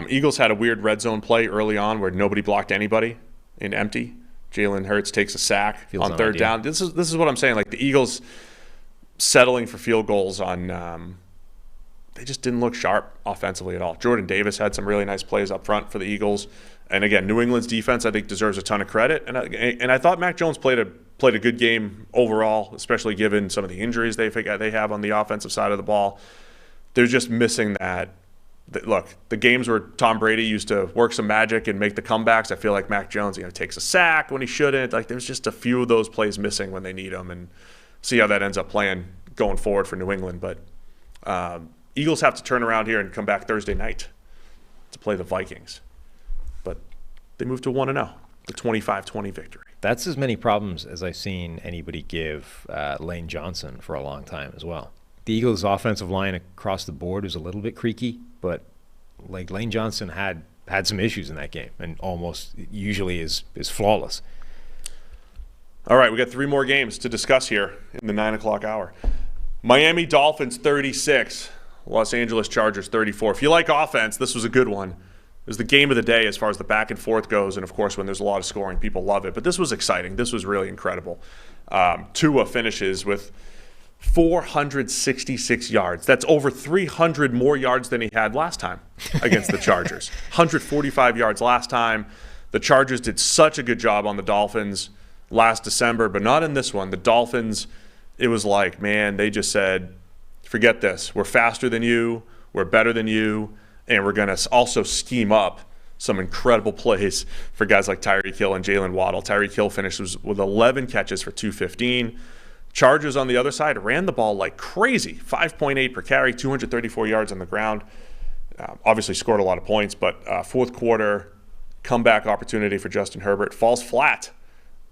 Eagles had a weird red zone play early on where nobody blocked anybody in empty. Jalen Hurts takes a sack on 3rd down. This is what I'm saying. Like, the Eagles settling for field goals on they just didn't look sharp offensively at all. Jordan Davis had some really nice plays up front for the Eagles. And again, New England's defense, I think, deserves a ton of credit. And I thought Mac Jones played a good game overall, especially given some of the injuries they have on the offensive side of the ball. They're just missing that. Look, the games where Tom Brady used to work some magic and make the comebacks, I feel like Mac Jones, takes a sack when he shouldn't. Like, there's just a few of those plays missing when they need them, and see how that ends up playing going forward for New England. But Eagles have to turn around here and come back Thursday night to play the Vikings. But they moved to 1-0, the 25-20 victory. That's as many problems as I've seen anybody give Lane Johnson for a long time as well. The Eagles' offensive line across the board was a little bit creaky, but like Lane Johnson had some issues in that game and almost usually is flawless. All right, we got 3 more games to discuss here in the 9 o'clock hour. Miami Dolphins 36, Los Angeles Chargers 34. If you like offense, this was a good one. It was the game of the day as far as the back and forth goes, and of course when there's a lot of scoring, people love it. But this was exciting. This was really incredible. Tua finishes with 466 yards. That's over 300 more yards than he had last time against the Chargers. 145 yards last time. The Chargers did such a good job on the Dolphins last December, but not in this one. The Dolphins, it was like, man, they just said, forget this. We're faster than you. We're better than you. And we're going to also scheme up some incredible plays for guys like Tyreek Hill and Jalen Waddle. Tyreek Hill finishes with 11 catches for 215. Chargers on the other side ran the ball like crazy, 5.8 per carry, 234 yards on the ground. Obviously scored a lot of points, but fourth quarter comeback opportunity for Justin Herbert falls flat,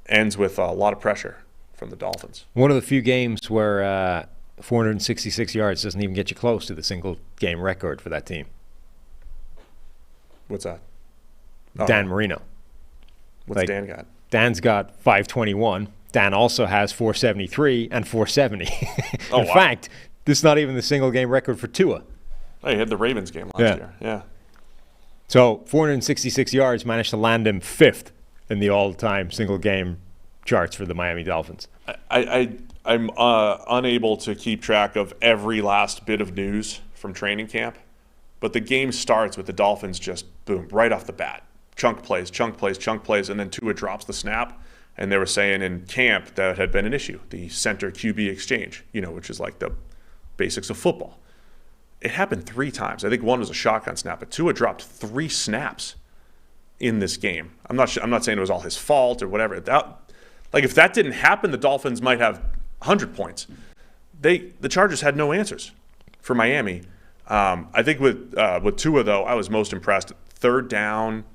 ends with a lot of pressure from the Dolphins. One of the few games where 466 yards doesn't even get you close to the single game record for that team. What's that? Dan Marino. What's Dan got? Dan's got 521. Dan also has 473 and 470. In fact, this is not even the single game record for Tua. Oh, he had the Ravens game last year. Yeah. So 466 yards managed to land him 5th in the all-time single game charts for the Miami Dolphins. I'm unable to keep track of every last bit of news from training camp, but the game starts with the Dolphins just, boom, right off the bat. Chunk plays, and then Tua drops the snap. And they were saying in camp that had been an issue, the center QB exchange, which is like the basics of football. It happened 3 times. I think one was a shotgun snap, but Tua dropped 3 snaps in this game. I'm not saying it was all his fault or whatever. If that didn't happen, the Dolphins might have 100 points. The Chargers had no answers for Miami. I think with Tua, though, I was most impressed. 3rd down,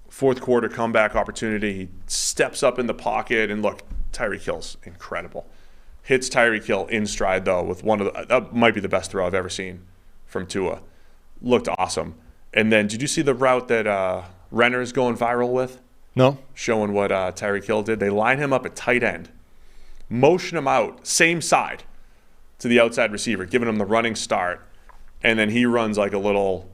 fourth quarter comeback opportunity. He steps up in the pocket, and look, Tyreek Hill's incredible. Hits Tyreek Hill in stride, though, with that might be the best throw I've ever seen from Tua. Looked awesome. And then, did you see the route that Renner is going viral with? No. Showing what Tyreek Hill did. They line him up at tight end, motion him out, same side to the outside receiver, giving him the running start, and then he runs like a little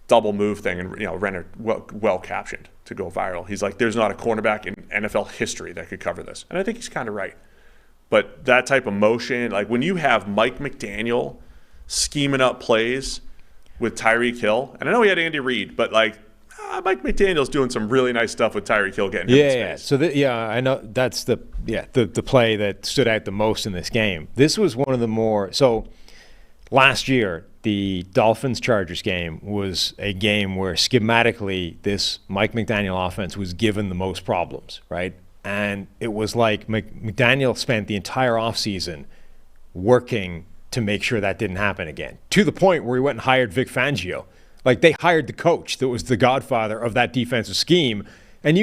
double move thing, and Renner well captioned to go viral. He's like, there's not a cornerback in NFL history that could cover this. And I think he's kind of right. But that type of motion, like when you have Mike McDaniel scheming up plays with Tyreek Hill, and I know he had Andy Reid, but like Mike McDaniel's doing some really nice stuff with Tyreek Hill getting him in space. So I know that's the play that stood out the most in this game. This was one of the more so. Last year, the Dolphins-Chargers game was a game where schematically this Mike McDaniel offense was given the most problems, right? And it was like McDaniel spent the entire offseason working to make sure that didn't happen again, to the point where he went and hired Vic Fangio. Like, they hired the coach that was the godfather of that defensive scheme. And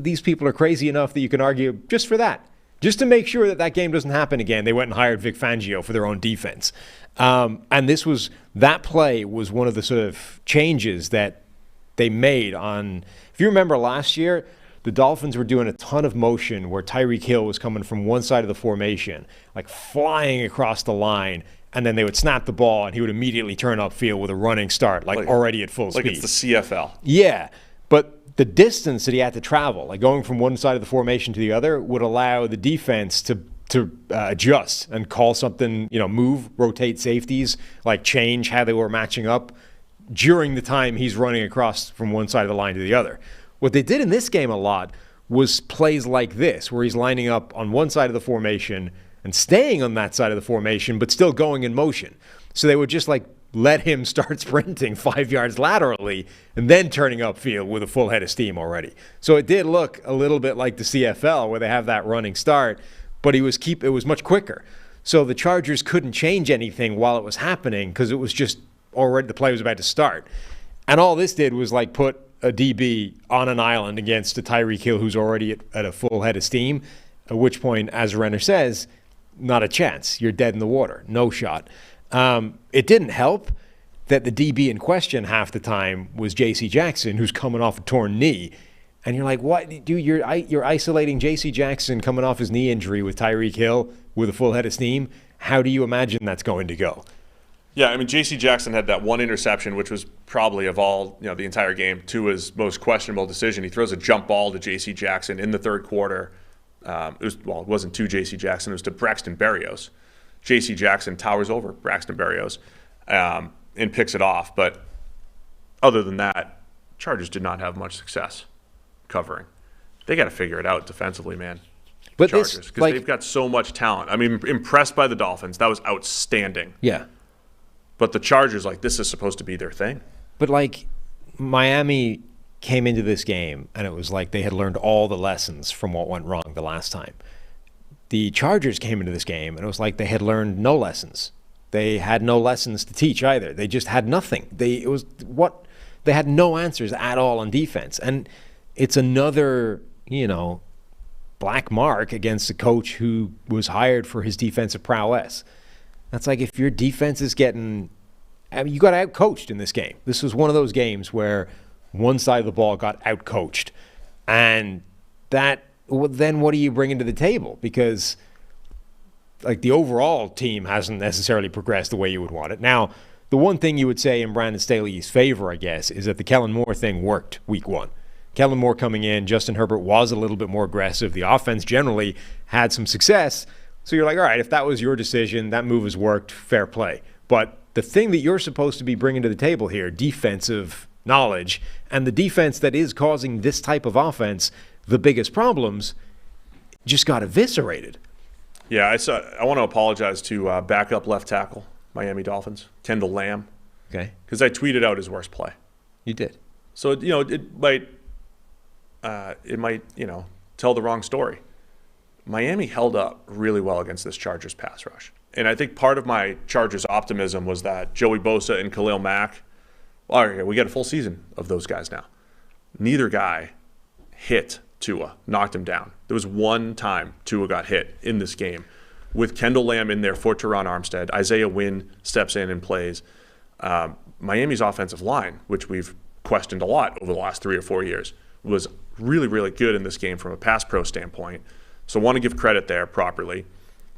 these people are crazy enough that you can argue just for that. Just to make sure that game doesn't happen again, they went and hired Vic Fangio for their own defense. And that play was one of the sort of changes that they made on, if you remember last year, the Dolphins were doing a ton of motion where Tyreek Hill was coming from one side of the formation, like flying across the line, and then they would snap the ball and he would immediately turn upfield with a running start, like already at full speed. Like it's the CFL. Yeah, but the distance that he had to travel, like going from one side of the formation to the other, would allow the defense to adjust and call something, move, rotate safeties, like change how they were matching up during the time he's running across from one side of the line to the other. What they did in this game a lot was plays like this, where he's lining up on one side of the formation and staying on that side of the formation, but still going in motion. So they would just let him start sprinting 5 yards laterally and then turning upfield with a full head of steam already. So it did look a little bit like the CFL where they have that running start, but it was much quicker. So the Chargers couldn't change anything while it was happening because it was just already the play was about to start. And all this did was put a DB on an island against a Tyreek Hill who's already at a full head of steam, at which point, as Renner says, not a chance. You're dead in the water. No shot. It didn't help that the DB in question half the time was J.C. Jackson, who's coming off a torn knee. And you're like, what? Dude, you're isolating J.C. Jackson coming off his knee injury with Tyreek Hill with a full head of steam. How do you imagine that's going to go? Yeah, I mean, J.C. Jackson had that one interception, which was probably of all, the entire game, to his most questionable decision. He throws a jump ball to J.C. Jackson in the third quarter. It wasn't to J.C. Jackson, it was to Braxton Berrios. J.C. Jackson towers over Braxton Berrios and picks it off. But other than that, Chargers did not have much success covering. They got to figure it out defensively, man. But Chargers, because they've got so much talent. I mean, impressed by the Dolphins. That was outstanding. Yeah. But the Chargers, this is supposed to be their thing. But Miami came into this game and it was like they had learned all the lessons from what went wrong the last time. The Chargers came into this game and it was like they had learned no lessons. They had no lessons to teach either. They just had nothing. They had no answers at all on defense. And it's another, black mark against a coach who was hired for his defensive prowess. That's like if your defense is getting you got out-coached in this game. This was one of those games where one side of the ball got out-coached. And then what are you bringing to the table? Because the overall team hasn't necessarily progressed the way you would want it. Now, the one thing you would say in Brandon Staley's favor, I guess, is that the Kellen Moore thing worked week one. Kellen Moore coming in, Justin Herbert was a little bit more aggressive. The offense generally had some success. So you're like, all right, if that was your decision, that move has worked, fair play. But the thing that you're supposed to be bringing to the table here, defensive knowledge, and the defense that is causing this type of offense the biggest problems, just got eviscerated. Yeah, I want to apologize to backup left tackle, Miami Dolphins, Kendall Lamb. Okay. Because I tweeted out his worst play. You did. So, it might tell the wrong story. Miami held up really well against this Chargers pass rush. And I think part of my Chargers optimism was that Joey Bosa and Khalil Mack, we got a full season of those guys now. Neither guy hit Tua, knocked him down. There was one time Tua got hit in this game with Kendall Lamb in there for Teron Armstead. Isaiah Wynn steps in and plays. Miami's offensive line, which we've questioned a lot over the last 3 or 4 years, was really, really good in this game from a pass pro standpoint. So I want to give credit there properly.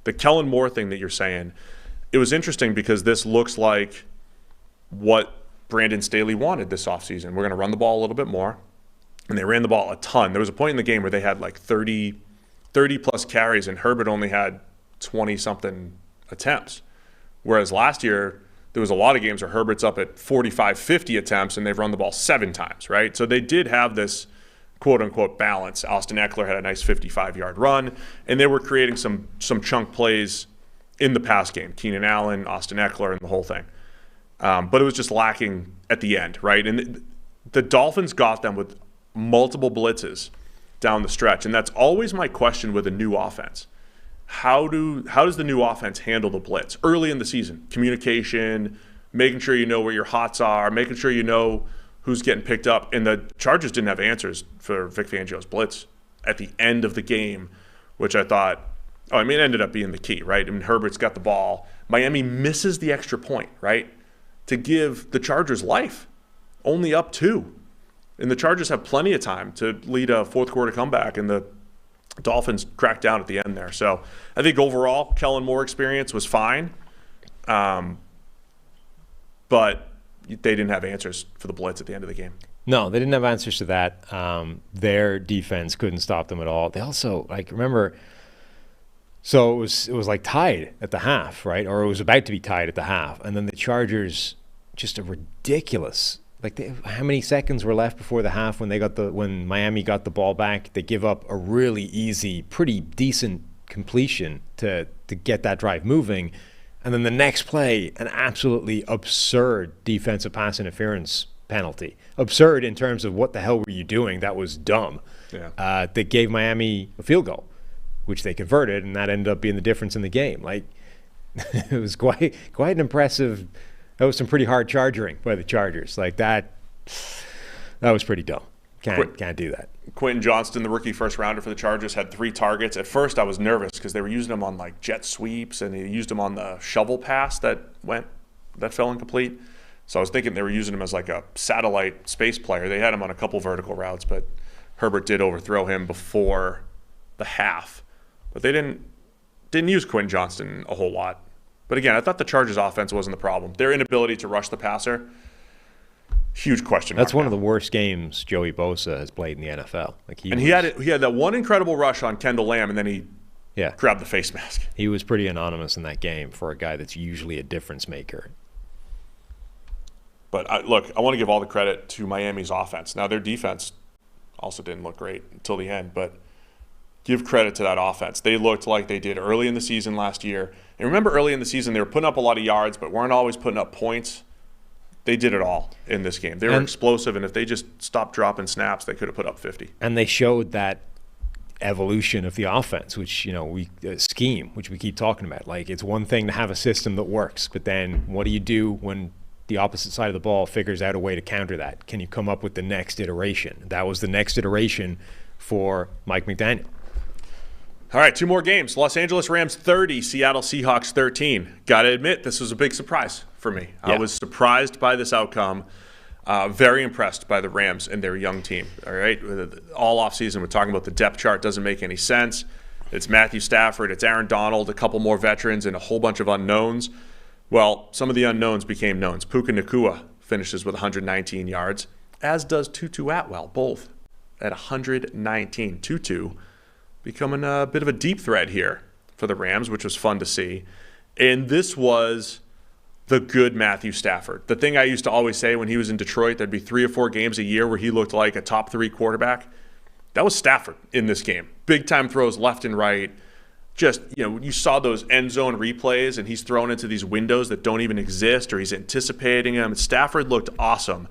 The Kellen Moore thing that you're saying, it was interesting because this looks like what Brandon Staley wanted this offseason. We're going to run the ball a little bit more. And they ran the ball a ton. There was a point in the game where they had 30 plus carries and Herbert only had 20-something attempts. Whereas last year, there was a lot of games where Herbert's up at 45, 50 attempts, and they've run the ball 7 times, right? So they did have this quote-unquote balance. Austin Eckler had a nice 55-yard run, and they were creating some chunk plays in the pass game. Keenan Allen, Austin Eckler, and the whole thing. But it was just lacking at the end, right? And the Dolphins got them with multiple blitzes down the stretch, and that's always my question with a new offense. How does the new offense handle the blitz early in the season? Communication, making sure you know where your hots are, making sure you know who's getting picked up. And the Chargers didn't have answers for Vic Fangio's blitz at the end of the game, which I thought, it ended up being the key, right? I mean, Herbert's got the ball. Miami misses the extra point, right, to give the Chargers life. Only up 2. And the Chargers have plenty of time to lead a fourth quarter comeback, and the Dolphins cracked down at the end there. So I think overall, Kellen Moore experience was fine. But they didn't have answers for the blitz at the end of the game. No, they didn't have answers to that. Their defense couldn't stop them at all. They also, remember, so it was like tied at the half, right? Or it was about to be tied at the half. And then the Chargers, just a ridiculous, how many seconds were left before the half when Miami got the ball back? They give up a really easy, pretty decent completion to get that drive moving. And then the next play, an absolutely absurd defensive pass interference penalty. Absurd in terms of what the hell were you doing? That was dumb. Yeah. They gave Miami a field goal, which they converted, and that ended up being the difference in the game. It was quite an impressive. That was some pretty hard charging by the Chargers. That was pretty dumb. Can't do that. Quentin Johnston, the rookie first rounder for the Chargers, had 3 targets. At first, I was nervous because they were using him on jet sweeps, and they used him on the shovel pass that fell incomplete. So I was thinking they were using him as a satellite space player. They had him on a couple vertical routes, but Herbert did overthrow him before the half. But they didn't use Quentin Johnston a whole lot. But again, I thought the Chargers' offense wasn't the problem. Their inability to rush the passer, huge question mark. That's one of the worst games Joey Bosa has played in the NFL. He had that one incredible rush on Kendall Lamb, and then he grabbed the face mask. He was pretty anonymous in that game for a guy that's usually a difference maker. But I want to give all the credit to Miami's offense. Now, their defense also didn't look great until the end, but give credit to that offense. They looked like they did early in the season last year. And remember, early in the season, they were putting up a lot of yards, but weren't always putting up points. They did it all in this game. They were explosive, and if they just stopped dropping snaps, they could have put up 50. And they showed that evolution of the offense, which, scheme, which we keep talking about. It's one thing to have a system that works, but then what do you do when the opposite side of the ball figures out a way to counter that? Can you come up with the next iteration? That was the next iteration for Mike McDaniel. All right, 2 more games. Los Angeles Rams 30, Seattle Seahawks 13. Got to admit, this was a big surprise for me. Yeah. I was surprised by this outcome. Very impressed by the Rams and their young team. All right, all offseason we're talking about the depth chart doesn't make any sense. It's Matthew Stafford, it's Aaron Donald, a couple more veterans, and a whole bunch of unknowns. Well, some of the unknowns became knowns. Puka Nacua finishes with 119 yards, as does Tutu Atwell, both at 119. Tutu becoming a bit of a deep threat here for the Rams, which was fun to see. And this was the good Matthew Stafford. The thing I used to always say when he was in Detroit, there'd be 3 or 4 games a year where he looked like a top 3 quarterback. That was Stafford in this game. Big time throws left and right. Just, you saw those end zone replays, and he's thrown into these windows that don't even exist, or he's anticipating them. Stafford looked awesome.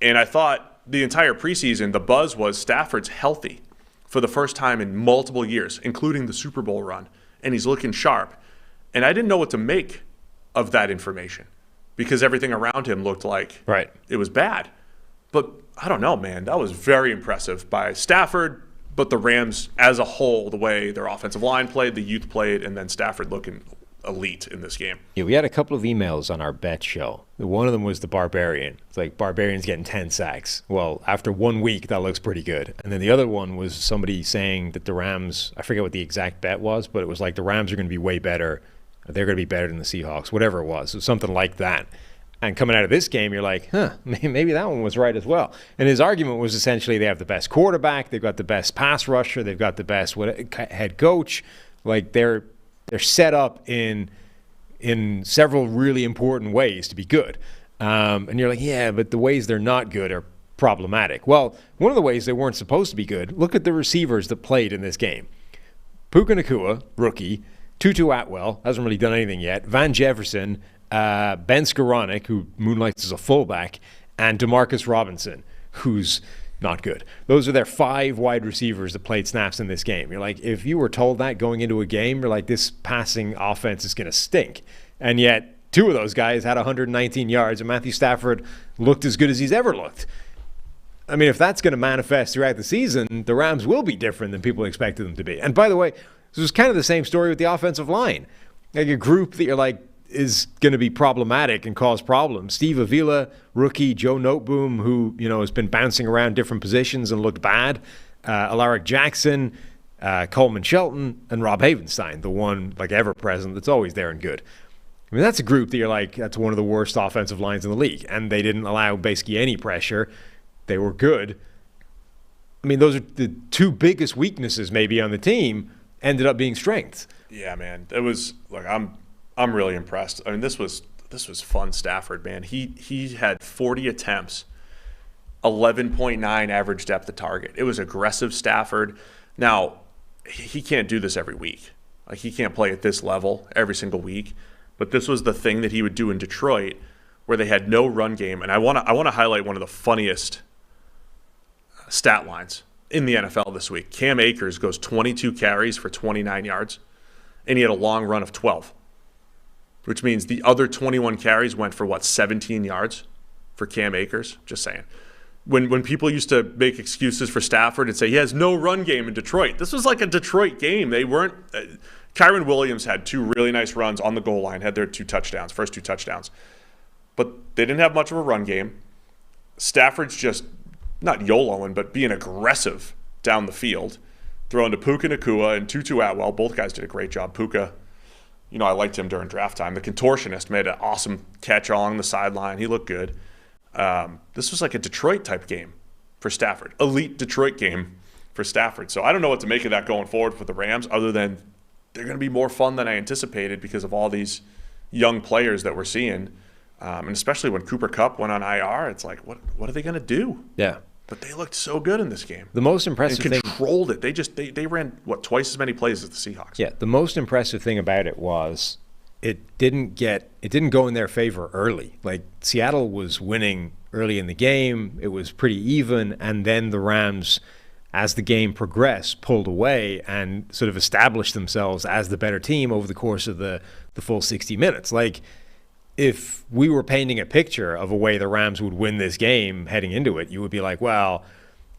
And I thought the entire preseason, the buzz was Stafford's healthy for the first time in multiple years, including the Super Bowl run, and he's looking sharp. And I didn't know what to make of that information because everything around him looked like it was bad. But I don't know, man. That was very impressive by Stafford, but the Rams as a whole, the way their offensive line played, the youth played, and then Stafford looking elite in this game. Yeah, we had a couple of emails on our bet show. One of them was the Barbarian. It's like, Barbarian's getting 10 sacks. Well, after 1 week, that looks pretty good. And then the other one was somebody saying that the Rams, I forget what the exact bet was, but it was like the Rams are going to be way better. They're going to be better than the Seahawks, whatever it was. It was something like that. And coming out of this game, you're like, maybe that one was right as well. And his argument was essentially they have the best quarterback, they've got the best pass rusher, they've got the best head coach. Like they're set up in in several really important ways to be good. And you're like, yeah, but the ways they're not good are problematic. Well, one of the ways they weren't supposed to be good, look at the receivers that played in this game. Puka Nacua, rookie. Tutu Atwell, hasn't really done anything yet. Van Jefferson, Ben Skoranek, who moonlights as a fullback, and Demarcus Robinson, who's not good. Those are their 5 wide receivers that played snaps in this game. You're like, if you were told that going into a game, you're like, this passing offense is going to stink. And yet, 2 of those guys had 119 yards, and Matthew Stafford looked as good as he's ever looked. I mean, if that's going to manifest throughout the season, the Rams will be different than people expected them to be. And by the way, this was kind of the same story with the offensive line. Like a group that you're like is going to be problematic and cause problems. Steve Avila, rookie, Joe Noteboom, who has been bouncing around different positions and looked bad. Alaric Jackson, Coleman Shelton, and Rob Havenstein, the one like ever present that's always there and good. I mean, that's a group that you're like, that's one of the worst offensive lines in the league, and they didn't allow basically any pressure. They were good. I mean, those are the 2 biggest weaknesses maybe on the team. Ended up being strengths. Yeah, man. It was like I'm really impressed. I mean, this was fun Stafford, man. He had 40 attempts, 11.9 average depth of target. It was aggressive Stafford. Now, he can't do this every week. Like he can't play at this level every single week. But this was the thing that he would do in Detroit, where they had no run game. And I want to highlight one of the funniest stat lines in the NFL this week. Cam Akers goes 22 carries for 29 yards, and he had a long run of 12, which means the other 21 carries went for, 17 yards for Cam Akers? Just saying. When people used to make excuses for Stafford and say he has no run game in Detroit, this was like a Detroit game. They weren't Kyron Williams had 2 really nice runs on the goal line, had their 2 touchdowns, first 2 touchdowns. But they didn't have much of a run game. Stafford's just not YOLOing, but being aggressive down the field, throwing to Puka Nacua and Tutu Atwell. Both guys did a great job. Puka, I liked him during draft time. The contortionist made an awesome catch along the sideline. He looked good. This was like a Detroit-type game for Stafford. Elite Detroit game for Stafford. So I don't know what to make of that going forward for the Rams, other than they're going to be more fun than I anticipated because of all these young players that we're seeing. And especially when Cooper Kupp went on IR, it's like, what are they going to do? Yeah. But they looked so good in this game. The most impressive and thing... controlled it. They ran, twice as many plays as the Seahawks. Yeah, the most impressive thing about it was it didn't go in their favor early. Like, Seattle was winning early in the game. It was pretty even. And then the Rams, as the game progressed, pulled away and sort of established themselves as the better team over the course of the full 60 minutes. Like, if we were painting a picture of a way the Rams would win this game heading into it, you would be like, well,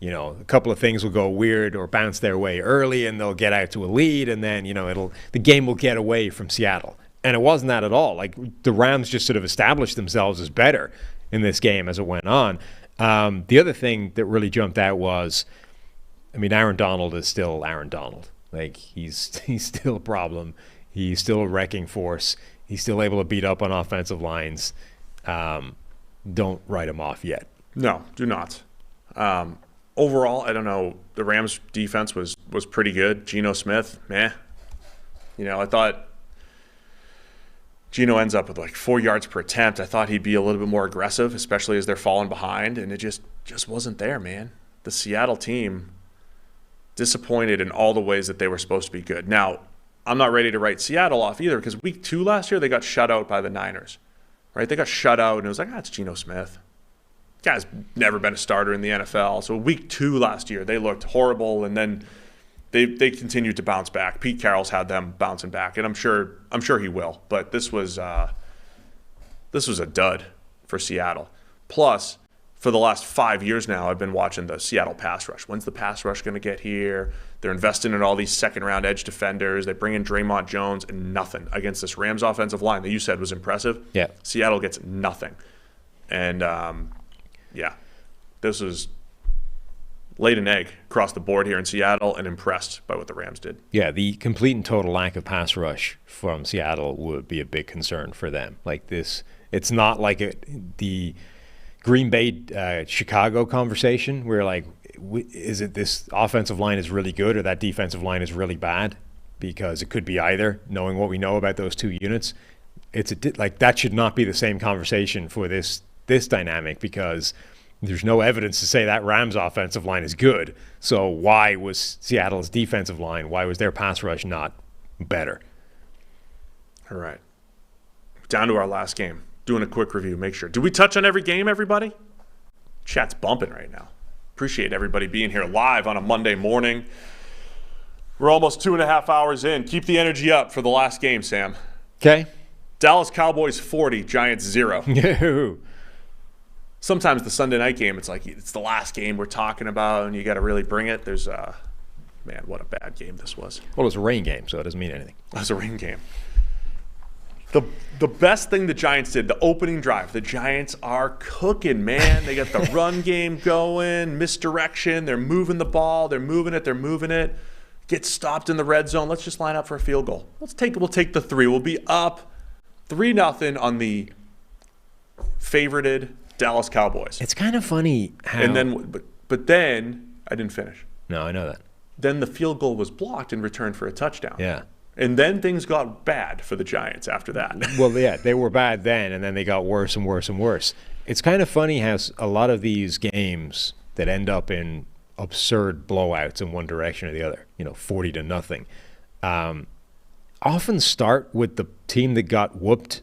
a couple of things will go weird or bounce their way early and they'll get out to a lead, and then, the game will get away from Seattle. And it wasn't that at all. Like, the Rams just sort of established themselves as better in this game as it went on. The other thing that really jumped out was, Aaron Donald is still Aaron Donald. Like, he's still a problem. He's still a wrecking force. He's still able to beat up on offensive lines. Don't write him off yet. No, do not. Overall, I don't know. The Rams' defense was pretty good. Geno Smith, meh. I thought Geno ends up with 4 yards per attempt. I thought he'd be a little bit more aggressive, especially as they're falling behind, and it just wasn't there, man. The Seattle team disappointed in all the ways that they were supposed to be good. Now, I'm not ready to write Seattle off either, because week 2 last year, they got shut out by the Niners, right? They got shut out, and it was like, it's Geno Smith. Guy's never been a starter in the NFL. So week 2 last year, they looked horrible, and then they continued to bounce back. Pete Carroll's had them bouncing back, and I'm sure he will. But this was a dud for Seattle. Plus, for the last 5 years now, I've been watching the Seattle pass rush. When's the pass rush going to get here? They're investing in all these second-round edge defenders. They bring in Draymond Jones, and nothing against this Rams offensive line that you said was impressive. Yeah. Seattle gets nothing. And, this was laid an egg across the board here in Seattle, and impressed by what the Rams did. Yeah, the complete and total lack of pass rush from Seattle would be a big concern for them. Like this, it's not like the Green Bay Chicago conversation where is it this offensive line is really good or that defensive line is really bad? Because it could be either, knowing what we know about those two units. that should not be the same conversation for this dynamic, because there's no evidence to say that Rams offensive line is good. So why was Seattle's defensive line, why was their pass rush not better? All right. Down to our last game. Doing a quick review. Make sure. Did we touch on every game, everybody? Chat's bumping right now. Appreciate everybody being here live on a Monday morning. We're almost 2.5 hours in. Keep the energy up for the last game, Sam. Okay. Dallas Cowboys 40, Giants 0. Sometimes the Sunday night game, it's like it's the last game we're talking about, and you got to really bring it. There's man, what a bad game this was. Well, it was a rain game, so it doesn't mean anything. It was a rain game. The best thing the Giants did, the opening drive, the Giants are cooking, man. They got the run game going, misdirection. They're moving the ball. They're moving it. Get stopped in the red zone. Let's just line up for a field goal. We'll take the 3. We'll be up 3-0 on the favorited Dallas Cowboys. It's kind of funny how... And then, but then, I didn't finish. No, I know that. Then the field goal was blocked in return for a touchdown. Yeah. And then things got bad for the Giants after that. Well, yeah, they were bad then, and then they got worse and worse and worse. It's kind of funny how a lot of these games that end up in absurd blowouts in one direction or the other, 40-0, often start with the team that got whooped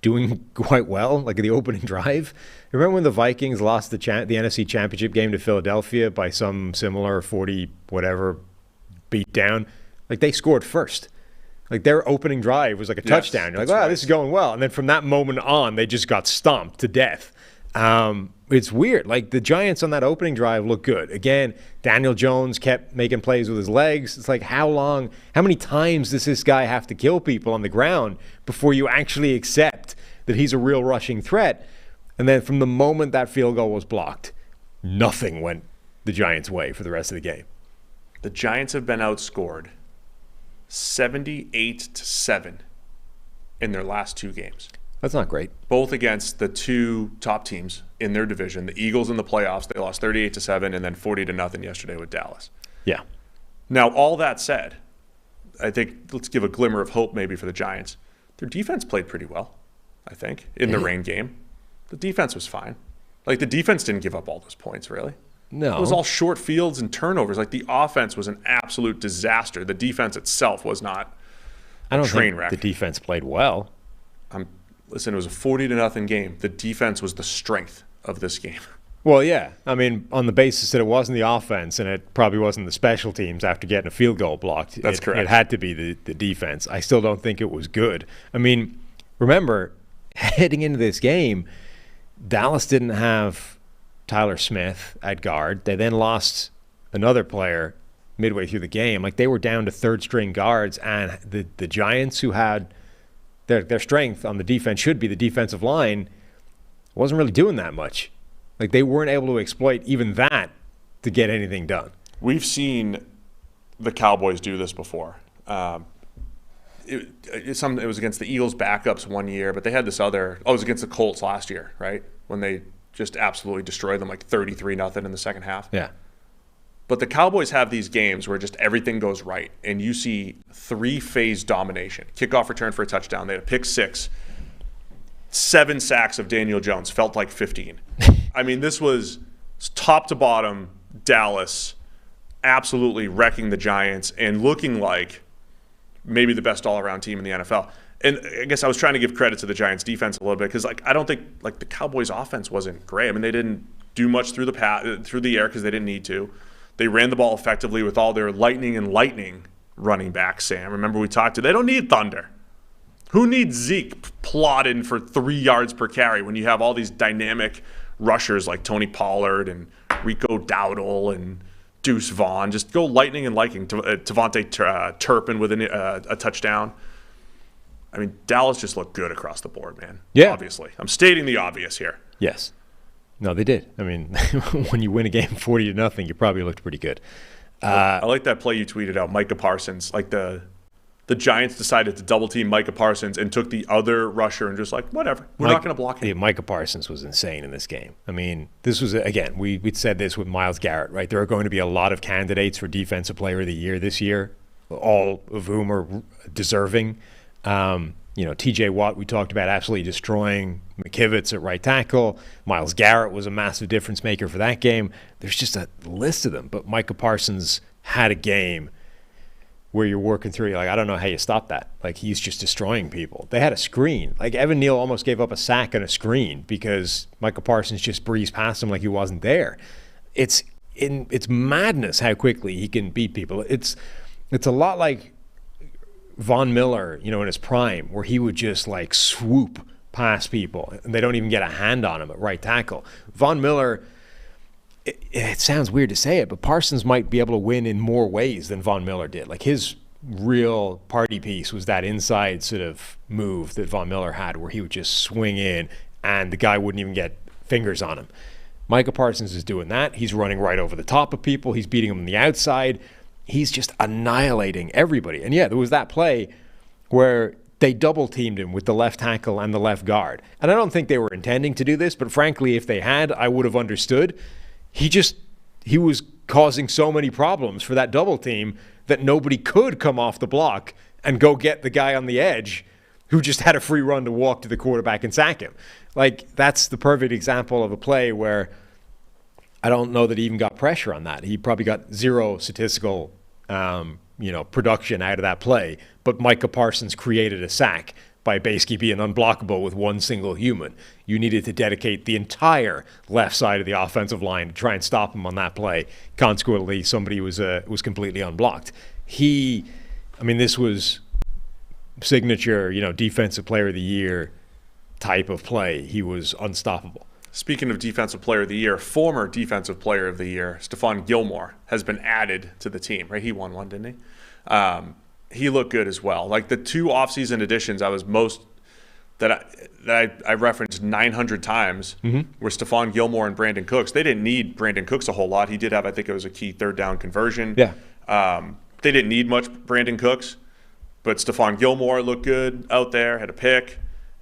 doing quite well, like the opening drive. Remember when the Vikings lost the NFC Championship game to Philadelphia by some similar 40-whatever beat down? Like, they scored first. Like, their opening drive was like a touchdown. You're like, wow, this is going well. And then from that moment on, they just got stomped to death. It's weird. Like, the Giants on that opening drive look good. Again, Daniel Jones kept making plays with his legs. It's like, how many times does this guy have to kill people on the ground before you actually accept that he's a real rushing threat? And then from the moment that field goal was blocked, nothing went the Giants' way for the rest of the game. The Giants have been outscored 78-7 in their last 2 games. That's not great. Both against the 2 top teams in their division. The Eagles in the playoffs, they lost 38-7 and then 40-0 yesterday with Dallas. Yeah. Now, all that said, I think let's give a glimmer of hope maybe for the Giants. Their defense played pretty well, I think, in the rain game. The defense was fine. Like, the defense didn't give up all those points, really. No. It was all short fields and turnovers. Like, the offense was an absolute disaster. The defense itself was not a train wreck. The defense played well. Listen, it was a 40-0 game. The defense was the strength of this game. Well, yeah. I mean, on the basis that it wasn't the offense and it probably wasn't the special teams after getting a field goal blocked. That's correct. It had to be the defense. I still don't think it was good. I mean, remember, heading into this game, Dallas didn't have Tyler Smith at guard. They then lost another player midway through the game. Like, they were down to third-string guards, and the Giants, who had their strength on the defense should be the defensive line, wasn't really doing that much. Like, they weren't able to exploit even that to get anything done. We've seen the Cowboys do this before. It was against the Eagles backups one year, but they had this other – it was against the Colts last year, right, when they just absolutely destroyed them, like 33-0 in the second half. Yeah. But the Cowboys have these games where just everything goes right, and you see 3-phase domination. Kickoff return for a touchdown. They had a pick 6. 7 sacks of Daniel Jones. Felt like 15. I mean, this was top to bottom Dallas absolutely wrecking the Giants and looking like maybe the best all-around team in the NFL. And I guess I was trying to give credit to the Giants' defense a little bit because, like, I don't think like the Cowboys' offense wasn't great. I mean, they didn't do much through the air because they didn't need to. They ran the ball effectively with all their lightning running backs, Sam. Remember we talked to they don't need Thunder. Who needs Zeke plotting for 3 yards per carry when you have all these dynamic rushers like Tony Pollard and Rico Dowdle and Deuce Vaughn? Just go lightning and liking Devontae Turpin with a touchdown. I mean, Dallas just looked good across the board, man. Yeah. Obviously. I'm stating the obvious here. Yes. No, they did. I mean, when you win a game 40-0, you probably looked pretty good. I like that play you tweeted out, Micah Parsons. Like the Giants decided to double team Micah Parsons and took the other rusher and just like, whatever, we're not going to block him. Yeah, Micah Parsons was insane in this game. I mean, this was, again, we'd said this with Myles Garrett, right? There are going to be a lot of candidates for Defensive Player of the Year this year, all of whom are deserving. TJ Watt, we talked about absolutely destroying McKivitz at right tackle. Myles Garrett was a massive difference maker for that game. There's just a list of them. But Micah Parsons had a game where you're working through, you're like, I don't know how you stop that. Like, he's just destroying people. They had a screen. Like, Evan Neal almost gave up a sack and a screen because Micah Parsons just breezed past him like he wasn't there. It's madness how quickly he can beat people. It's a lot like Von Miller, in his prime, where he would just like swoop past people and they don't even get a hand on him at right tackle. Von Miller, it sounds weird to say it, but Parsons might be able to win in more ways than Von Miller did. Like, his real party piece was that inside sort of move that Von Miller had where he would just swing in and the guy wouldn't even get fingers on him. Micah Parsons is doing that. He's running right over the top of people. He's beating them on the outside. He's just annihilating everybody. And yeah, there was that play where they double teamed him with the left tackle and the left guard. And I don't think they were intending to do this, but frankly, if they had, I would have understood. He was causing so many problems for that double team that nobody could come off the block and go get the guy on the edge who just had a free run to walk to the quarterback and sack him. Like, that's the perfect example of a play where I don't know that he even got pressure on that. He probably got zero statistical production out of that play, but Micah Parsons created a sack by basically being unblockable with one single human. You needed to dedicate the entire left side of the offensive line to try and stop him on that play. Consequently, somebody was completely unblocked. This was signature, defensive player of the year type of play. He was unstoppable. Speaking of defensive player of the year, former defensive player of the year, Stephon Gilmore, has been added to the team, right? He won one, didn't he? He looked good as well. Like, the two offseason additions I referenced 900 times were Stephon Gilmore and Brandon Cooks. They didn't need Brandon Cooks a whole lot. He did have, I think it was a key third down conversion. Yeah. They didn't need much Brandon Cooks, but Stephon Gilmore looked good out there, had a pick,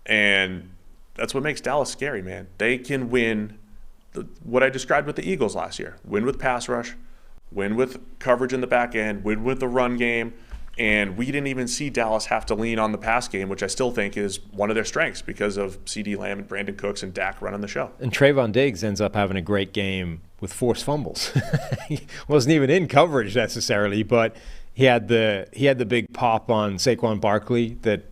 and that's what makes Dallas scary, man. They can win what I described with the Eagles last year. Win with pass rush, win with coverage in the back end, win with the run game. And we didn't even see Dallas have to lean on the pass game, which I still think is one of their strengths because of CeeDee Lamb and Brandon Cooks and Dak running the show. And Trayvon Diggs ends up having a great game with forced fumbles. He wasn't even in coverage necessarily, but he had the big pop on Saquon Barkley that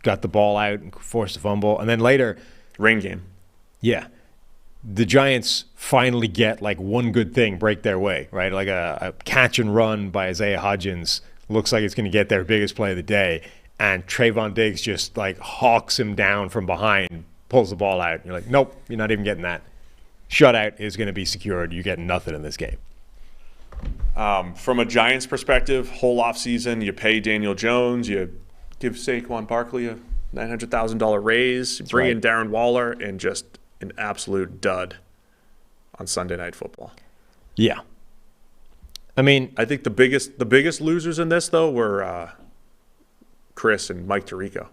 got the ball out and forced a fumble. And then later, rain game. Yeah. The Giants finally get like one good thing break their way, right? Like a catch and run by Isaiah Hodgins looks like it's going to get their biggest play of the day. And Trayvon Diggs just like hawks him down from behind, pulls the ball out. You're like, nope, you're not even getting that. Shutout is going to be secured. You're getting nothing in this game. From a Giants perspective, whole offseason, you pay Daniel Jones, you give Saquon Barkley a $900,000 raise, bring in Darren Waller, and just an absolute dud on Sunday Night Football. Yeah. I mean, I think the biggest losers in this, though, were Chris and Mike Tirico.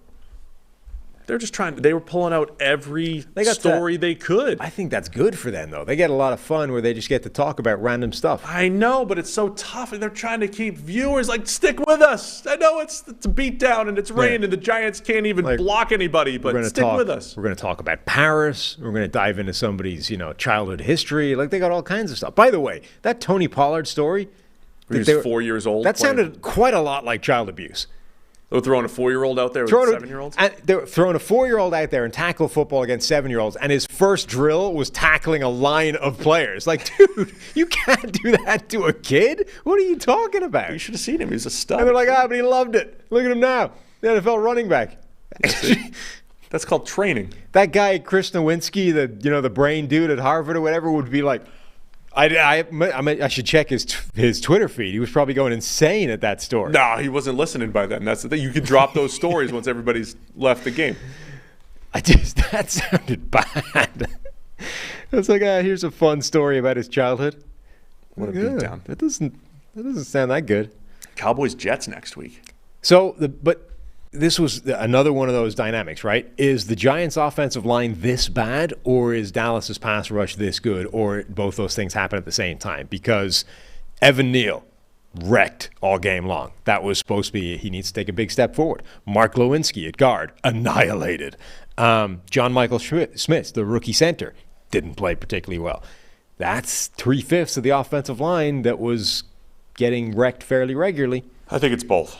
They're just they were pulling out every story they could. I think that's good for them, though. They get a lot of fun where they just get to talk about random stuff. I know, but it's so tough, and they're trying to keep viewers like, stick with us. I know it's a beatdown and it's rain, and the Giants can't even block anybody, but stick with us. We're going to talk about Paris. We're going to dive into somebody's childhood history. Like, they got all kinds of stuff. By the way, that Tony Pollard story, he was 4 years old. That sounded quite a lot like child abuse. They're throwing a 4-year-old out there with 7-year-olds? They're throwing a 4-year-old out there and tackle football against 7-year-olds, and his first drill was tackling a line of players. Like, dude, you can't do that to a kid. What are you talking about? You should have seen him. He's a stud. And they're like, but he loved it. Look at him now. The NFL running back. That's called training. That guy, Chris Nowinski, the brain dude at Harvard or whatever, would be like, I should check his Twitter feed. He was probably going insane at that story. No, he wasn't listening by then. That's the thing. You could drop those stories once everybody's left the game. That sounded bad. It's like, here's a fun story about his childhood. What a beatdown. That doesn't sound that good. Cowboys Jets next week. But this was another one of those dynamics, right? Is the Giants' offensive line this bad, or is Dallas's pass rush this good, or both those things happen at the same time? Because Evan Neal wrecked all game long. That was supposed to be, he needs to take a big step forward. Mark Lewinsky at guard, annihilated. John Michael Schmitz, the rookie center, didn't play particularly well. That's 3/5 of the offensive line that was getting wrecked fairly regularly. I think it's both.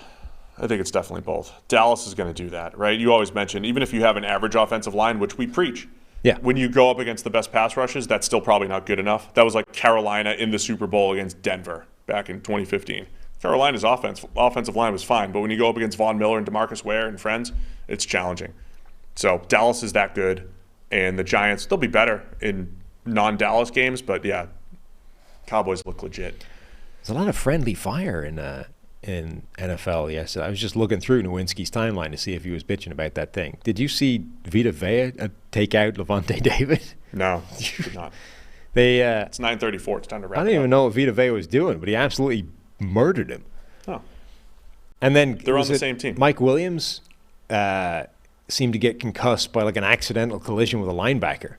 I think it's definitely both. Dallas is going to do that, right? You always mention, even if you have an average offensive line, which we preach, when you go up against the best pass rushes, that's still probably not good enough. That was like Carolina in the Super Bowl against Denver back in 2015. Carolina's offensive line was fine, but when you go up against Von Miller and DeMarcus Ware and friends, it's challenging. So Dallas is that good, and the Giants, they'll be better in non-Dallas games, but yeah, Cowboys look legit. There's a lot of friendly fire in NFL yesterday. I was just looking through Nowinski's timeline to see if he was bitching about that thing. Did you see Vita Vea take out Levante David? No, did not. It's 9:34. It's time to wrap I don't even know what Vita Vea was doing, but he absolutely murdered him. Oh. And then they're on the same team. Mike Williams seemed to get concussed by like an accidental collision with a linebacker.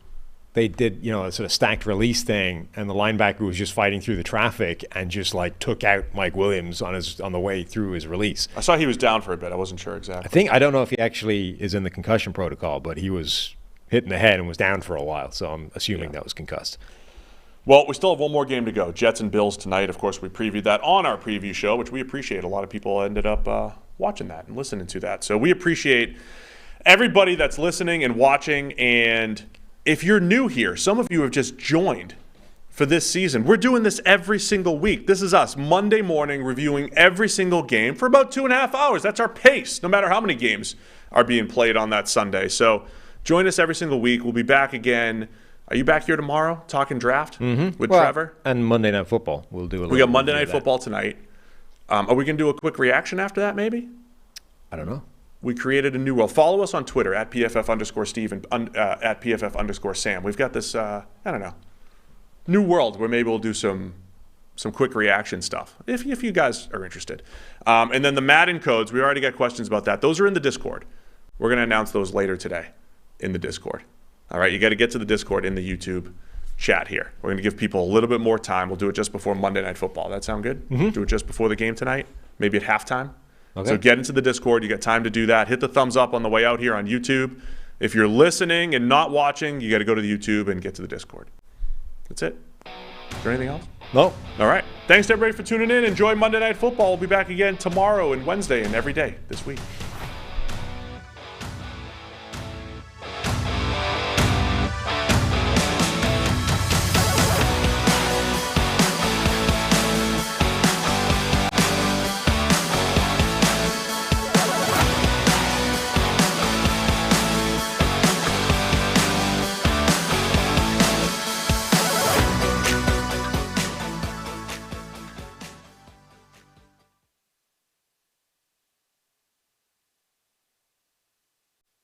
They did, a sort of stacked release thing, and the linebacker was just fighting through the traffic and just like took out Mike Williams on the way through his release. I saw he was down for a bit. I wasn't sure exactly. I don't know if he actually is in the concussion protocol, but he was hit in the head and was down for a while, so I'm assuming that was concussed. Well, we still have one more game to go. Jets and Bills tonight. Of course, we previewed that on our preview show, which we appreciate. A lot of people ended up watching that and listening to that. So we appreciate everybody that's listening and watching. And if you're new here, some of you have just joined for this season. We're doing this every single week. This is us, Monday morning, reviewing every single game for about 2.5 hours. That's our pace, no matter how many games are being played on that Sunday. So join us every single week. We'll be back again. Are you back here tomorrow talking draft with Trevor? And Monday Night Football. We'll do a little. We got Monday Night Football tonight. Are we going to do a quick reaction after that, maybe? I don't know. We created a new role. Follow us on Twitter at PFF_Steve and at PFF_Sam. We've got this, new world where maybe we'll do some quick reaction stuff, if you guys are interested. And then the Madden codes, we already got questions about that. Those are in the Discord. We're going to announce those later today in the Discord. All right, you got to get to the Discord in the YouTube chat here. We're going to give people a little bit more time. We'll do it just before Monday Night Football. That sound good? Mm-hmm. Do it just before the game tonight, maybe at halftime. Okay. So get into the Discord. You got time to do that. Hit the thumbs up on the way out here on YouTube. If you're listening and not watching, you got to go to the YouTube and get to the Discord. That's it. Is there anything else? No. All right. Thanks to everybody for tuning in. Enjoy Monday Night Football. We'll be back again tomorrow and Wednesday and every day this week.